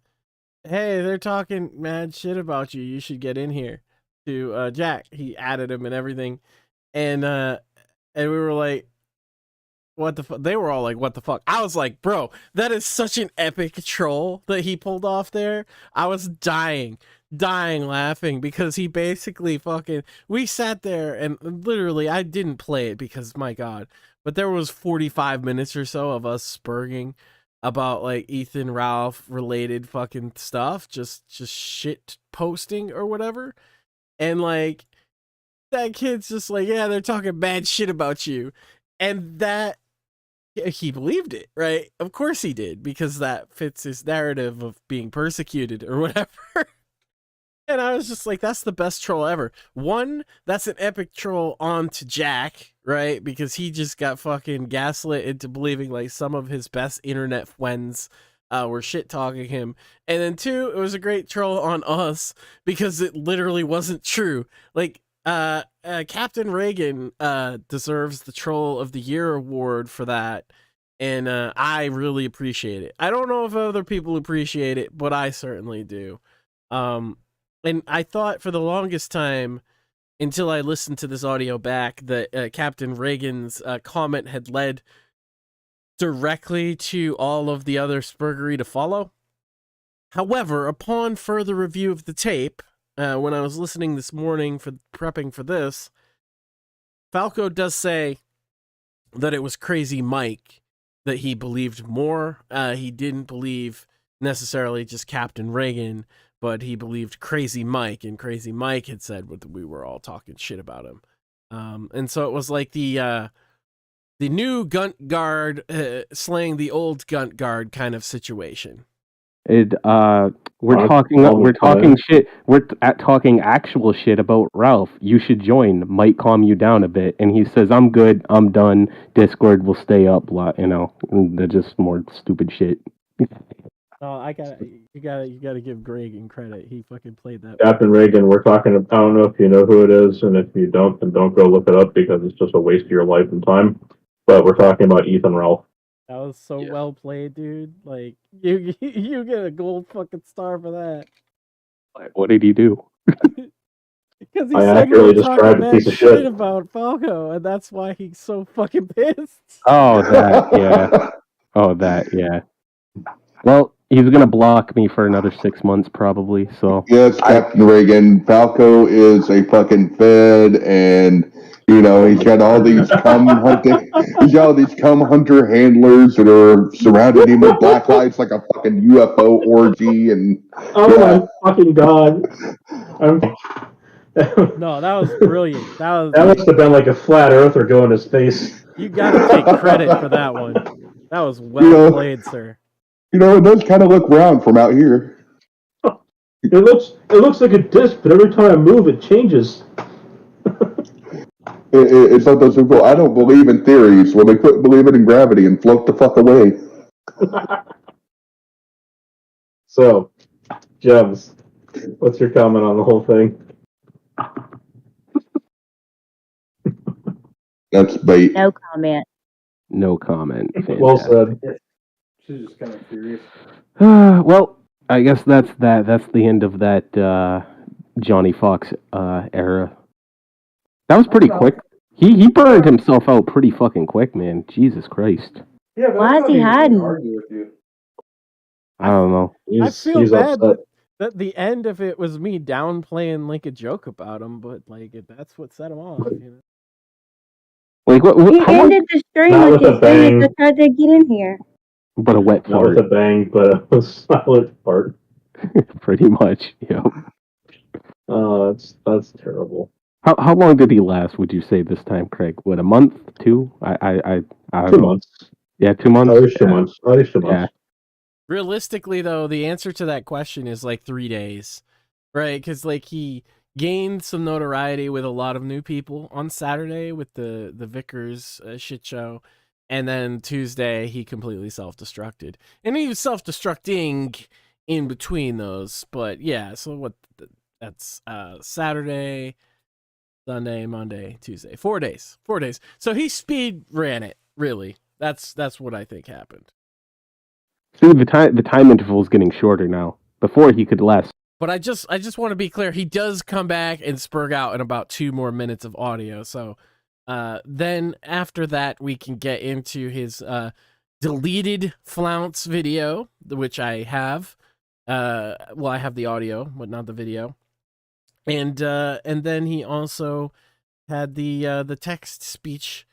"Hey, they're talking mad shit about you. You should get in here." To Jack, he added him and everything, and we were like, what the fuck? They were all like, what the fuck? I was like, bro, that is such an epic troll that he pulled off there. I was dying laughing because he basically we sat there and literally I didn't play it because my God, but there was 45 minutes or so of us spurging about like Ethan Ralph related fucking stuff, just shit posting or whatever. And like, that kid's just like, yeah, they're talking bad shit about you. And that, he believed it, right? Of course he did, because that fits his narrative of being persecuted or whatever. And I was just like, that's the best troll ever. One, that's an epic troll on to Jack, right? Because he just got fucking gaslit into believing like some of his best internet friends were shit talking him. And then two, it was a great troll on us because it literally wasn't true. Like, Captain Reagan deserves the Troll of the Year award for that. And I really appreciate it. I don't know if other people appreciate it, but I certainly do. And I thought for the longest time, until I listened to this audio back, that Captain Reagan's comment had led directly to all of the other Spurgery to follow. However, upon further review of the tape, when I was listening this morning for prepping for this, Falco does say that it was Crazy Mike that he believed more. He didn't believe necessarily just Captain Reagan, but he believed Crazy Mike, and Crazy Mike had said we were all talking shit about him. And so it was like the new Gunt Guard slaying the old Gunt Guard kind of situation. We're talking shit. We're talking actual shit about Ralph. You should join. Might calm you down a bit. And he says, "I'm good. I'm done. Discord will stay up." Blah. They're just more stupid shit. Oh, you gotta give Reagan credit. He fucking played that. Captain Reagan, we're talking. I don't know if you know who it is, and if you don't, then don't go look it up because it's just a waste of your life and time. But we're talking about Ethan Ralph. That was so well played, dude. Like you get a gold fucking star for that. What did he do? Because he said we were talking bad shit about Falco, and that's why he's so fucking pissed. Oh, that, yeah. Oh, that, yeah. Well, he's gonna block me for another 6 months, probably. So yes, Captain Reagan. Falco is a fucking fed, and you know he's got all these cum hunting. He's got all these cum hunter handlers that are surrounding him with black lights like a fucking UFO orgy. And oh my fucking god! No, that was brilliant. That must have been like a flat earther going in his face. You gotta take credit for that one. That was well played, sir. You know, it does kind of look round from out here. It looks like a disc, but every time I move, it changes. It's like those people, I don't believe in theories. Well, they quit believing in gravity and float the fuck away. So, Gems, what's your comment on the whole thing? That's bait. No comment. No comment. Well said. She's just kind of curious. Well, I guess that's that. That's the end of that Johnny Fox era. That was pretty quick. He burned himself out pretty fucking quick, man. Jesus Christ. Yeah, but why is he hiding? I don't know. I feel bad that the end of it was me downplaying like a joke about him, but like that's what set him off. You know? Like what He ended the stream with his saying to try to get in here. But a wet fart. Not with a bang, but a solid fart. Pretty much, yeah. That's terrible. How long did he last? Would you say this time, Craig? What, a month, 2? I 2 months. Yeah, 2 months. At least 2 months. At least 2 months. Yeah. Realistically, though, the answer to that question is like 3 days, right? Because like he gained some notoriety with a lot of new people on Saturday with the Vickers shit show. And then Tuesday, he completely self-destructed. And he was self-destructing in between those. But yeah, so that's Saturday, Sunday, Monday, Tuesday. 4 days. 4 days. So he speed ran it, really. That's what I think happened. See, the time interval is getting shorter now. Before he could last. But I just want to be clear. He does come back and spurg out in about 2 more minutes of audio. So then after that, we can get into his deleted flounce video, which I have. Well, I have the audio, but not the video. And then he also had the text speech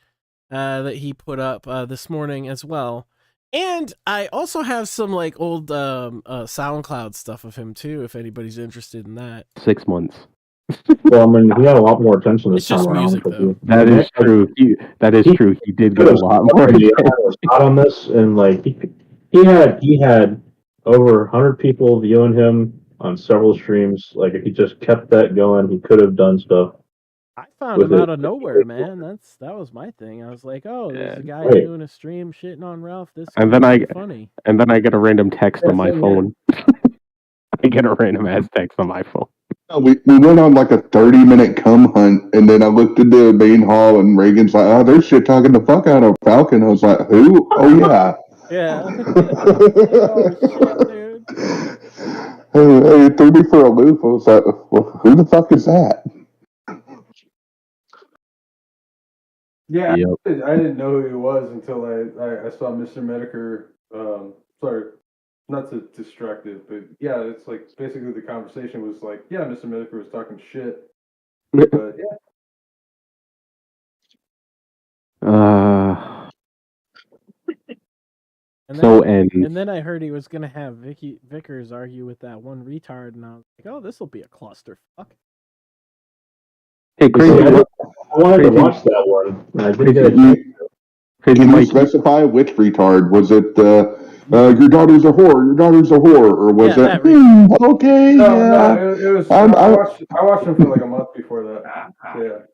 that he put up this morning as well. And I also have some like old SoundCloud stuff of him too, if anybody's interested in that. 6 months. Well, I mean, he had a lot more attention this It's just time around. music, though. That is true. That is true. He did get a lot more attention. Shot on this, and like he had over 100 people viewing him on several streams. Like if he just kept that going, he could have done stuff. I found him out of nowhere, man. That was my thing. I was like, oh, there's a guy doing a stream shitting on Ralph. This And then funny. And then I get a random text on my phone. I get a random ass text on my phone. We went on like a 30-minute cum hunt, and then I looked at the main hall, and Reagan's like, "Oh, they're shit talking the fuck out of Falcon." I was like, "Who? Oh yeah." Yeah. Oh shit, dude. It threw me for a loop. I was like, well, "Who the fuck is that?" Yeah, Yep. I didn't know who he was until I saw Mr. Medicare. Sorry, not to distract it, but yeah, it's like basically the conversation was like, yeah, Mr. Medicare was talking shit, but yeah. And then I heard he was gonna have Vickers argue with that one retard, and I was like, oh, this will be a clusterfuck. Hey, Crazy, I wanted to watch that one. I didn't get Can you specify which retard? Was it your daughter's a whore, your daughter's a whore, or was it okay? No, it was. I watched him for like a month before that. So,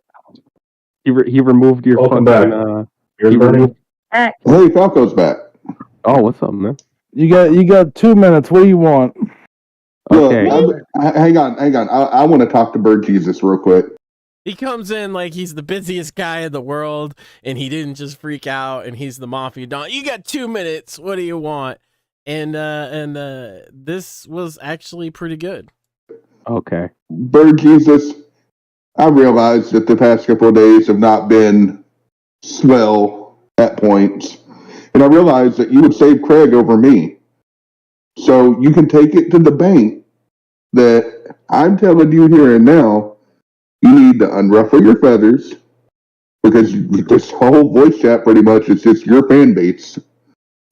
yeah. He removed your Welcome fucking. Hey, Falco's back. Oh, what's up, man? You got 2 minutes. What do you want? Okay. Look, hang on. I want to talk to Bird Jesus real quick. He comes in like he's the busiest guy in the world, and he didn't just freak out, and he's the mafia don. You got 2 minutes. What do you want? And this was actually pretty good. Okay. Bird Jesus, I realized that the past couple of days have not been swell at points, and I realized that you would save Craig over me. So you can take it to the bank that I'm telling you here and now, you need to unruffle your feathers, because this whole voice chat pretty much is just your fan base.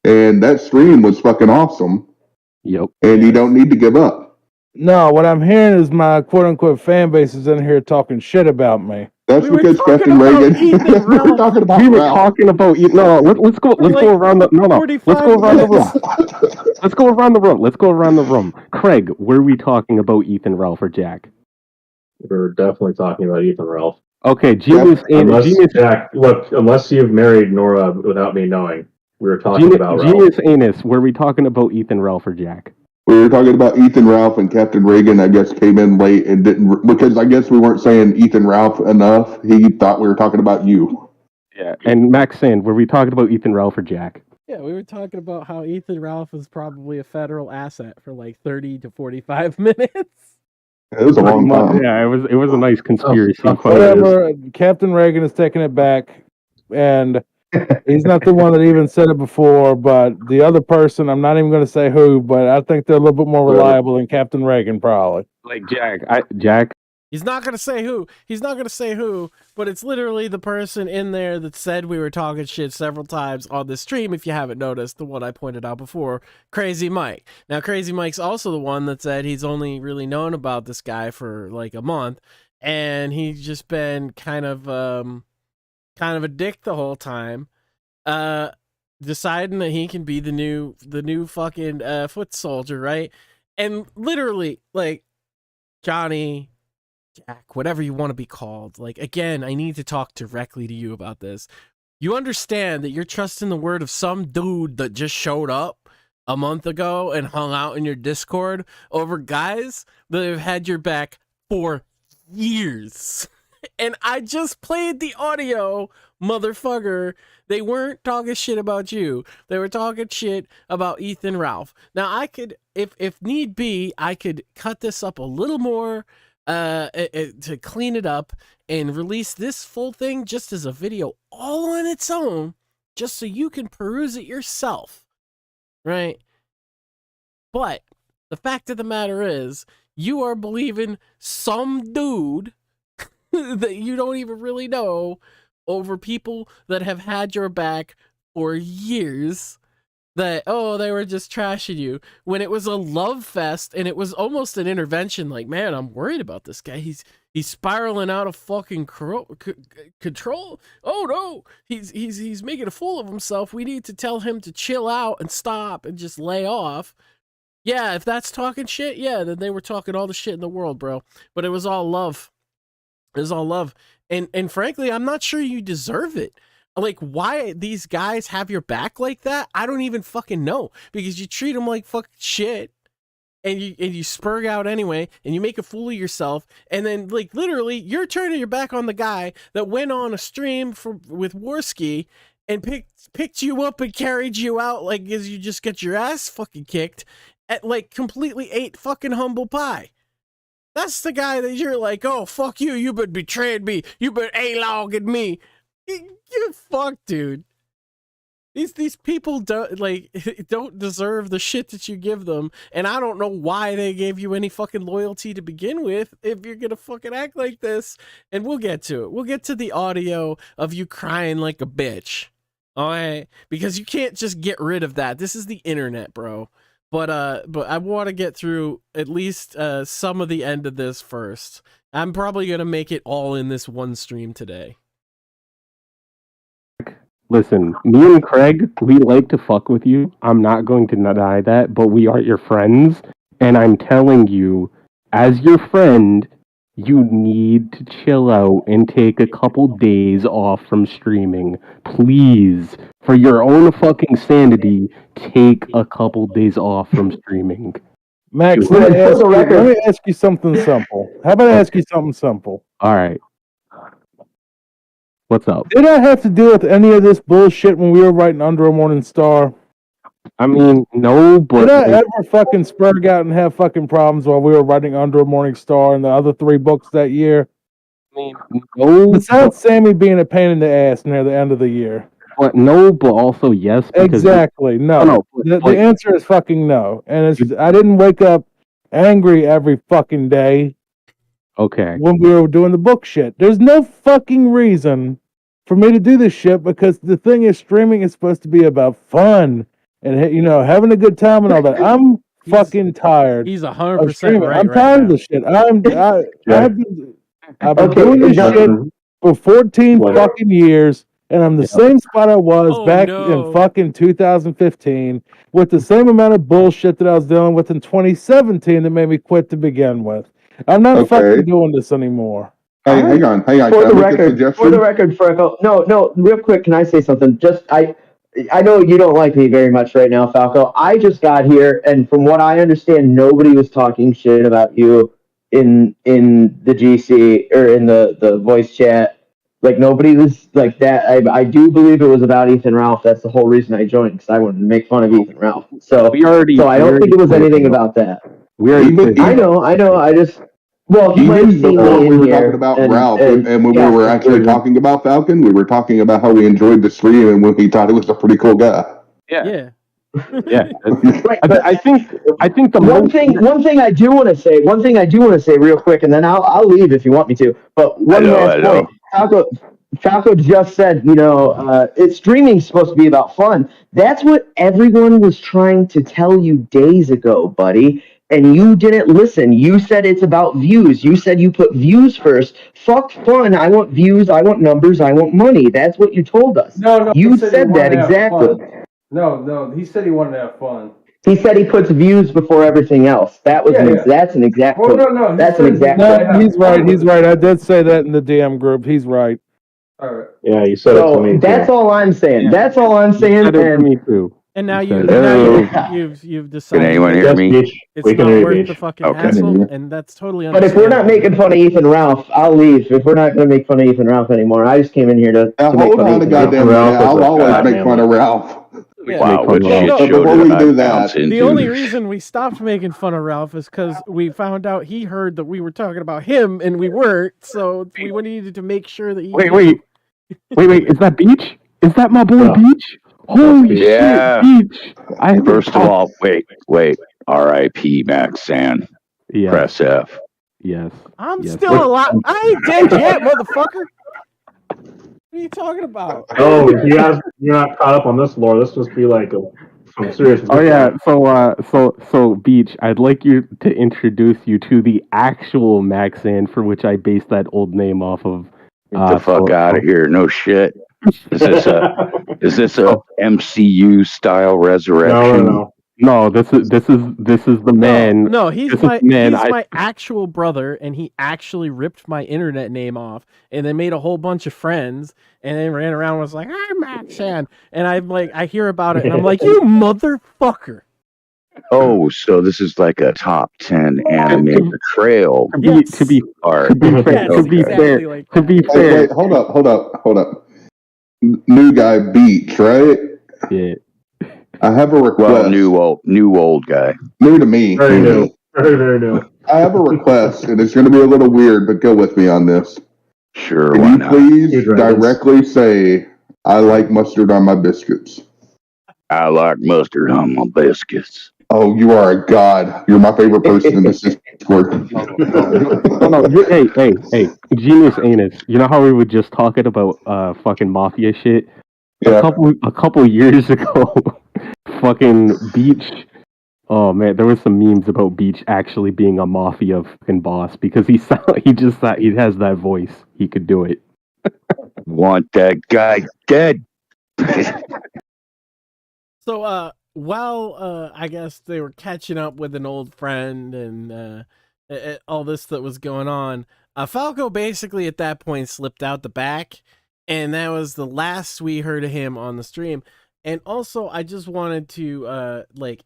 And that stream was fucking awesome. Yep. And you don't need to give up. No, what I'm hearing is my quote-unquote fan base is in here talking shit about me. That's because Captain Reagan. We were talking about. We were talking about. No, let's go. Let's go around the. No. Let's go around the room. Let's go around the room. Let's go around the room. Craig, were we talking about Ethan, Ralph, or Jack? We're definitely talking about Ethan Ralph. Okay, Genius. Jack, look, unless you've married Nora without me knowing, we were talking about Ralph. Genius Anus, were we talking about Ethan, Ralph, or Jack? We were talking about Ethan Ralph, and Captain Reagan, I guess, came in late and didn't, because I guess we weren't saying Ethan Ralph enough. He thought we were talking about you. Yeah, and Max Sand, were we talking about Ethan Ralph or Jack? Yeah, we were talking about how Ethan Ralph is probably a federal asset for like 30 to 45 minutes. It was a long time. Yeah, it was a nice conspiracy. Whatever. Captain Reagan is taking it back, and he's not the one that even said it before. But the other person, I'm not even going to say who, but I think they're a little bit more reliable than Captain Reagan, probably. Like Jack. He's not going to say who. He's not going to say who, but it's literally the person in there that said we were talking shit several times on this stream, if you haven't noticed, the one I pointed out before, Crazy Mike. Now, Crazy Mike's also the one that said he's only really known about this guy for like a month, and he's just been kind of a dick the whole time, deciding that he can be the new fucking foot soldier, right? And literally, like, Johnny, Jack, whatever you want to be called. Like, again, I need to talk directly to you about this. You understand that you're trusting the word of some dude that just showed up a month ago and hung out in your Discord over guys that have had your back for years. And I just played the audio, motherfucker. They weren't talking shit about you. They were talking shit about Ethan Ralph. Now, I could, if need be, I could cut this up a little more to clean it up and release this full thing just as a video all on its own, just so you can peruse it yourself, right? But the fact of the matter is, you are believing some dude that you don't even really know over people that have had your back for years that, oh, they were just trashing you, when it was a love fest and it was almost an intervention. Like, man, I'm worried about this guy. He's spiraling out of fucking control. Oh no, he's making a fool of himself. We need to tell him to chill out and stop and just lay off. Yeah, if that's talking shit, yeah, then they were talking all the shit in the world, bro. But it was all love. It was all love. And frankly, I'm not sure you deserve it. Like, why these guys have your back like that, I don't even fucking know. Because you treat them like fucking shit, and you spurg out anyway, and you make a fool of yourself, and then, like, literally, you're turning your back on the guy that went on a stream with Warski and picked you up and carried you out like as you just get your ass fucking kicked, at like completely ate fucking humble pie. That's the guy that you're like, oh, fuck you, you've been betraying me, you've been A-logging me. You fuck, dude. These people don't deserve the shit that you give them, and I don't know why they gave you any fucking loyalty to begin with if you're gonna fucking act like this. And we'll get to it. We'll get to the audio of you crying like a bitch. All right? Because you can't just get rid of that. This is the internet, bro. But I want to get through at least some of the end of this first. I'm probably gonna make it all in this one stream today. Listen, me and Craig, we like to fuck with you. I'm not going to deny that, but we are your friends. And I'm telling you, as your friend, you need to chill out and take a couple days off from streaming. Please, for your own fucking sanity, take a couple days off from streaming. Max, let me ask you something simple. How about I ask you something simple? All right. What's up? Did I have to deal with any of this bullshit when we were writing Under a Morning Star? I mean, no, but... Did I ever fucking spurg out and have fucking problems while we were writing Under a Morning Star and the other 3 books that year? I mean, no... Besides Sammy being a pain in the ass near the end of the year. But no, but also yes. Exactly, no. The answer is fucking no. And I didn't wake up angry every fucking day. Okay. When we were doing the book shit. There's no fucking reason for me to do this shit, because the thing is, streaming is supposed to be about fun and, you know, having a good time and all that. I'm fucking tired. He's 100% right. I'm tired of this shit. I've been doing this shit for 14 fucking years, and I'm the same spot I was back in fucking 2015 with the same amount of bullshit that I was dealing with in 2017 that made me quit to begin with. I'm not fucking doing this anymore. Hey, hang on. For the record, Franco. No, real quick, can I say something? I know you don't like me very much right now, Falco. I just got here, and from what I understand, nobody was talking shit about you in the GC or in the voice chat. Like, nobody was like that. I do believe it was about Ethan Ralph. That's the whole reason I joined, because I wanted to make fun of Ethan Ralph. So I don't think it was anything about that. I know. I just... Well, he might have seen me we were here, talking about Ralph, and when we were actually talking about Falcon, we were talking about how we enjoyed the stream and when he thought he was a pretty cool guy. Yeah. Right, but I think the one thing I do want to say real quick, and then I'll leave if you want me to. But one last point. Falco just said, you know, streaming's supposed to be about fun. That's what everyone was trying to tell you days ago, buddy. And you didn't listen. You said it's about views. You said you put views first. Fuck fun. I want views. I want numbers. I want money. That's what you told us. No. You said that exactly. No. He said he wanted to have fun. He said he puts views before everything else. That was that's an exact. Well, no. That's an exact. No, he's right. He's right. I did say that in the DM group. He's right. All right. Yeah, you said it to me. That's all I'm saying. That's all I'm saying. And me too. And now you've decided. Can anyone hear me? It's not worth the fucking hassle, and that's totally But if we're not making fun of Ethan Ralph, I'll leave. If we're not going to make fun of Ethan Ralph anymore, I just came in here to make fun of Ethan Ralph. I'll always make fun of Ralph. Wow, what shit But show before did we I do bounce that, into? The only reason we stopped making fun of Ralph is because we found out he heard that we were talking about him, and we weren't, so we needed to make sure that he... Wait, is that Beach? Is that my boy Beach? Holy shit, Beach! First of all, wait. R.I.P. Max Sand. Yeah. Press F. Yes. I'm still alive. I ain't dead yet, motherfucker. What are you talking about? Oh, you're not caught up on this lore. This must be like a some serious. Oh yeah, so Beach, I'd like you to introduce you to the actual Maxan for which I based that old name off of. Get the fuck out of here! No shit. Is this a MCU style resurrection? No, this is the man. No, he's this my is the man he's my actual brother, and he actually ripped my internet name off, and then made a whole bunch of friends, and then ran around and was like, "I'm Maxan," and I'm like, I hear about it, and I'm like, "You motherfucker!" Oh, so this is like a top 10 anime betrayal. To be fair. Wait, hold up. New guy Beach, right? Yeah. I have a request. Well, new old guy. New to me. Very new. Very new. I have a request, and it's going to be a little weird, but go with me on this. Sure, Can you please directly say, I like mustard on my biscuits? I like mustard on my biscuits. Oh, you are a god. You're my favorite person in this Discord. No, hey, Genius Anus. You know how we were just talking about fucking mafia shit? Yeah. A couple years ago, fucking Beach. Oh man, there was some memes about Beach actually being a mafia fucking boss because he has that voice. He could do it. Want that guy dead. So, while I guess they were catching up with an old friend and all this that was going on, Falco basically at that point slipped out the back, and that was the last we heard of him on the stream. And also, I just wanted to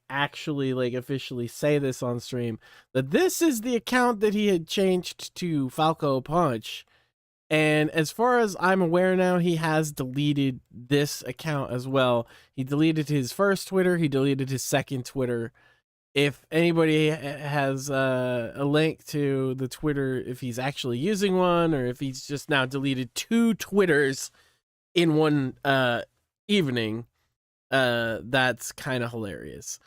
actually officially say this on stream, that this is the account that he had changed to Falc0Punch. And as far as I'm aware now, he has deleted this account as well. He deleted his first Twitter. He deleted his second Twitter. If anybody has a link to the Twitter, if he's actually using one, or if he's just now deleted 2 Twitters in one evening, that's kind of hilarious.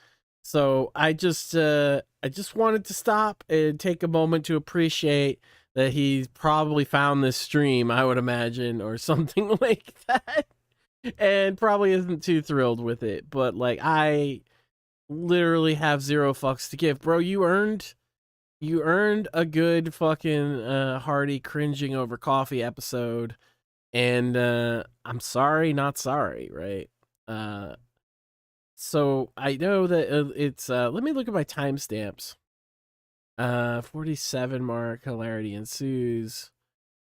So I just wanted to stop and take a moment to appreciate that he's probably found this stream, I would imagine, or something like that, and probably isn't too thrilled with it. But I literally have 0 fucks to give, bro. You earned a good fucking hearty cringing over coffee episode, and I'm sorry, not sorry, right? So I know that it's let me look at my timestamps. 47 mark, hilarity ensues.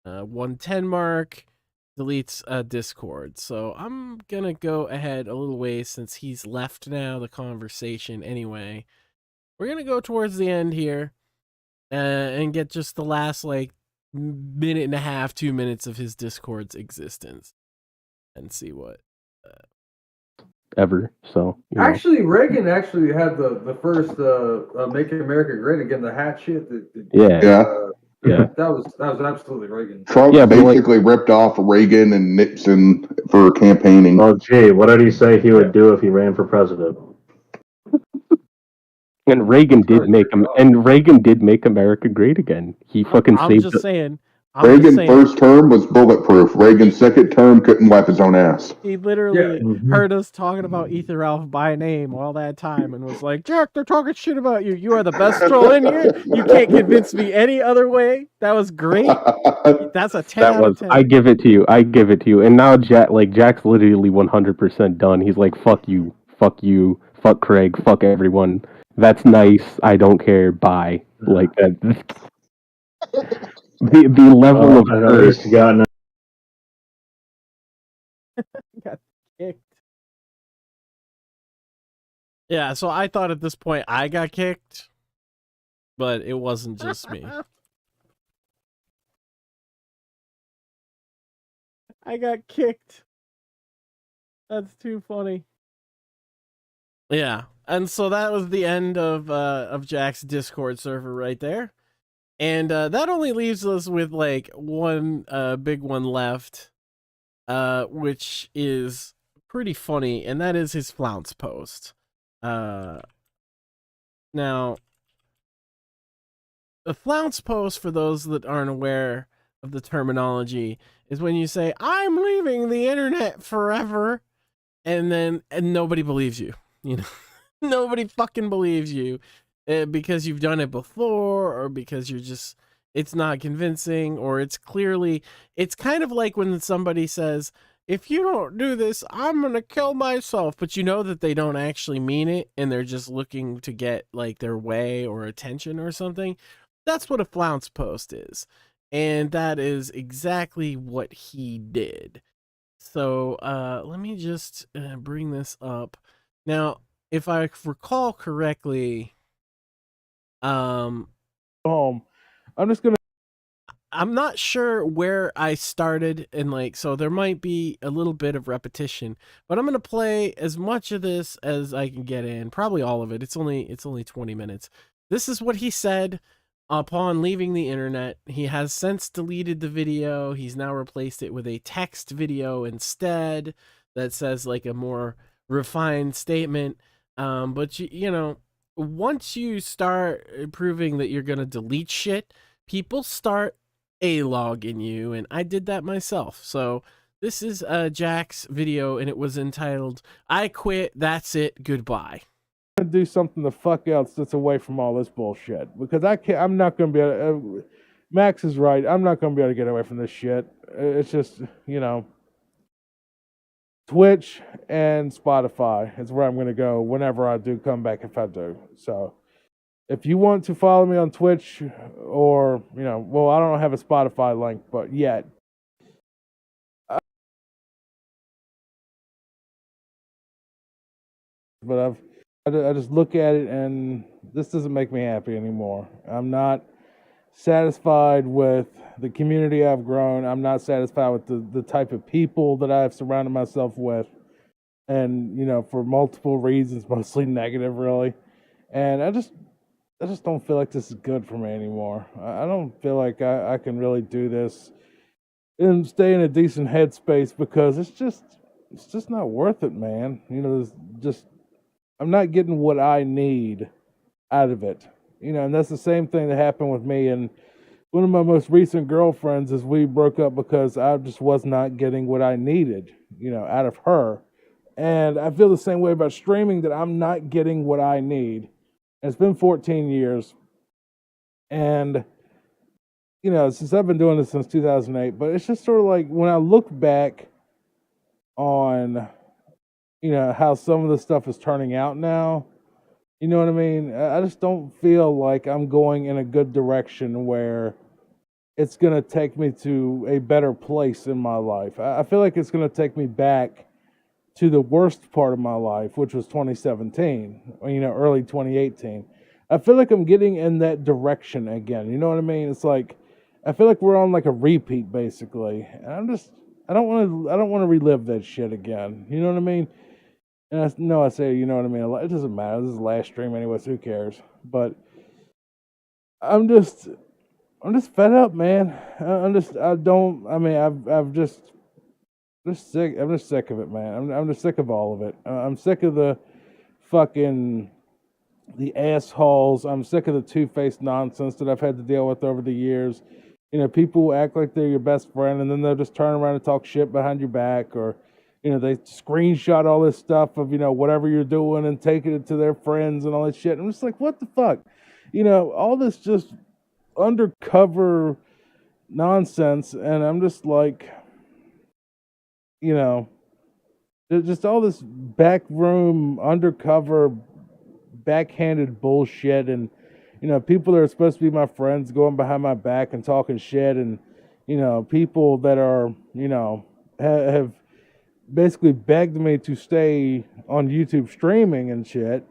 110 mark, deletes Discord. So I'm gonna go ahead a little ways since he's left now the conversation anyway. We're gonna go towards the end here and get just the last minute and a half, 2 minutes of his Discord's existence and see what ever. So actually, Reagan actually had the first "Make America Great Again" the hat shit. Yeah. That was absolutely Reagan. Trump basically ripped off Reagan and Nixon for campaigning. Oh, gee, what did he say he would do if he ran for president? And Reagan did make America great again. He fucking saved. I'm just saying. Reagan's first term was bulletproof. Reagan's second term couldn't wipe his own ass. He literally heard us talking about Ether Ralph by name all that time and was like, Jack, they're talking shit about you. You are the best troll in here. You can't convince me any other way. That was great. That's a 10 out of 10. I give it to you. And now Jack's literally 100% done. He's like, fuck you, fuck Craig, fuck everyone. That's nice. I don't care. Bye. Like that. The level of hurt. Got kicked. Yeah, so I thought at this point I got kicked, but it wasn't just me. I got kicked. That's too funny. Yeah, and so that was the end of Jack's Discord server right there. And that only leaves us with one big one left, which is pretty funny, and that is his flounce post. Now, the flounce post, for those that aren't aware of the terminology, is when you say, I'm leaving the internet forever, and nobody believes you. You know, nobody fucking believes you because you've done it before, or because it's not convincing, or it's kind of like when somebody says, if you don't do this, I'm going to kill myself. But you know that they don't actually mean it, and they're just looking to get like their way or attention or something. That's what a flounce post is. And that is exactly what he did. So let me just bring this up. Now, if I recall correctly, I'm just gonna. I'm not sure where I started, and like, so there might be a little bit of repetition, but I'm gonna play as much of this as I can get in, probably all of it. It's only 20 minutes. This is what he said upon leaving the internet. He has since deleted the video. He's now replaced it with a text video instead that says like a more refined statement. But you know, once you start proving that you're gonna delete shit, people start A-logging you, and I did that myself. So this is Jack's video, and it was entitled, "I quit, that's it, goodbye." Do something the fuck else that's away from all this bullshit, because I'm not gonna be able to, Max is right. I'm not gonna be able to get away from this shit. It's just, you know, Twitch and Spotify is where I'm gonna go whenever I do come back, if I do. So if you want to follow me on Twitch, or, you know, well, I don't have a Spotify link, but yet. But I just look at it, and this doesn't make me happy anymore. I'm not satisfied with the community I've grown. I'm not satisfied with the type of people that I've surrounded myself with. And, you know, for multiple reasons, mostly negative, really. And I just don't feel like this is good for me anymore. I don't feel like I can really do this and stay in a decent headspace, because it's just not worth it, man. You know, I'm not getting what I need out of it. You know, and that's the same thing that happened with me and one of my most recent girlfriends. Is we broke up because I just was not getting what I needed, you know, out of her. And I feel the same way about streaming, that I'm not getting what I need. And it's been 14 years. And, you know, since I've been doing this since 2008, but it's just sort of like when I look back on, you know, how some of the stuff is turning out now, you know what I mean? I just don't feel like I'm going in a good direction where it's going to take me to a better place in my life. I feel like it's going to take me back to the worst part of my life, which was 2017, or, you know, early 2018. I feel like I'm getting in that direction again. You know what I mean? It's like, I feel like we're on like a repeat, basically. And I don't want to relive that shit again. You know what I mean? And I say, you know what I mean? It doesn't matter. This is the last stream anyway, so who cares? But I'm just fed up, man. I'm just sick of it, man. I'm just sick of all of it. I'm sick of the assholes. I'm sick of the two-faced nonsense that I've had to deal with over the years. You know, people act like they're your best friend, and then they'll just turn around and talk shit behind your back, or, you know, they screenshot all this stuff of, you know, whatever you're doing and taking it to their friends and all that shit. I'm just like, what the fuck? You know, all this just undercover nonsense, and I'm just like, you know, just all this backroom, undercover, backhanded bullshit, and, you know, people that are supposed to be my friends going behind my back and talking shit, and, you know, people that are, you know, have basically begged me to stay on YouTube streaming and shit.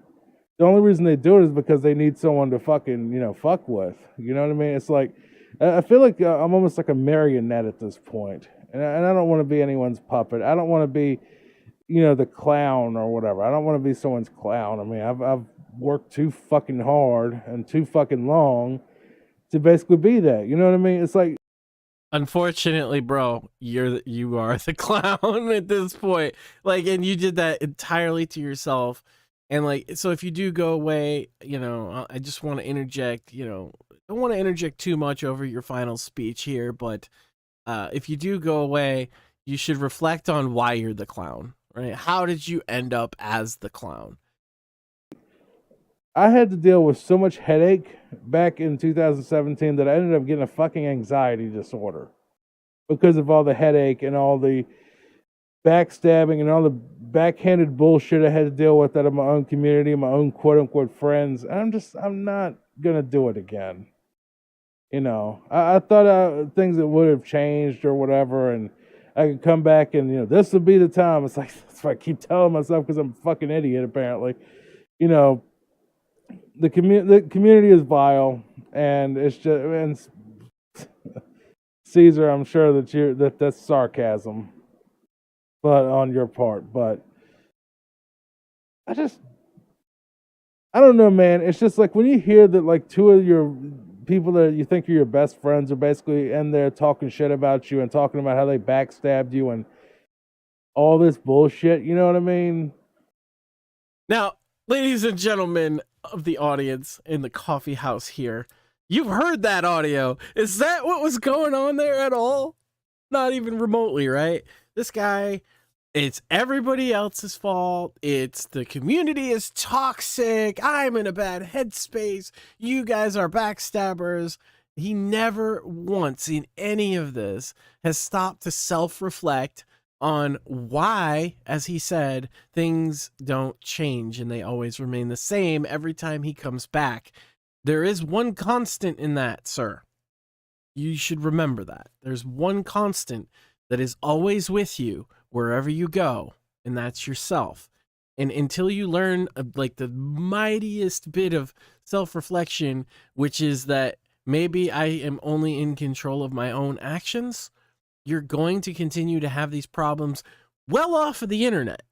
The only reason they do it is because they need someone to fucking, you know, fuck with. You know what I mean? It's like, I feel like I'm almost like a marionette at this point. And I don't want to be anyone's puppet. I don't want to be, you know, the clown or whatever. I don't want to be someone's clown. I mean, I've worked too fucking hard and too fucking long to basically be that. You know what I mean? It's like, unfortunately, bro, you are the clown at this point. Like, and you did that entirely to yourself. And like, so if you do go away, you know, I just want to interject, you know, I don't want to interject too much over your final speech here, but if you do go away, you should reflect on why you're the clown, right? How did you end up as the clown? I had to deal with so much headache back in 2017 that I ended up getting a fucking anxiety disorder because of all the headache and all the backstabbing and all the backhanded bullshit I had to deal with out of my own community, my own quote unquote friends. I'm not gonna do it again. You know, I thought things that would have changed or whatever, and I could come back and, you know, this would be the time. It's like, that's what I keep telling myself because I'm a fucking idiot, apparently. You know, the community is vile, and it's just, and Caesar, I'm sure that that's sarcasm, but on your part. But I don't know, man. It's just like when you hear that, like, two of your people that you think are your best friends are basically in there talking shit about you and talking about how they backstabbed you and all this bullshit. You know what I mean? Now, ladies and gentlemen of the audience in the coffee house here, you've heard that audio. Is that what was going on there at all? Not even remotely, right? This guy, it's everybody else's fault. It's the community is toxic. I'm in a bad headspace. You guys are backstabbers. He never once in any of this has stopped to self-reflect on why, as he said, things don't change and they always remain the same every time he comes back. There is one constant in that, sir. You should remember that. There's one constant that is always with you wherever you go, and that's yourself. And until you learn like the mightiest bit of self-reflection, which is that maybe I am only in control of my own actions, you're going to continue to have these problems well off of the internet.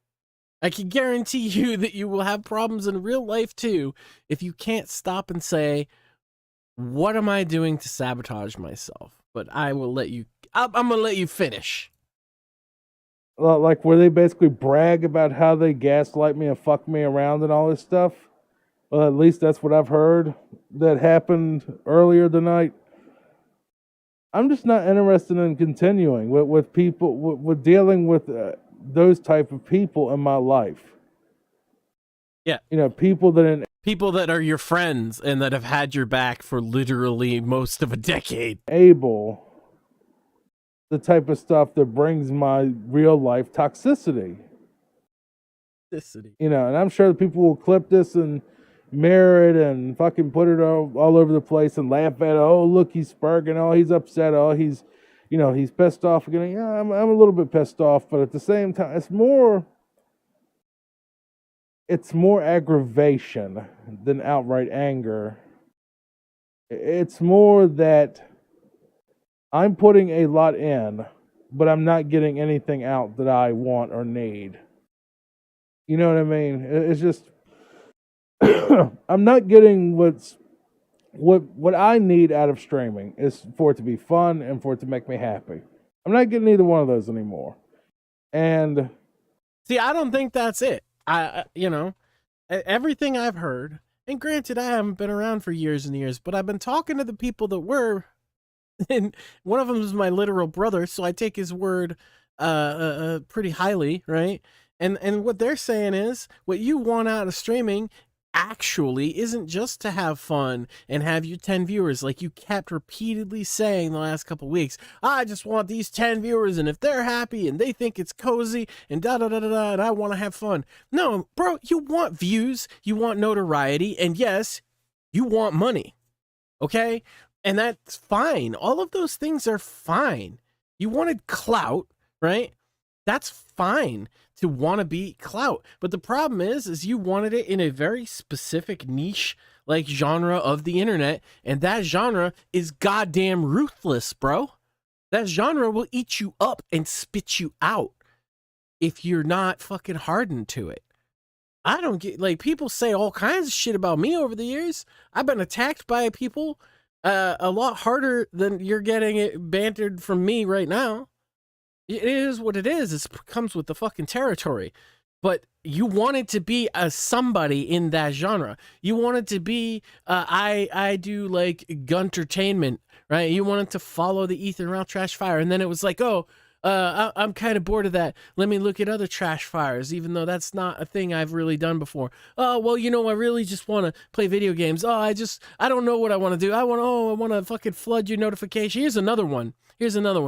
I can guarantee you that you will have problems in real life too if you can't stop and say, what am I doing to sabotage myself? But I will let you, I'm going to let you finish. Like where they basically brag about how they gaslight me and fuck me around and all this stuff. Well, at least that's what I've heard that happened earlier tonight. I'm just not interested in continuing with people, with dealing with those type of people in my life. Yeah. You know, people that are your friends and that have had your back for literally most of a decade. The type of stuff that brings my real life toxicity. You know, and I'm sure people will clip this and mirror it and fucking put it all over the place and laugh at it. Oh, look, he's spurging. Oh, he's upset. Oh, he's, you know, he's pissed off again. Yeah, I'm a little bit pissed off, but at the same time, it's more aggravation than outright anger. It's more that I'm putting a lot in, but I'm not getting anything out that I want or need. You know what I mean? It's just, I'm not getting what I need out of streaming is for it to be fun and for it to make me happy. I'm not getting either one of those anymore. And see, I don't think that's it. You know, everything I've heard, and granted, I haven't been around for years and years, but I've been talking to the people that were, and one of them is my literal brother, so I take his word pretty highly, right? And what they're saying is, what you want out of streaming actually isn't just to have fun and have your 10 viewers like you kept repeatedly saying the last couple weeks. I just want these 10 viewers, and if they're happy and they think it's cozy and da-da-da-da-da, and I want to have fun. No, bro, you want views, you want notoriety, and yes, you want money, okay? And that's fine. All of those things are fine. You wanted clout, right? That's fine to want to be clout. But the problem is you wanted it in a very specific niche, like genre of the internet. And that genre is goddamn ruthless, bro. That genre will eat you up and spit you out if you're not fucking hardened to it. I don't get, like, people say all kinds of shit about me over the years. I've been attacked by people a lot harder than you're getting it bantered from me right now. It is what it is. It comes with the fucking territory. But you wanted to be a somebody in that genre. You wanted to be, I do like guntertainment, right? You wanted to follow the Ethan Ralph Trash Fire. And then it was like, oh, I'm kind of bored of that. Let me look at other trash fires, even though that's not a thing I've really done before. Oh, well, I really just want to play video games. Oh, I don't know what I want to do. I want to fucking flood your notification. Here's another one.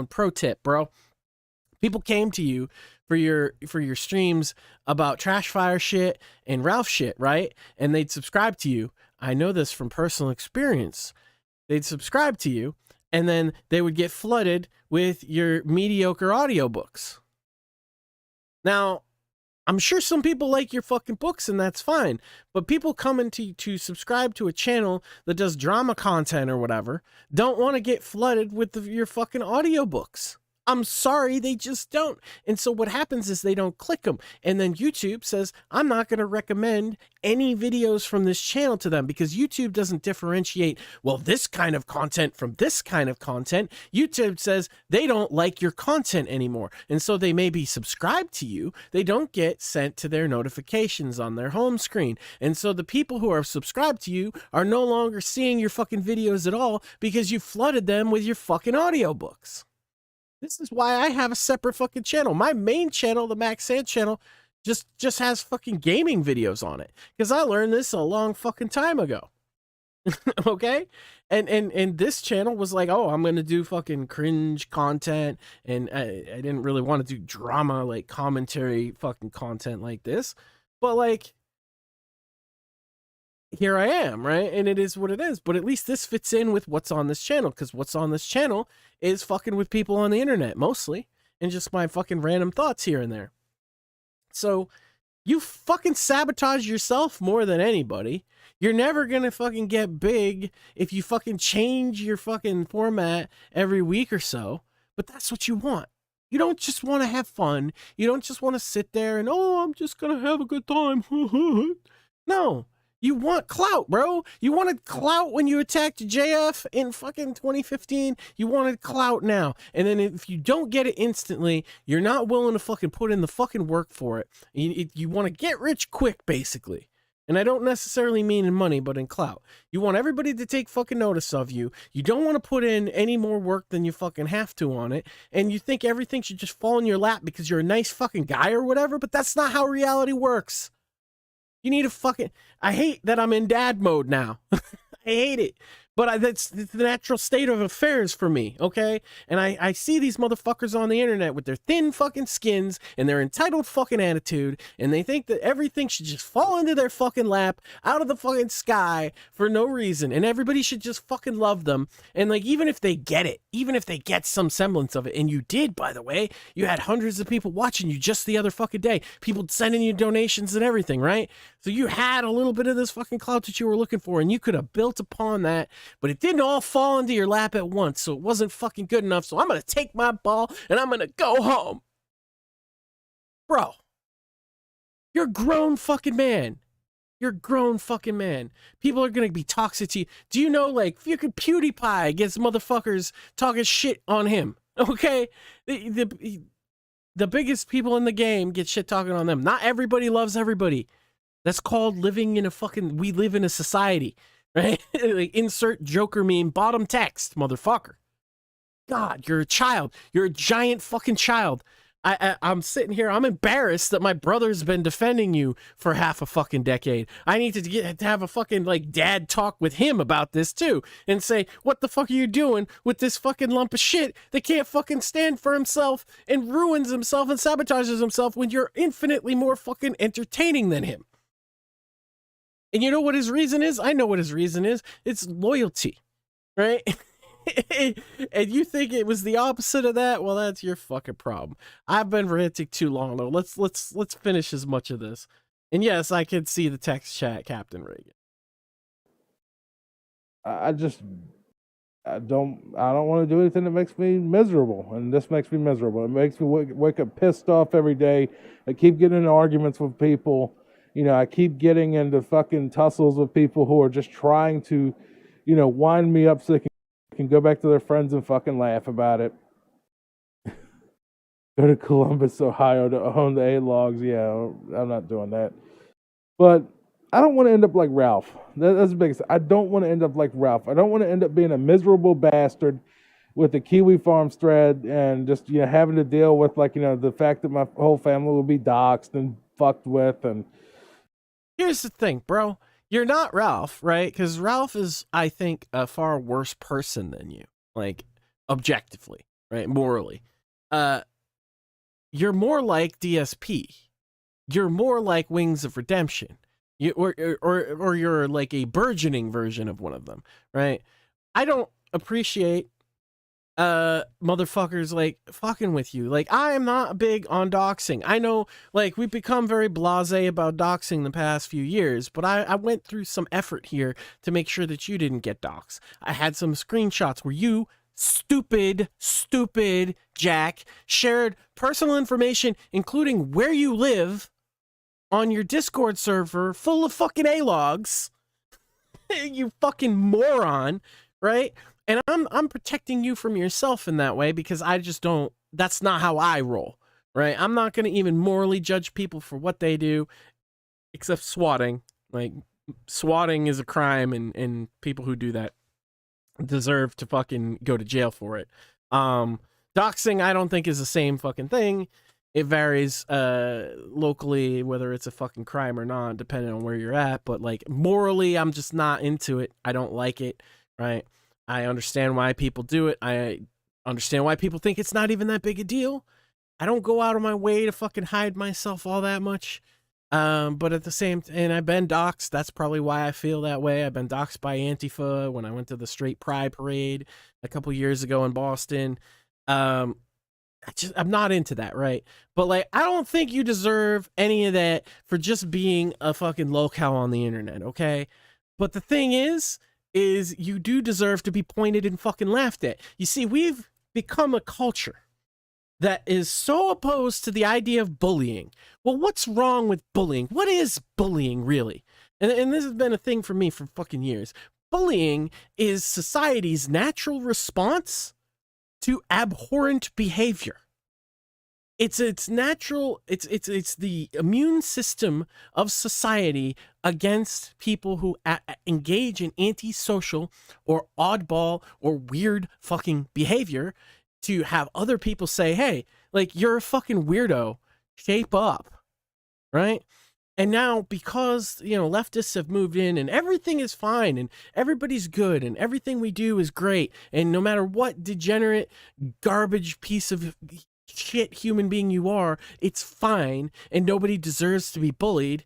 Pro tip, bro. People came to you for your streams about trash fire shit and Ralph shit, right? And they'd subscribe to you. I know this from personal experience. They'd subscribe to you, and then they would get flooded with your mediocre audiobooks. Now, I'm sure some people like your fucking books, and that's fine. But people coming to subscribe to a channel that does drama content or whatever don't want to get flooded with your fucking audiobooks. I'm sorry, they just don't. And so what happens is they don't click them. And then YouTube says, I'm not going to recommend any videos from this channel to them because YouTube doesn't differentiate, well, this kind of content from this kind of content. YouTube says they don't like your content anymore. And so they may be subscribed to you. They don't get sent to their notifications on their home screen. And so the people who are subscribed to you are no longer seeing your fucking videos at all because you flooded them with your fucking audiobooks. This is why I have a separate fucking channel. My main channel, the Max Sand channel, just has fucking gaming videos on it. Because I learned this a long fucking time ago. Okay? And this channel was like, oh, I'm going to do fucking cringe content. And I didn't really want to do drama, like commentary fucking content like this. But like, here I am, right? And it is what it is. But at least this fits in with what's on this channel, because what's on this channel is fucking with people on the internet mostly, and just my fucking random thoughts here and there. So you fucking sabotage yourself more than anybody. You're never gonna fucking get big if you fucking change your fucking format every week or so. But that's what you want. You don't just want to have fun. You don't just want to sit there and, oh, I'm just gonna have a good time. No. You want clout, bro. You wanted clout when you attacked JF in fucking 2015. You wanted clout now. And then if you don't get it instantly, you're not willing to fucking put in the fucking work for it. You want to get rich quick, basically. And I don't necessarily mean in money, but in clout. You want everybody to take fucking notice of you. You don't want to put in any more work than you fucking have to on it. And you think everything should just fall in your lap because you're a nice fucking guy or whatever. But that's not how reality works. You need to fucking... I hate that I'm in dad mode now. I hate it. But that's the natural state of affairs for me, okay? And I see these motherfuckers on the internet with their thin fucking skins and their entitled fucking attitude, and they think that everything should just fall into their fucking lap out of the fucking sky for no reason, and everybody should just fucking love them. And like, even if they get it, even if they get some semblance of it, and you did, by the way, you had hundreds of people watching you just the other fucking day, people sending you donations and everything, right? So you had a little bit of this fucking clout that you were looking for, and you could have built upon that. But it didn't all fall into your lap at once, so it wasn't fucking good enough. So I'm going to take my ball and I'm going to go home. Bro, you're a grown fucking man. You're a grown fucking man. People are going to be toxic to you. Do you know, like, fucking PewDiePie gets motherfuckers talking shit on him, okay? The biggest people in the game get shit talking on them. Not everybody loves everybody. That's called living in a fucking... We live in a society. Right? Like, insert Joker meme, bottom text, motherfucker. God, you're a child. You're a giant fucking child. I'm sitting here, I'm embarrassed that my brother's been defending you for half a fucking decade. I need to have a fucking, like, dad talk with him about this, too. And say, what the fuck are you doing with this fucking lump of shit that can't fucking stand for himself and ruins himself and sabotages himself when you're infinitely more fucking entertaining than him? And you know what his reason is? I know what his reason is. It's loyalty, right? And you think it was the opposite of that? Well, that's your fucking problem. I've been ranting too long though. Let's finish as much of this. And yes, I can see the text chat, Captain Reagan. I don't want to do anything that makes me miserable, and this makes me miserable. It makes me wake up pissed off every day. I keep getting into arguments with people. You know, I keep getting into fucking tussles with people who are just trying to, you know, wind me up so they can go back to their friends and fucking laugh about it. Go to Columbus, Ohio to own the 8 logs. Yeah, I'm not doing that. But I don't want to end up like Ralph. That's the biggest. I don't want to end up like Ralph. I don't want to end up being a miserable bastard with the Kiwi Farms thread and just having to deal with the fact that my whole family will be doxxed and fucked with. And here's the thing, bro. You're not Ralph, right? Because Ralph is, I think, a far worse person than you, like objectively, right? Morally. You're more like DSP. You're more like Wings of Redemption. Or you're like a burgeoning version of one of them, right? I don't appreciate motherfuckers like fucking with you. Like, I am not big on doxing. I know, like, we've become very blasé about doxing the past few years, but I went through some effort here to make sure that you didn't get doxed. I had some screenshots where you, stupid Jack, shared personal information, including where you live, on your Discord server full of fucking A-logs. You fucking moron, right? And I'm protecting you from yourself in that way because I just don't, that's not how I roll, right? I'm not going to even morally judge people for what they do, except swatting. Like, swatting is a crime, and people who do that deserve to fucking go to jail for it. Doxing, I don't think is the same fucking thing. It varies locally, whether it's a fucking crime or not, depending on where you're at. But, like, morally, I'm just not into it. I don't like it, right? I understand why people do it. I understand why people think it's not even that big a deal. I don't go out of my way to fucking hide myself all that much. But at the same time, and I've been doxxed. That's probably why I feel that way. I've been doxxed by Antifa when I went to the Straight Pride Parade a couple years ago in Boston. I'm not into that, right? But, like, I don't think you deserve any of that for just being a fucking locale on the internet, okay? But the thing is you do deserve to be pointed and fucking laughed at. You see, we've become a culture that is so opposed to the idea of bullying. Well, what's wrong with bullying? What is bullying, really? And this has been a thing for me for fucking years. Bullying is society's natural response to abhorrent behavior. It's natural. It's the immune system of society against people who engage in antisocial or oddball or weird fucking behavior, to have other people say, hey, like, you're a fucking weirdo, shape up, right? And now, because, leftists have moved in and everything is fine and everybody's good and everything we do is great, and no matter what degenerate garbage piece of shit human being you are, it's fine and nobody deserves to be bullied,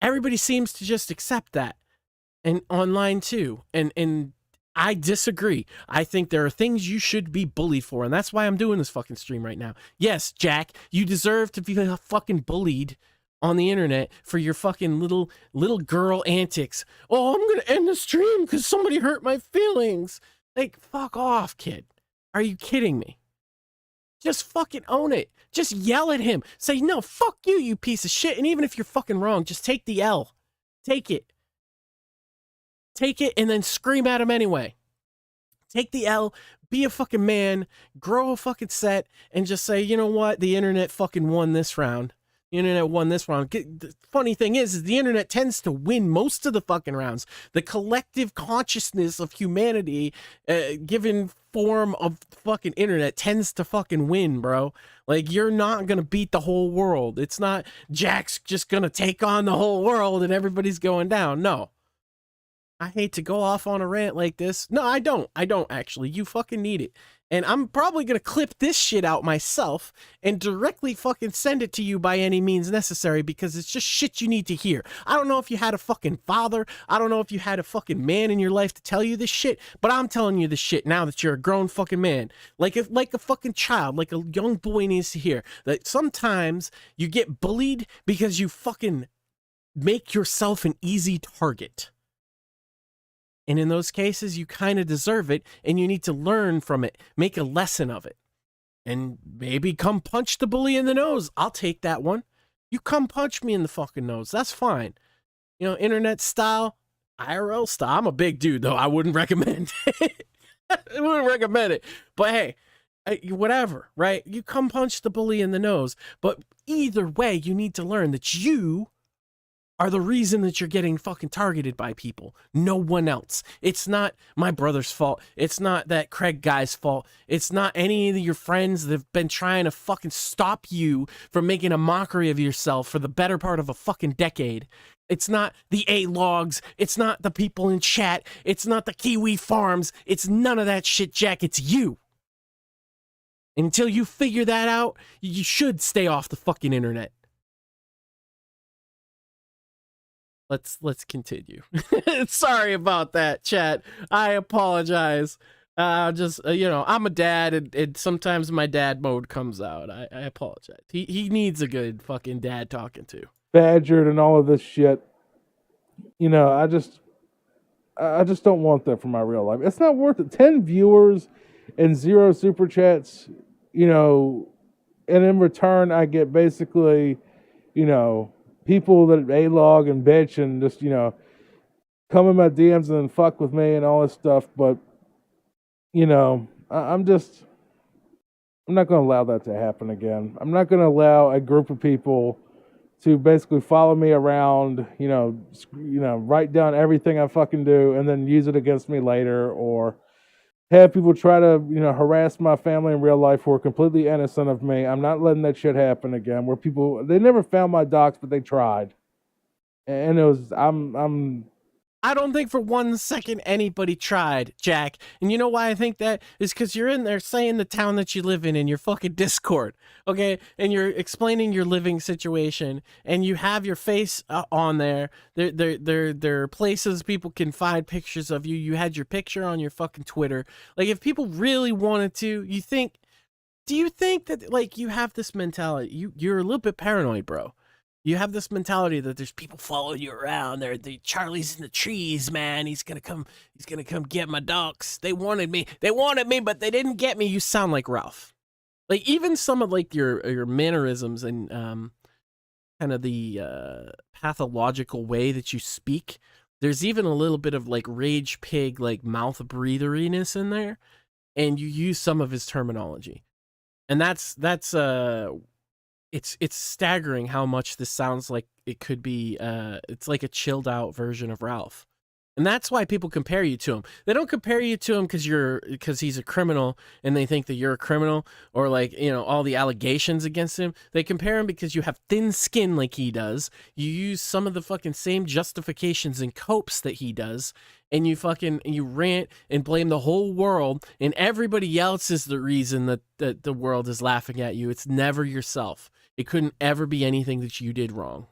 everybody seems to just accept that. And online too. And I disagree. I think there are things you should be bullied for, and that's why I'm doing this fucking stream right now. Yes, Jack, you deserve to be fucking bullied on the internet for your fucking little girl antics. Oh, I'm gonna end the stream because somebody hurt my feelings. Like, fuck off, kid. Are you kidding me? Just fucking own it. Just yell at him. Say, no, fuck you, you piece of shit. And even if you're fucking wrong, just take the L. Take it. Take it and then scream at him anyway. Take the L, be a fucking man, grow a fucking set, and just say, you know what? The internet fucking won this round. The internet won this round. The funny thing is the internet tends to win most of the fucking rounds. The collective consciousness of humanity, given form of fucking internet, tends to fucking win, bro. Like, you're not gonna beat the whole world. It's not Jack's just gonna take on the whole world and everybody's going down. No. I hate to go off on a rant like this. No, I don't. I don't, actually. You fucking need it. And I'm probably going to clip this shit out myself and directly fucking send it to you by any means necessary, because it's just shit you need to hear. I don't know if you had a fucking father. I don't know if you had a fucking man in your life to tell you this shit, but I'm telling you this shit now that you're a grown fucking man. Like a fucking child, like a young boy needs to hear that sometimes you get bullied because you fucking make yourself an easy target. And in those cases, you kind of deserve it, and you need to learn from it, make a lesson of it. And maybe come punch the bully in the nose. I'll take that one. You come punch me in the fucking nose. That's fine. Internet style, IRL style. I'm a big dude, though. I wouldn't recommend it. I wouldn't recommend it. But hey, whatever, right? You come punch the bully in the nose. But either way, you need to learn that you are the reason that you're getting fucking targeted by people. No one else. It's not my brother's fault. It's not that Craig guy's fault. It's not any of your friends that have been trying to fucking stop you from making a mockery of yourself for the better part of a fucking decade. It's not the A-logs. It's not the people in chat. It's not the Kiwi farms. It's none of that shit, Jack. It's you. And until you figure that out, you should stay off the fucking internet. Let's continue. Sorry about that, chat. I apologize. Just I'm a dad, and sometimes my dad mode comes out. I apologize. He needs a good fucking dad talking to. Badgered and all of this shit. I just don't want that for my real life. It's not worth it. 10 viewers and 0 super chats, and in return I get basically, people that A-log and bitch and just, come in my DMs and then fuck with me and all this stuff. But, I'm not going to allow that to happen again. I'm not going to allow a group of people to basically follow me around, write down everything I fucking do and then use it against me later, or have people try to, harass my family in real life who are completely innocent of me. I'm not letting that shit happen again. Where they never found my docs, but they tried. And it was, I don't think for 1 second anybody tried, Jack. And you know why I think that? Is because you're in there saying the town that you live in your fucking Discord, okay? And you're explaining your living situation, and you have your face on there. There are places people can find pictures of you. You had your picture on your fucking Twitter. Like, if people really wanted to, do you think that, like, you have this mentality? You're a little bit paranoid, bro. You have this mentality that there's people following you around. The Charlie's in the trees, man. He's gonna come get my dogs. They wanted me, but they didn't get me. You sound like Ralph. Like, even some of like your mannerisms and kind of the pathological way that you speak. There's even a little bit of like rage pig, like mouth breatheriness in there, and you use some of his terminology, and that's it's staggering how much this sounds like it could be. It's like a chilled out version of Ralph. And that's why people compare you to him. They don't compare you to him because he's a criminal and they think that you're a criminal, or like, all the allegations against him. They compare him because you have thin skin like he does. You use some of the fucking same justifications and copes that he does. And you rant and blame the whole world, and everybody else is the reason that the world is laughing at you. It's never yourself. It couldn't ever be anything that you did wrong.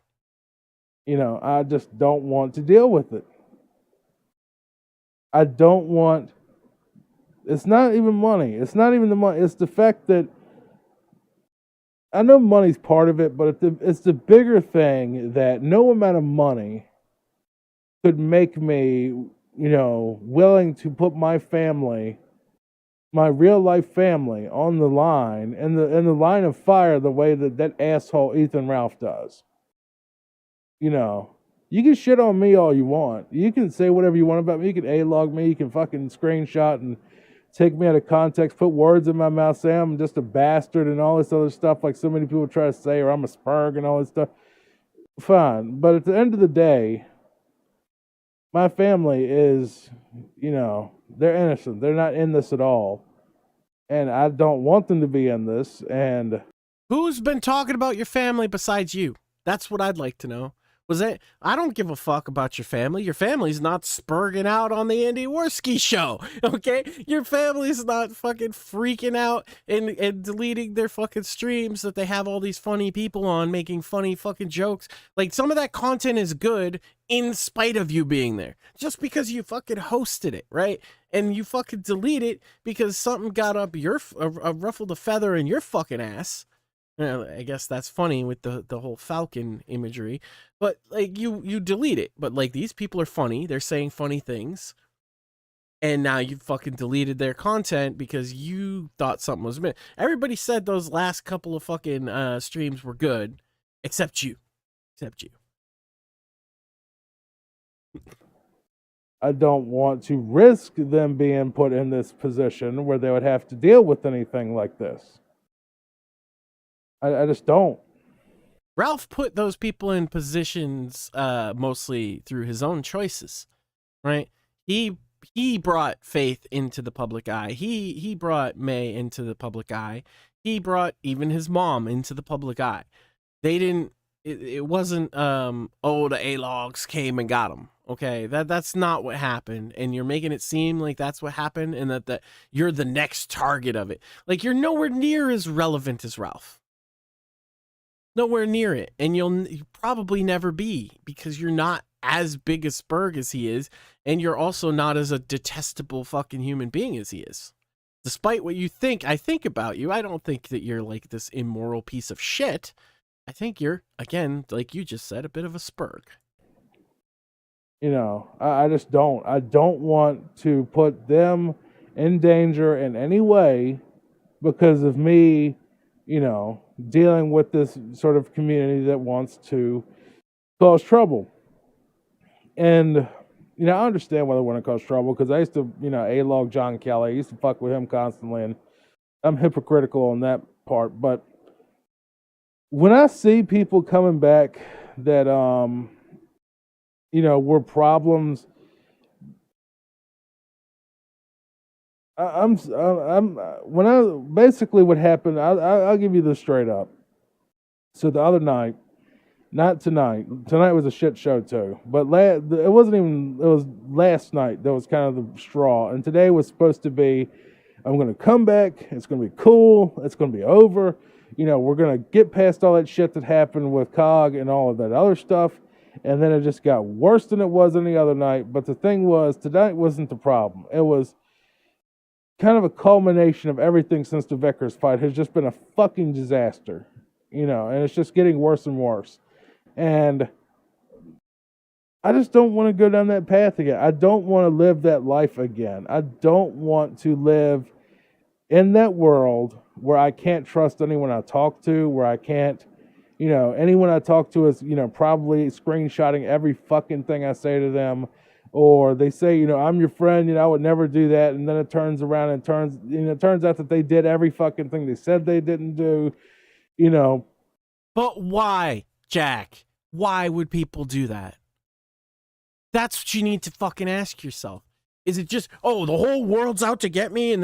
I just don't want to deal with it. I don't want. It's not even money. It's not even the money. It's the fact that I know money's part of it, but it's the bigger thing that no amount of money could make me, willing to put my family, my real life family, on the line, in the line of fire, the way that asshole Ethan Ralph does. You can shit on me all you want. You can say whatever you want about me. You can A-log me. You can fucking screenshot and take me out of context, put words in my mouth, say I'm just a bastard and all this other stuff like so many people try to say, or I'm a spurg and all this stuff. Fine. But at the end of the day, my family is, they're innocent. They're not in this at all. And I don't want them to be in this. And who's been talking about your family besides you? That's what I'd like to know. I don't give a fuck about your family. Your family's not spurging out on the Andy Worski show, okay? Your family's not fucking freaking out and deleting their fucking streams that they have all these funny people on making funny fucking jokes. Like, some of that content is good in spite of you being there. Just because you fucking hosted it, right? And you fucking delete it because something got up ruffled a feather in your fucking ass. I guess that's funny with the whole Falcon imagery, but like you delete it. But like, these people are funny; they're saying funny things, and now you fucking deleted their content because you thought something was missing. Everybody said those last couple of fucking streams were good, except you. I don't want to risk them being put in this position where they would have to deal with anything like this. I just don't. Ralph put those people in positions mostly through his own choices, right? He brought Faith into the public eye. He brought May into the public eye. He brought even his mom into the public eye. They didn't. It wasn't. The A-logs came and got him. Okay, that's not what happened, and you're making it seem like that's what happened, and that you're the next target of it. Like, you're nowhere near as relevant as Ralph. Nowhere near it, and you'll probably never be, because you're not as big a Spurg as he is, and you're also not as a detestable fucking human being as he is. Despite what you think I think about you, I don't think that you're like this immoral piece of shit. I think you're, again, like you just said, a bit of a Spurg. You know, I just don't. I don't want to put them in danger in any way because of me, you know, dealing with this sort of community that wants to cause trouble. And, you know, I understand why they want to cause trouble because I used to, you know, A-log John Kelly. I used to fuck with him constantly, and I'm hypocritical on that part. But when I see people coming back that, you know, were problems. Basically what happened, I'll give you this straight up. So the other night, not tonight. Tonight was a shit show too. But it was last night that was kind of the straw. And today was supposed to be, I'm going to come back. It's going to be cool. It's going to be over. You know, we're going to get past all that shit that happened with COG and all of that other stuff. And then it just got worse than it was any other night. But the thing was, tonight wasn't the problem. It was kind of a culmination of everything since the Vickers fight has just been a fucking disaster. You know, and it's just getting worse and worse. And I just don't want to go down that path again. I don't want to live that life again. I don't want to live in that world where I can't trust anyone I talk to, where I can't, you know, anyone I talk to is, you know, probably screenshotting every fucking thing I say to them. Or they say, you know, I'm your friend, you know, I would never do that. And then it turns around and it turns out that they did every fucking thing they said they didn't do, you know. But why, Jack? Why would people do that? That's what you need to fucking ask yourself. Is it just, oh, the whole world's out to get me and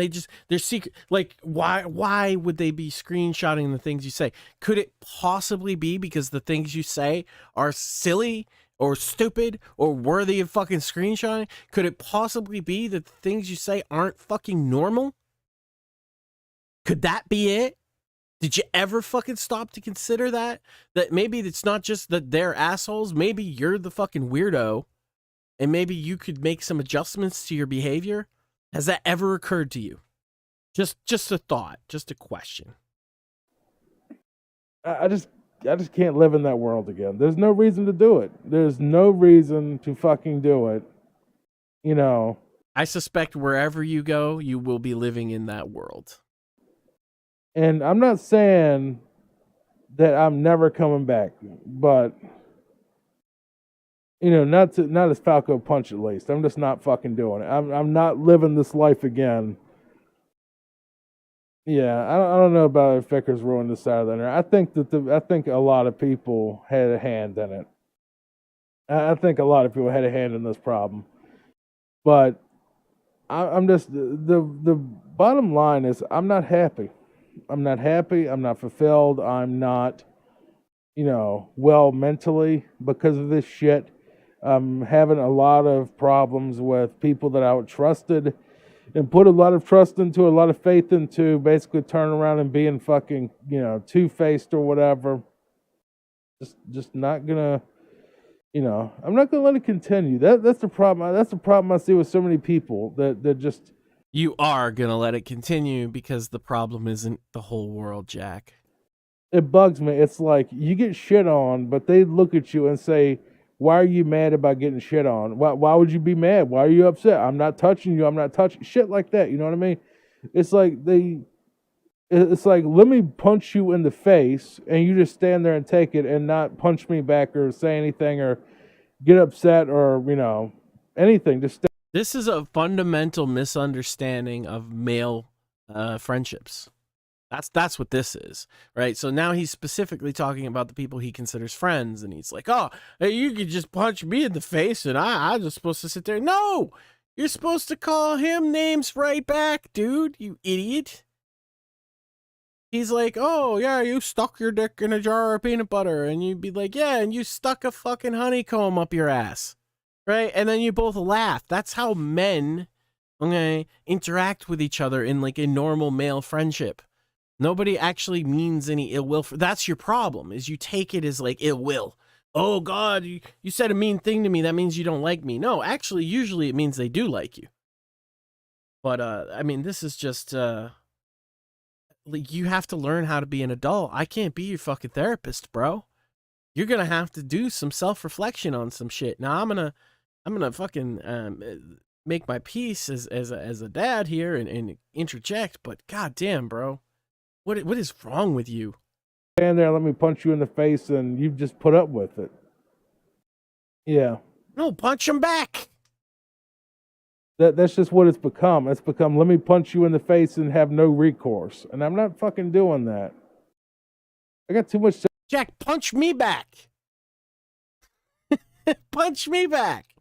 they're secret? Like, why would they be screenshotting the things you say? Could it possibly be because the things you say are silly or stupid or worthy of fucking screenshotting? Could it possibly be that the things you say aren't fucking normal? Could that be it? Did you ever fucking stop to consider that? That maybe it's not just that they're assholes. Maybe you're the fucking weirdo. And maybe you could make some adjustments to your behavior. Has that ever occurred to you? Just a thought, just a question. I just can't live in that world again. There's no reason to do it. There's no reason to fucking do it. You know. I suspect wherever you go, you will be living in that world. And I'm not saying that I'm never coming back, but you know, not as Falc0Punch at least. I'm just not fucking doing it. I'm not living this life again. Yeah, I don't know about if Vickers ruined the Saturday night. I think a lot of people had a hand in it. I think a lot of people had a hand in this problem. But I'm just the bottom line is I'm not happy. I'm not happy. I'm not fulfilled. I'm not, you know, well mentally because of this shit. I'm having a lot of problems with people that I trusted and put a lot of trust into, a lot of faith into, basically turn around and being fucking, you know, two-faced or whatever. Just not gonna, you know, I'm not gonna let it continue. That's the problem. That's the problem I see with so many people that just. You are gonna let it continue because the problem isn't the whole world, Jack. It bugs me. It's like you get shit on, but they look at you and say, why are you mad about getting shit on? Why would you be mad? Why are you upset? I'm not touching you. I'm not touching shit like that. You know what I mean? It's like let me punch you in the face and you just stand there and take it and not punch me back or say anything or get upset or, you know, anything. Just This is a fundamental misunderstanding of male friendships. That's what this is, right? So now he's specifically talking about the people he considers friends, and he's like, oh, hey, you could just punch me in the face, and I'm just supposed to sit there. No, you're supposed to call him names right back, dude, you idiot. He's like, oh, yeah, you stuck your dick in a jar of peanut butter, and you'd be like, yeah, and you stuck a fucking honeycomb up your ass, right? And then you both laugh. That's how men, okay, interact with each other in like a normal male friendship. Nobody actually means any ill will. That's your problem, is you take it as like ill will. Oh, God, you said a mean thing to me. That means you don't like me. No, actually, usually it means they do like you. But, I mean, this is just, like, you have to learn how to be an adult. I can't be your fucking therapist, bro. You're going to have to do some self-reflection on some shit. Now, I'm gonna fucking make my peace as a dad here and interject, but goddamn, bro. What is wrong with you? Stand there, let me punch you in the face, and you've just put up with it. Yeah. No, punch him back. That's just what it's become. It's become, let me punch you in the face and have no recourse. And I'm not fucking doing that. I got too much... Jack, punch me back. Punch me back.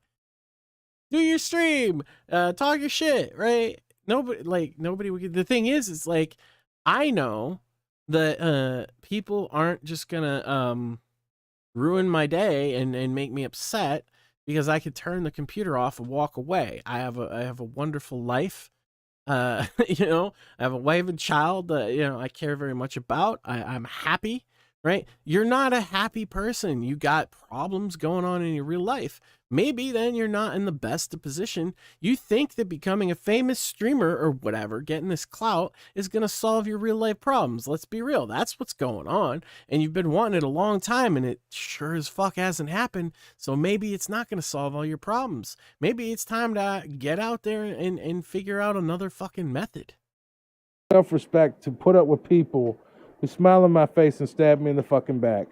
Do your stream. Talk your shit, right? Nobody would get... The thing is, it's like, I know that people aren't just gonna ruin my day and make me upset because I could turn the computer off and walk away. I have a wonderful life. You know, I have a wife and child that, you know, I care very much about. I'm happy, right? You're not a happy person. You got problems going on in your real life. Maybe then you're not in the best position. You think that becoming a famous streamer or whatever, getting this clout, is going to solve your real life problems. Let's be real. That's what's going on. And you've been wanting it a long time, and it sure as fuck hasn't happened. So maybe it's not going to solve all your problems. Maybe it's time to get out there and figure out another fucking method. Self-respect to put up with people who smile in my face and stab me in the fucking back.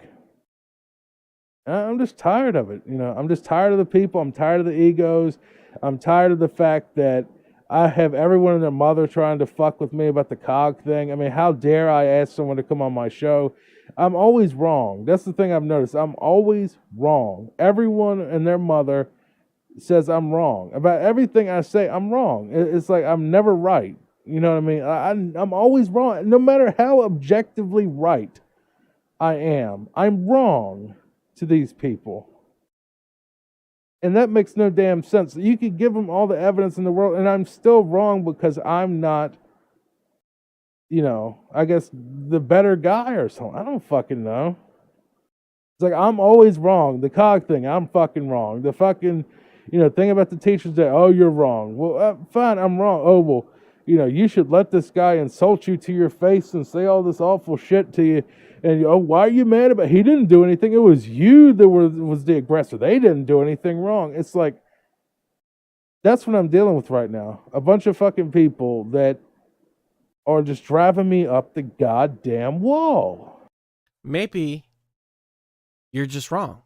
I'm just tired of it, you know. I'm just tired of the people. I'm tired of the egos. I'm tired of the fact that I have everyone and their mother trying to fuck with me about the cog thing. I mean, how dare I ask someone to come on my show? I'm always wrong. That's the thing I've noticed. I'm always wrong. Everyone and their mother says I'm wrong. About everything I say, I'm wrong. It's like I'm never right. You know what I mean? I'm always wrong. No matter how objectively right I am, I'm wrong to these people. And that makes no damn sense. You could give them all the evidence in the world, and I'm still wrong because I'm not, you know, I guess the better guy or something. I don't fucking know. It's like I'm always wrong. The cog thing, I'm fucking wrong. The fucking, you know, thing about the teachers that, oh, you're wrong. Well, fine, I'm wrong. Oh, well, you know, you should let this guy insult you to your face and say all this awful shit to you. And, oh, why are you mad about it? He didn't do anything. It was you that was the aggressor. They didn't do anything wrong. It's like, that's what I'm dealing with right now. A bunch of fucking people that are just driving me up the goddamn wall. Maybe you're just wrong.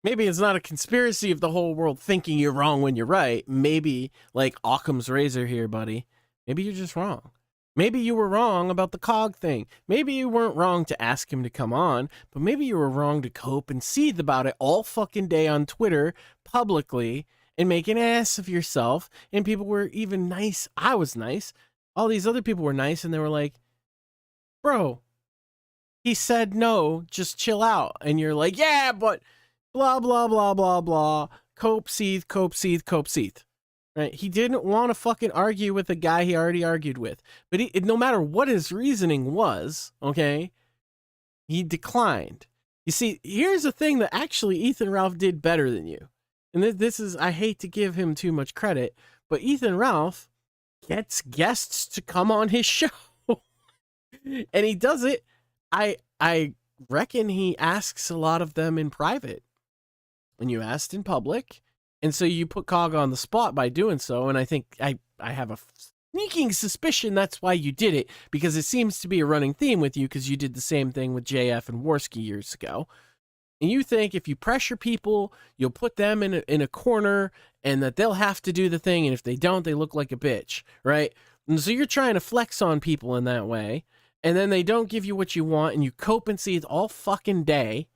Maybe it's not a conspiracy of the whole world thinking you're wrong when you're right. Maybe, like Occam's razor here, buddy, maybe you're just wrong. Maybe you were wrong about the cog thing. Maybe you weren't wrong to ask him to come on, but maybe you were wrong to cope and seethe about it all fucking day on Twitter, publicly, and make an ass of yourself. And people were even nice. I was nice. All these other people were nice, and they were like, bro, he said no, just chill out. And you're like, yeah, but blah, blah, blah, blah, blah. Cope, seethe, cope, seethe, cope, seethe. Right? He didn't want to fucking argue with a guy he already argued with. But no matter what his reasoning was, okay, he declined. You see, here's the thing that actually Ethan Ralph did better than you. And this is, I hate to give him too much credit, but Ethan Ralph gets guests to come on his show. And he does it. I reckon he asks a lot of them in private. And you asked in public. And so you put Cog on the spot by doing so, and I think I have a sneaking suspicion that's why you did it, because it seems to be a running theme with you, because you did the same thing with JF and Worski years ago. And you think if you pressure people, you'll put them in a corner, and that they'll have to do the thing, and if they don't, they look like a bitch, right? And so you're trying to flex on people in that way, and then they don't give you what you want, and you cope and seethe all fucking day,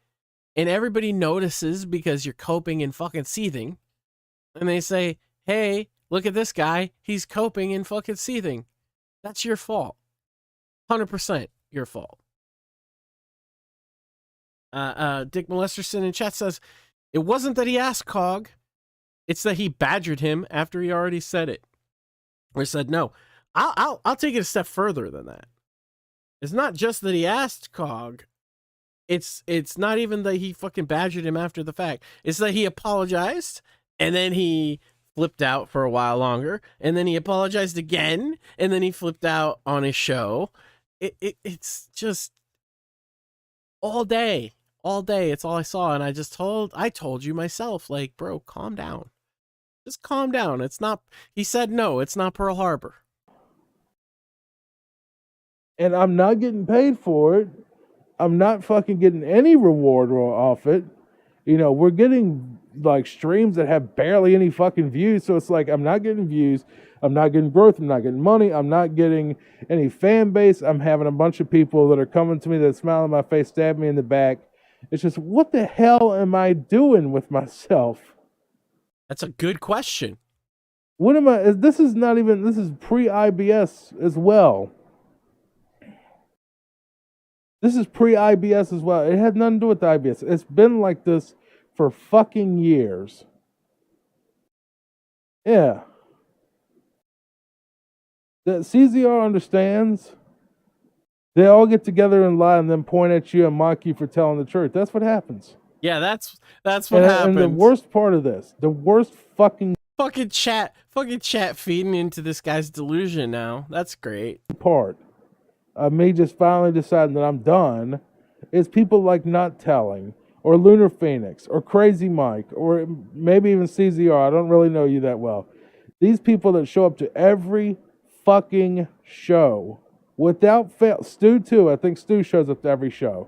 and everybody notices because you're coping and fucking seething, and they say, hey, look at this guy, he's coping and fucking seething. That's your fault. 100% your fault. Dick Molesterson in chat says, it wasn't that he asked Cog, it's that he badgered him after he already said it. Or said, no, I'll take it a step further than that. It's not just that he asked Cog. It's not even that he fucking badgered him after the fact. It's that he apologized, and then he flipped out for a while longer, and then he apologized again, and then he flipped out on his show. It's just all day. It's all I saw, and I told you myself, like, bro, calm down. Just calm down. It's not, he said no, it's not Pearl Harbor. And I'm not getting paid for it. I'm not fucking getting any reward off it. You know, we're getting like streams that have barely any fucking views. So it's like, I'm not getting views. I'm not getting growth. I'm not getting money. I'm not getting any fan base. I'm having a bunch of people that are coming to me that smile in my face, stab me in the back. It's just, what the hell am I doing with myself? That's a good question. What am I? This is pre-IBS as well. This is pre-IBS as well. It had nothing to do with the IBS. It's been like this for fucking years. Yeah. That CZR understands. They all get together and lie and then point at you and mock you for telling the truth. That's what happens. Yeah, that's what happens. And the worst part of this, the worst fucking chat feeding into this guy's delusion now. That's great. Part of me just finally deciding that I'm done is people like Not Telling or Lunar Phoenix or Crazy Mike or maybe even CZR. I don't really know you that well. These people that show up to every fucking show without fail. Stu too. I think Stu shows up to every show.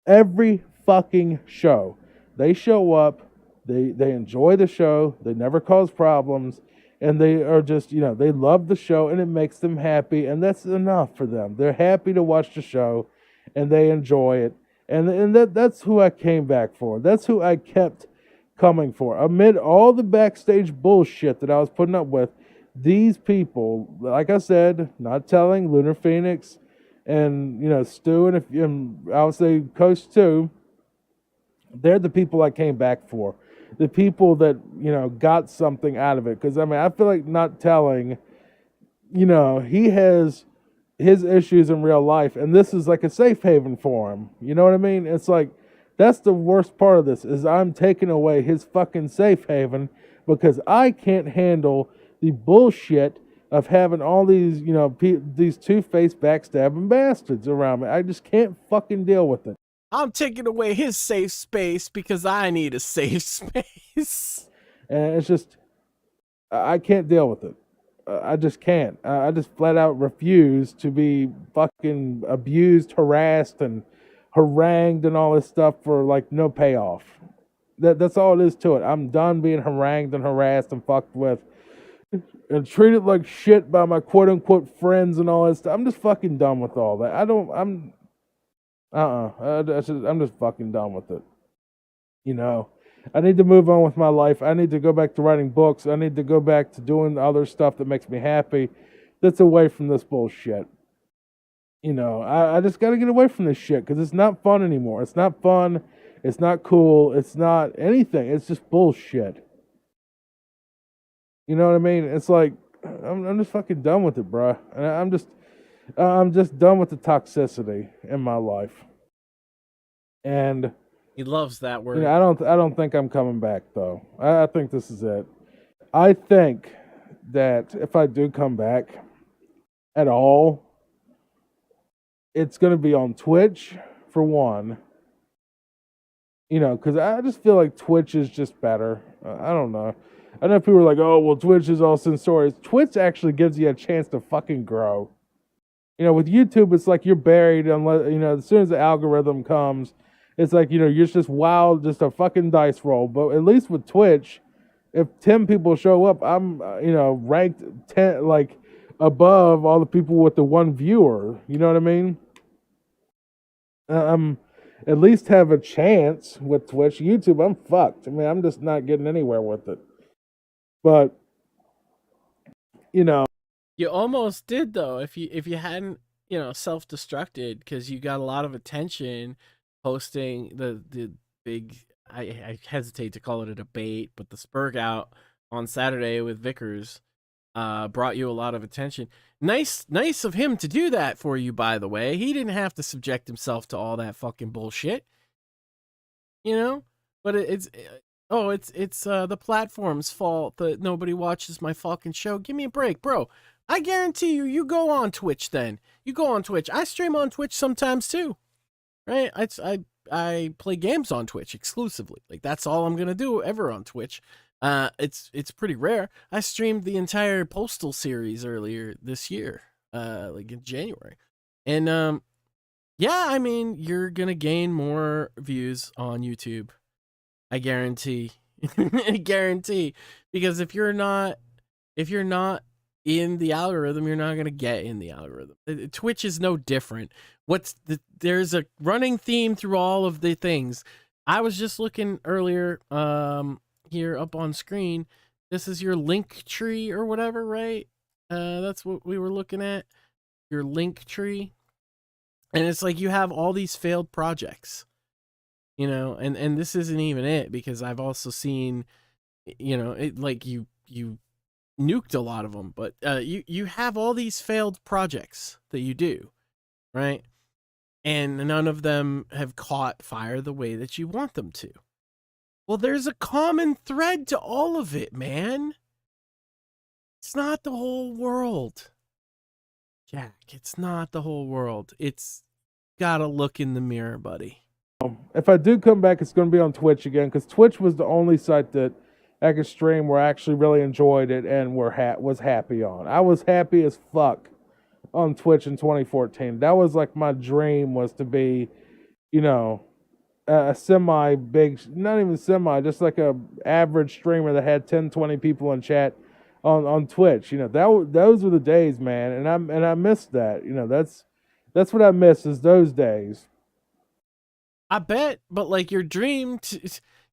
Every fucking show. They show up. They enjoy the show. They never cause problems. And they are just, you know, they love the show and it makes them happy. And that's enough for them. They're happy to watch the show and they enjoy it. And that's who I came back for. That's who I kept coming for. Amid all the backstage bullshit that I was putting up with, these people, like I said, Not Telling, Lunar Phoenix, and, you know, Stu, and I would say Coach Stu, they're the people I came back for. The people that, you know, got something out of it. Because, I mean, I feel like Not Telling, you know, he has his issues in real life. And this is like a safe haven for him. You know what I mean? It's like, that's the worst part of this, is I'm taking away his fucking safe haven because I can't handle the bullshit of having all these, you know, these two-faced backstabbing bastards around me. I just can't fucking deal with it. I'm taking away his safe space because I need a safe space. And it's just, I can't deal with it. I just can't. I just flat out refuse to be fucking abused, harassed, and harangued and all this stuff for like no payoff. That's all it is to it. I'm done being harangued and harassed and fucked with and treated like shit by my quote-unquote friends and all that stuff. I'm just fucking done with all that. I'm just fucking done with it. You know, I need to move on with my life. I need to go back to writing books. I need to go back to doing other stuff that makes me happy. That's away from this bullshit. You know, I just got to get away from this shit because it's not fun anymore. It's not fun. It's not cool. It's not anything. It's just bullshit. You know what I mean? It's like, I'm just fucking done with it, bruh. And I'm just done with the toxicity in my life. And he loves that word. You know, I don't think I'm coming back though. I think this is it. I think that if I do come back at all, it's going to be on Twitch for one. You know, because I just feel like Twitch is just better. I don't know. I know people are like, oh, well, Twitch is all sensorious. Twitch actually gives you a chance to fucking grow. You know, with YouTube, it's like you're buried unless, you know, as soon as the algorithm comes, it's like, you know, you're just wild, just a fucking dice roll. But at least with Twitch, if 10 people show up, I'm, you know, ranked 10, like above all the people with the one viewer. You know what I mean? At least have a chance with Twitch. YouTube, I'm fucked. I mean, I'm just not getting anywhere with it. But you know, you almost did though. If you hadn't, self-destructed, because you got a lot of attention posting the big. I hesitate to call it a debate, but the Spurg out on Saturday with Vickers brought you a lot of attention. Nice of him to do that for you, by the way. He didn't have to subject himself to all that fucking bullshit. But it's the platform's fault that nobody watches my fucking show. Give me a break, bro. I guarantee you go on Twitch then. You go on Twitch. I stream on Twitch sometimes too. Right? I play games on Twitch exclusively. Like, that's all I'm going to do ever on Twitch. It's pretty rare. I streamed the entire Postal series earlier this year, like in January. And yeah, I mean, you're going to gain more views on YouTube. I guarantee. I guarantee, because if you're not in the algorithm, you're not going to get in the algorithm. Twitch is no different. There's a running theme through all of the things. I was just looking earlier here up on screen. This is your link tree or whatever, right? That's what we were looking at. Your link tree. And it's like you have all these failed projects. And this isn't even it, because I've also seen, it like you nuked a lot of them, but you have all these failed projects that you do, right? And none of them have caught fire the way that you want them to. Well, there's a common thread to all of it, man. It's not the whole world, Jack. It's not the whole world. It's gotta look in the mirror, buddy. If I do come back, it's going to be on Twitch again, because Twitch was the only site that I could stream where I actually really enjoyed it and was happy on. I was happy as fuck on Twitch in 2014. That was like my dream, was to be, a semi-big, not even semi, just like a average streamer that had 10, 20 people in chat on Twitch. Those were the days, man, and I missed that. That's what I miss, is those days. I bet, but like your dream,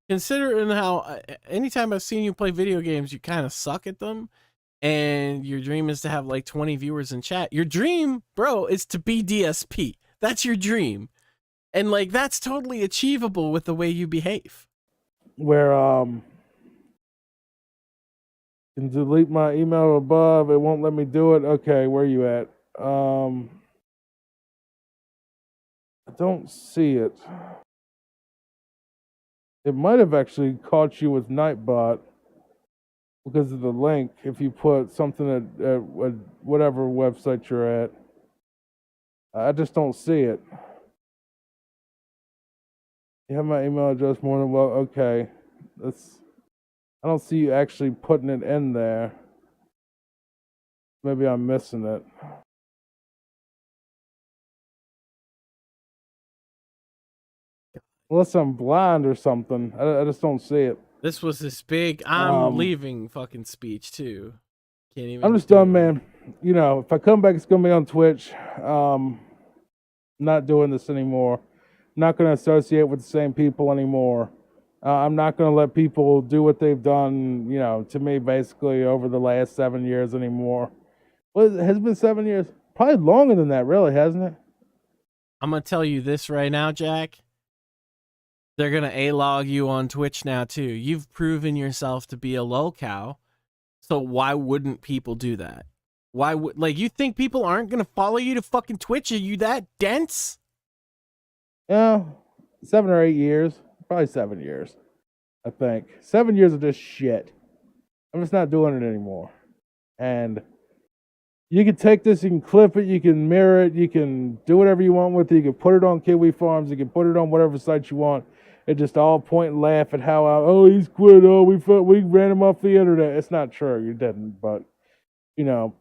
considering how anytime I've seen you play video games, you kind of suck at them, and your dream is to have like 20 viewers in chat. Your dream, bro, is to be DSP. That's your dream. And like, that's totally achievable with the way you behave. Where, can delete my email above. It won't let me do it. Okay, where are you at? I don't see it. It might have actually caught you with Nightbot because of the link. If you put something at whatever website you're at, I just don't see it. You have my email address more than well. Okay, I don't see you actually putting it in there. Maybe I'm missing it. Unless I'm blind or something. I just don't see it. This was this big I'm leaving fucking speech too. Can't even. I'm just done, man. If I come back, it's gonna be on Twitch. Not doing this anymore. Not gonna associate with the same people anymore. I'm not gonna let people do what they've done, to me basically over the last 7 years anymore. Well, it has been 7 years. Probably longer than that, really, hasn't it? I'm gonna tell you this right now, Jack. They're going to A-log you on Twitch now, too. You've proven yourself to be a lolcow, so why wouldn't people do that? Why would, you think people aren't going to follow you to fucking Twitch? Are you that dense? Yeah, 7 or 8 years. Probably 7 years, I think. 7 years of just shit. I'm just not doing it anymore. And you can take this, you can clip it, you can mirror it, you can do whatever you want with it. You can put it on Kiwi Farms, you can put it on whatever site you want. It just all point and laugh at how he's quit. Oh, we ran him off the internet. It's not true. You didn't, but I'm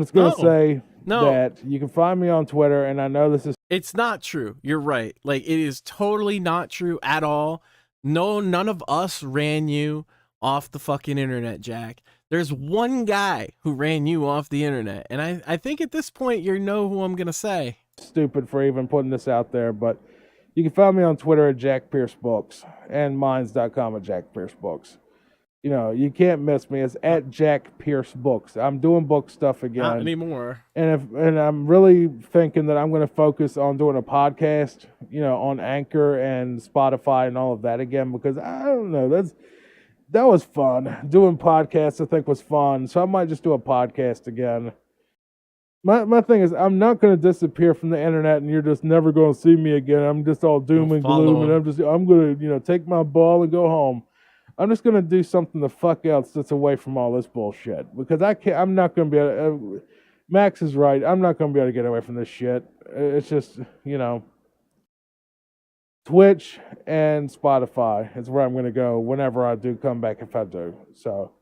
just gonna say that you can find me on Twitter, and I know this is. It's not true. You're right. Like, it is totally not true at all. No, none of us ran you off the fucking internet, Jack. There's one guy who ran you off the internet, and I think at this point you know who I'm gonna say. Stupid for even putting this out there, but you can find me on Twitter at Jack Pierce Books and minds.com at Jack Pierce Books. You know, you can't miss me. It's at Jack Pierce Books. I'm doing book stuff again. Not anymore. And I'm really thinking that I'm going to focus on doing a podcast, you know, on Anchor and Spotify and all of that again, because I don't know, that was fun. Doing podcasts I think was fun. So I might just do a podcast again. My thing is, I'm not going to disappear from the internet and you're just never going to see me again. I'm just all doom and gloom, and I'm going to, you know, take my ball and go home. I'm just going to do something the fuck else that's away from all this bullshit, because I'm not going to be able to, Max is right. I'm not going to be able to get away from this shit. It's just, you know, Twitch and Spotify is where I'm going to go whenever I do come back, if I do. So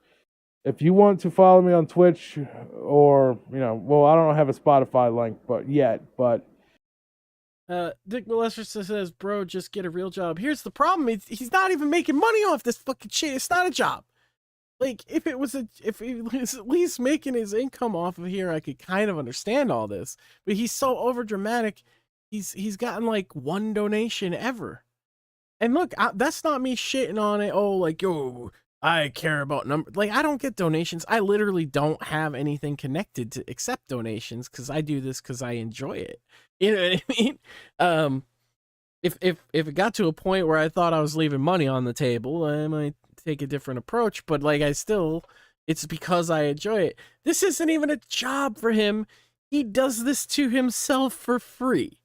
if you want to follow me on Twitch, or, you know, well, I don't have a Spotify link but Dick Molester says, bro, just get a real job. Here's the problem. He's not even making money off this fucking shit. It's not a job. Like, if he was at least making his income off of here, I could kind of understand all this. But he's so over dramatic. He's gotten like one donation ever. And look, that's not me shitting on it. Oh, like, yo, I care about numbers. Like, I don't get donations. I literally don't have anything connected to accept donations, because I do this because I enjoy it. You know what I mean? If it got to a point where I thought I was leaving money on the table, I might take a different approach. But like, it's because I enjoy it. This isn't even a job for him. He does this to himself for free.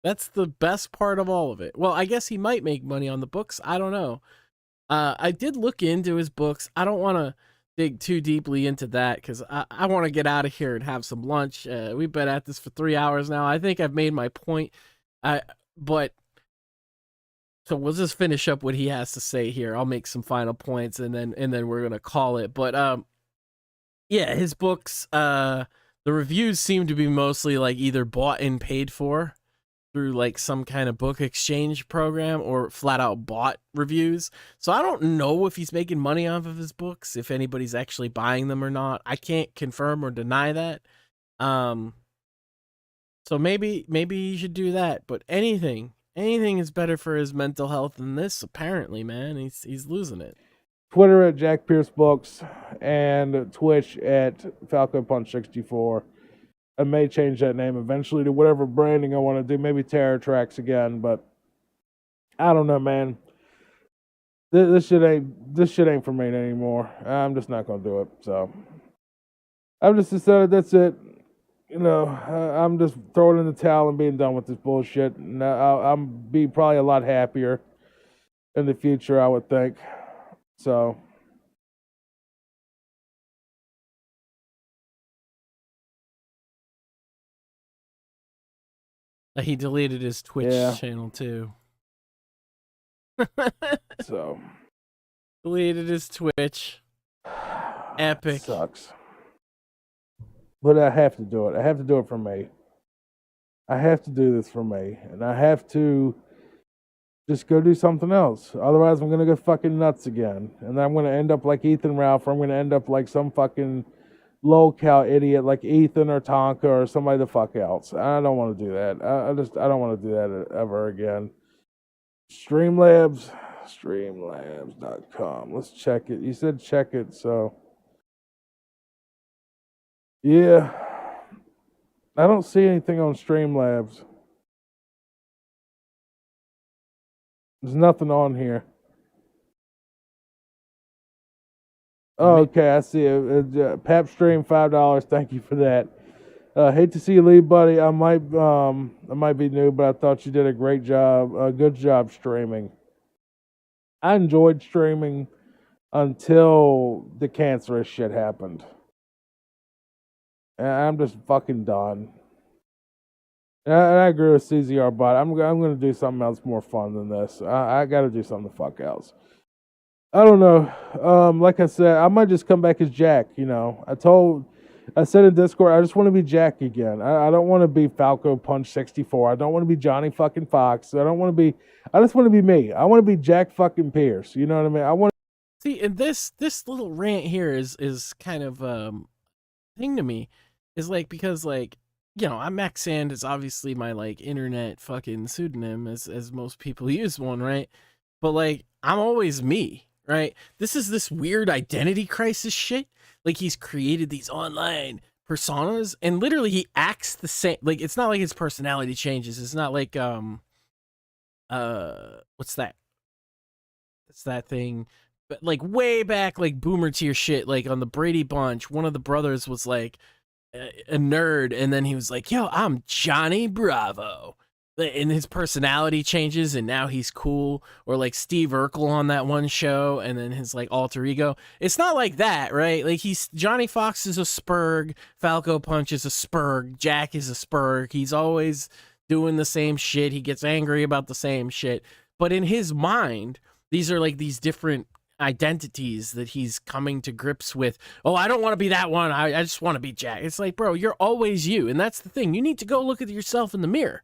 That's the best part of all of it. Well, I guess he might make money on the books. I don't know. I did look into his books. I don't want to dig too deeply into that, because I want to get out of here and have some lunch. We've been at this for 3 hours now. I think I've made my point. But so we'll just finish up what he has to say here. I'll make some final points, and then we're gonna call it. But yeah, his books, the reviews seem to be mostly like either bought and paid for through like some kind of book exchange program, or flat out bought reviews. So I don't know if he's making money off of his books, if anybody's actually buying them or not. I can't confirm or deny that. So maybe he should do that. But anything is better for his mental health than this, apparently, man. He's losing it. Twitter at Jack Pierce Books and Twitch at Falc0Punch64. I may change that name eventually to whatever branding I want to do. Maybe Terror Tracks again, but I don't know, man. This shit ain't for me anymore. I'm just not gonna do it. So I've just decided that's it. You know, I'm just throwing in the towel and being done with this bullshit. And I'll be probably a lot happier in the future, I would think. So. He deleted his Twitch channel too. So. Deleted his Twitch. Epic. Sucks. But I have to do it. I have to do it for me. I have to do this for me. And I have to just go do something else. Otherwise, I'm going to go fucking nuts again. And then I'm going to end up like Ethan Ralph, or I'm going to end up like some fucking low-cal idiot like Ethan or Tonka or somebody the fuck else. I don't want to do that. I don't want to do that ever again. Streamlabs.com. Let's check it. You said check it, so yeah. I don't see anything on Streamlabs. There's nothing on here. Oh, okay, I see it. Pap Stream, $5. Thank you for that. Hate to see you leave, buddy. I might be new, but I thought you did a great job. Good job streaming. I enjoyed streaming until the cancerous shit happened. And I'm just fucking done. And I agree with CZR Bot. I'm going to do something else more fun than this. I got to do something the fuck else. I don't know. Like I said, I might just come back as Jack, you know. I said in Discord, I just want to be Jack again. I don't want to be Falc0Punch64. I don't want to be Johnny fucking Fox. I just want to be me. I want to be Jack fucking Pierce. You know what I mean? I want See, and this little rant here is kind of thing to me, is like, because like, you know, I'm Max Sand is obviously my like internet fucking pseudonym, as most people use one, right? But like, I'm always me, right? This is this weird identity crisis shit. Like, he's created these online personas, and literally he acts the same. Like, it's not like his personality changes. It's not like what's that? It's that thing. But like way back, like boomer tier shit, like on the Brady Bunch, one of the brothers was like a nerd, and then he was like, yo, I'm Johnny Bravo. And his personality changes, and now he's cool. Or like Steve Urkel on that one show, and then his like alter ego. It's not like that, right? Like, Johnny Fox is a Spurg, Falco-Punch is a Spurg, Jack is a Spurg. He's always doing the same shit. He gets angry about the same shit. But in his mind, these are like these different identities that he's coming to grips with. Oh, I don't want to be that one. I just want to be Jack. It's like, bro, you're always you. And that's the thing. You need to go look at yourself in the mirror.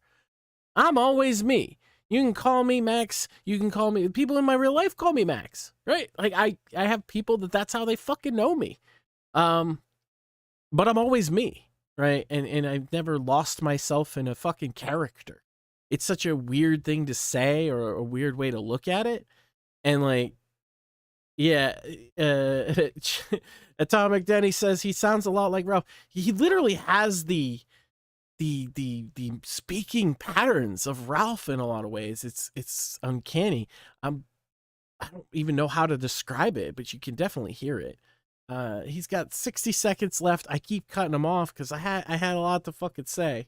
I'm always me. You can call me Max. You can call me, people in my real life call me Max, right? Like, I have people that's how they fucking know me. But I'm always me, right? And I've never lost myself in a fucking character. It's such a weird thing to say, or a weird way to look at it. And like, yeah, Atomic Denny says he sounds a lot like Ralph. He literally has the speaking patterns of Ralph in a lot of ways. It's uncanny. I don't even know how to describe it, but you can definitely hear it. He's got 60 seconds left. I keep cutting him off because I had a lot to fucking say.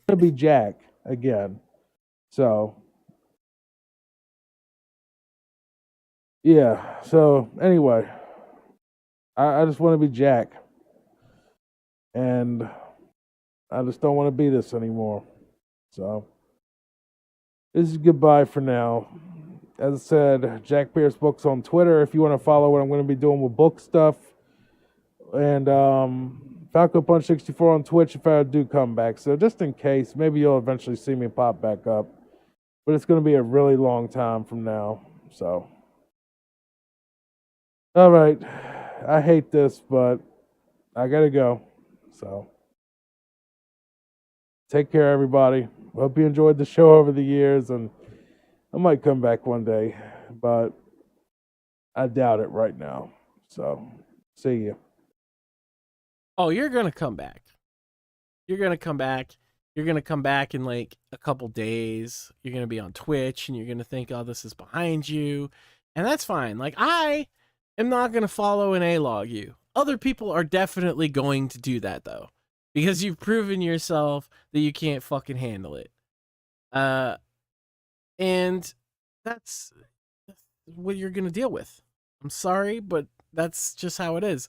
Gonna be Jack again. So yeah. So anyway, I just want to be Jack, and I just don't want to be this anymore. So this is goodbye for now. As I said, Jack Pierce Books on Twitter if you want to follow what I'm going to be doing with book stuff. And Falc0Punch64 on Twitch if I do come back. So just in case, maybe you'll eventually see me pop back up. But it's going to be a really long time from now. So, all right. I hate this, but I got to go. So, take care, everybody. Hope you enjoyed the show over the years, and I might come back one day, but I doubt it right now. So, see you. Oh, you're going to come back. You're going to come back. You're going to come back in like a couple days. You're going to be on Twitch, and you're going to think, oh, this is behind you. And that's fine. Like, I am not going to follow and A-log you. Other people are definitely going to do that, though, because you've proven yourself that you can't fucking handle it. And that's what you're going to deal with. I'm sorry, but that's just how it is.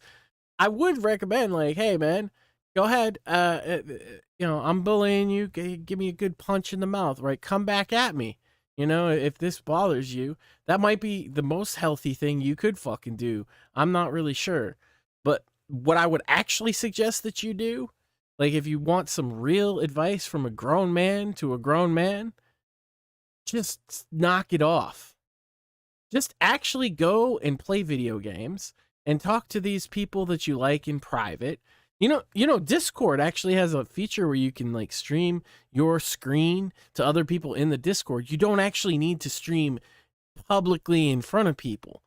I would recommend, like, hey, man, go ahead. I'm bullying you. Give me a good punch in the mouth, right? Come back at me. If this bothers you, that might be the most healthy thing you could fucking do. I'm not really sure. But what I would actually suggest that you do, like, if you want some real advice from a grown man to a grown man, just knock it off. Just actually go and play video games and talk to these people that you like in private. Discord actually has a feature where you can like stream your screen to other people in the Discord. You don't actually need to stream publicly in front of people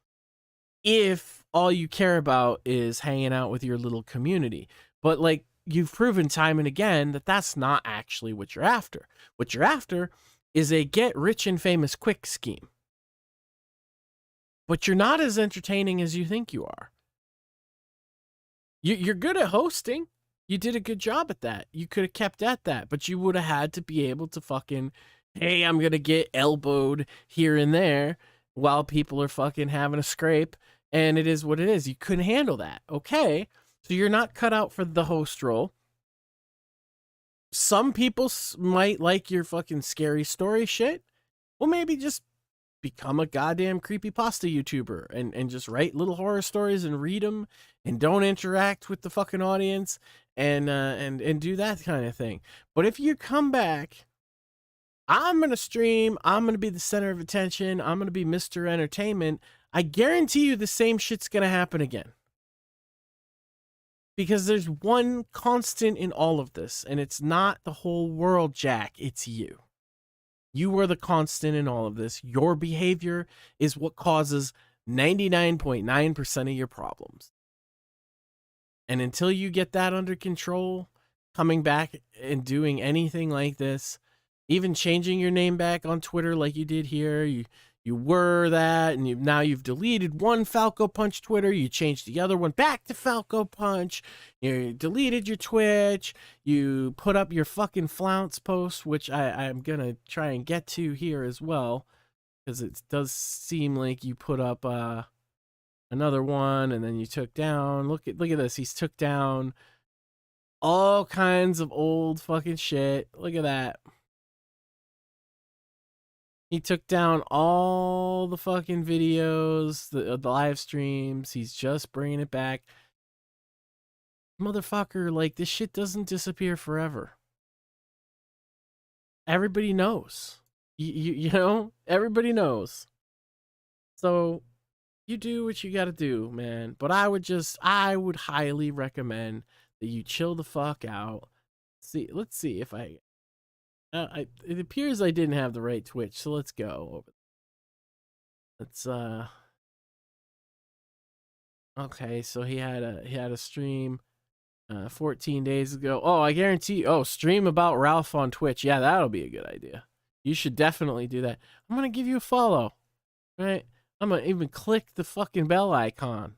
if all you care about is hanging out with your little community. But like, you've proven time and again that that's not actually what you're after. What you're after is a get rich and famous quick scheme. But you're not as entertaining as you think you are. You're good at hosting. You did a good job at that. You could have kept at that, but you would have had to be able to fucking, hey, I'm going to get elbowed here and there while people are fucking having a scrape, and it is what it is. You couldn't handle that. Okay, so you're not cut out for the host role. Some people might like your fucking scary story shit. Well, maybe just become a goddamn creepypasta YouTuber and just write little horror stories and read them and don't interact with the fucking audience and do that kind of thing. But if you come back, I'm going to stream, I'm going to be the center of attention, I'm going to be Mr. Entertainment, I guarantee you the same shit's gonna happen again. Because there's one constant in all of this, and it's not the whole world, Jack, it's you. You are the constant in all of this. Your behavior is what causes 99.9% of your problems. And until you get that under control, coming back and doing anything like this, even changing your name back on Twitter like you did here, you were that, and now you've deleted one Falc0Punch Twitter, you changed the other one back to Falc0Punch, you deleted your Twitch, you put up your fucking flounce post, which I'm gonna try and get to here as well, because it does seem like you put up another one, and then you took down, look at this, he's took down all kinds of old fucking shit, look at that. He took down all the fucking videos, the live streams. He's just bringing it back. Motherfucker, like, this shit doesn't disappear forever. Everybody knows. You know? Everybody knows. So, you do what you gotta do, man. But I would highly recommend that you chill the fuck out. Let's see if it appears I didn't have the right Twitch, so let's go. Let's okay, so he had a stream 14 days ago. Oh, I guarantee. Oh, stream about Ralph on Twitch. Yeah, that'll be a good idea. You should definitely do that. I'm gonna give you a follow. Right? I'm gonna even click the fucking bell icon.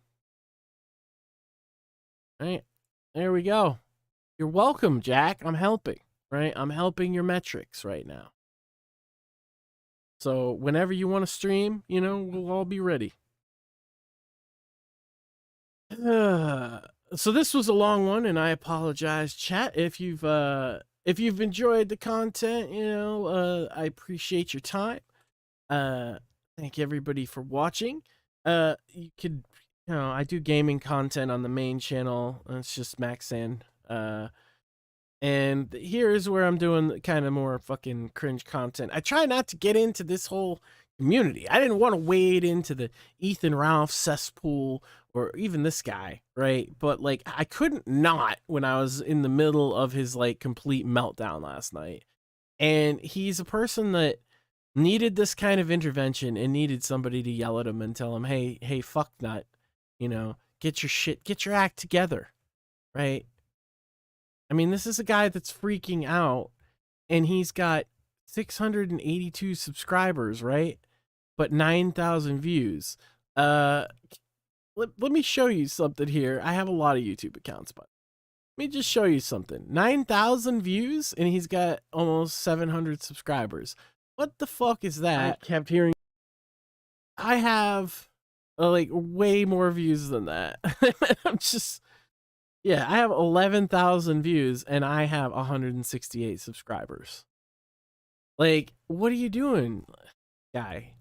Right? There we go. You're welcome, Jack. I'm helping. Right? I'm helping your metrics right now. So whenever you want to stream, you know, we'll all be ready. So this was a long one, and I apologize, chat. If you've enjoyed the content, you know, I appreciate your time. Thank everybody for watching. You could, you know, I do gaming content on the main channel. It's just Maxan. And here's where I'm doing kind of more fucking cringe content. I try not to get into this whole community. I didn't want to wade into the Ethan Ralph cesspool or even this guy, right? But like, I couldn't not when I was in the middle of his like complete meltdown last night. And he's a person that needed this kind of intervention and needed somebody to yell at him and tell him, hey, fuck nut, you know, get your act together, right? I mean, this is a guy that's freaking out, and he's got 682 subscribers, right? But 9,000 views. Let me show you something here. I have a lot of YouTube accounts, but let me just show you something. 9,000 views, and he's got almost 700 subscribers. What the fuck is that? I kept hearing. I have like way more views than that. I'm just. Yeah, I have 11,000 views and I have 168 subscribers. Like, what are you doing, guy?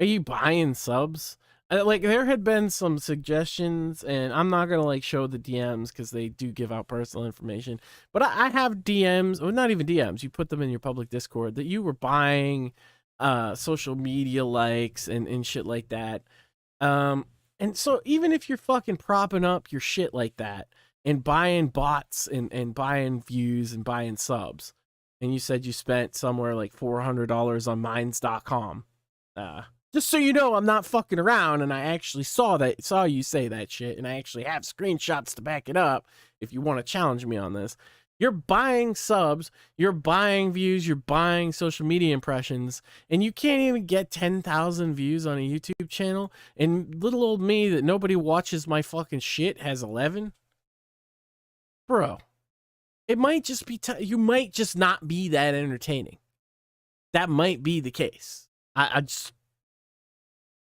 Are you buying subs? Like, there had been some suggestions, and I'm not going to, like, show the DMs because they do give out personal information. But I have DMs, or not even DMs, you put them in your public Discord, that you were buying social media likes and shit like that. And so even if you're fucking propping up your shit like that and buying bots and buying views and buying subs, and you said you spent somewhere like $400 on Minds.com, just so you know, I'm not fucking around, and I actually saw you say that shit, and I actually have screenshots to back it up if you want to challenge me on this. You're buying subs, you're buying views, you're buying social media impressions, and you can't even get 10,000 views on a YouTube channel, and little old me that nobody watches my fucking shit has 11? Bro, it might just be, you might just not be that entertaining. That might be the case. I just,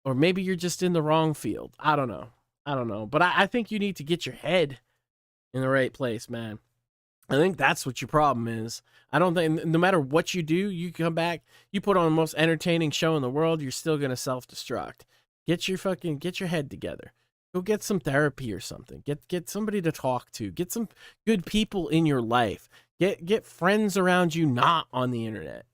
or maybe you're just in the wrong field. I don't know. But I think you need to get your head in the right place, man. I think that's what your problem is. I don't think, no matter what you do, you come back, you put on the most entertaining show in the world, you're still going to self-destruct. Get your head together. Go get some therapy or something. Get somebody to talk to. Get some good people in your life. Get friends around you not on the internet.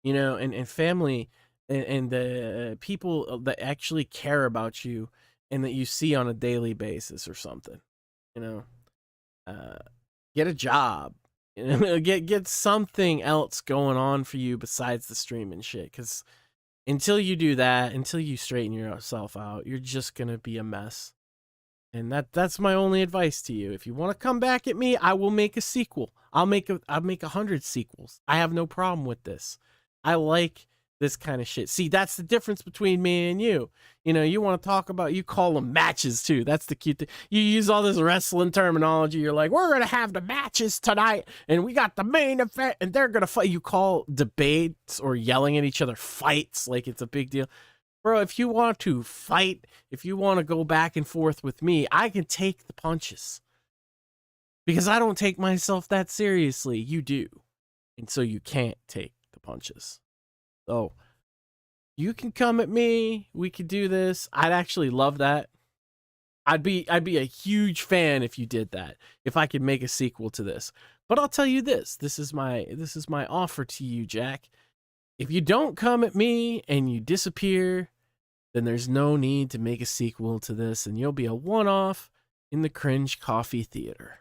You know, and family and the people that actually care about you and that you see on a daily basis or something. Get a job. Get something else going on for you besides the streaming shit. Because until you do that, until you straighten yourself out, you're just gonna be a mess. And that's my only advice to you. If you want to come back at me, I will make a sequel. I'll make 100 sequels. I have no problem with this. I like this kind of shit. See, that's the difference between me and you. You want to talk about, you call them matches too. That's the cute thing. You use all this wrestling terminology. You're like, we're going to have the matches tonight and we got the main event and they're going to fight. You call debates or yelling at each other fights like it's a big deal. Bro, if you want to fight, if you want to go back and forth with me, I can take the punches. Because I don't take myself that seriously. You do. And so you can't take the punches. So you can come at me. We could do this. I'd actually love that. I'd be a huge fan if you did that. If I could make a sequel to this. But I'll tell you this. This is my offer to you, Jack. If you don't come at me and you disappear, then there's no need to make a sequel to this, and you'll be a one-off in the Cringe Coffee Theater.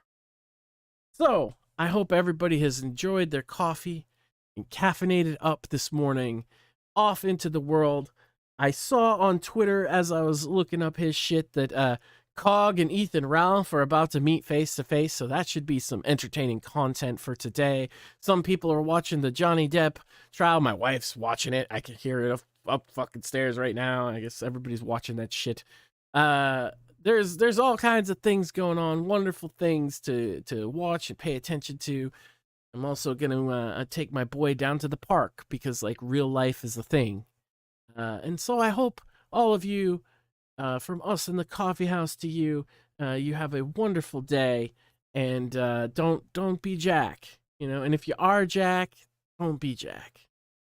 So, I hope everybody has enjoyed their coffee and caffeinated up this morning off into the world. I saw on Twitter as I was looking up his shit that Cog and Ethan Ralph are about to meet face to face, so that should be some entertaining content for today. Some people are watching the Johnny Depp trial. My wife's watching it. I can hear it up fucking stairs right now. I guess everybody's watching that shit. There's all kinds of things going on, wonderful things to watch and pay attention to. I'm also gonna take my boy down to the park because like real life is a thing, and so I hope all of you. From us in the coffee house to you, you have a wonderful day, and don't be Jack, and if you are Jack, don't be Jack.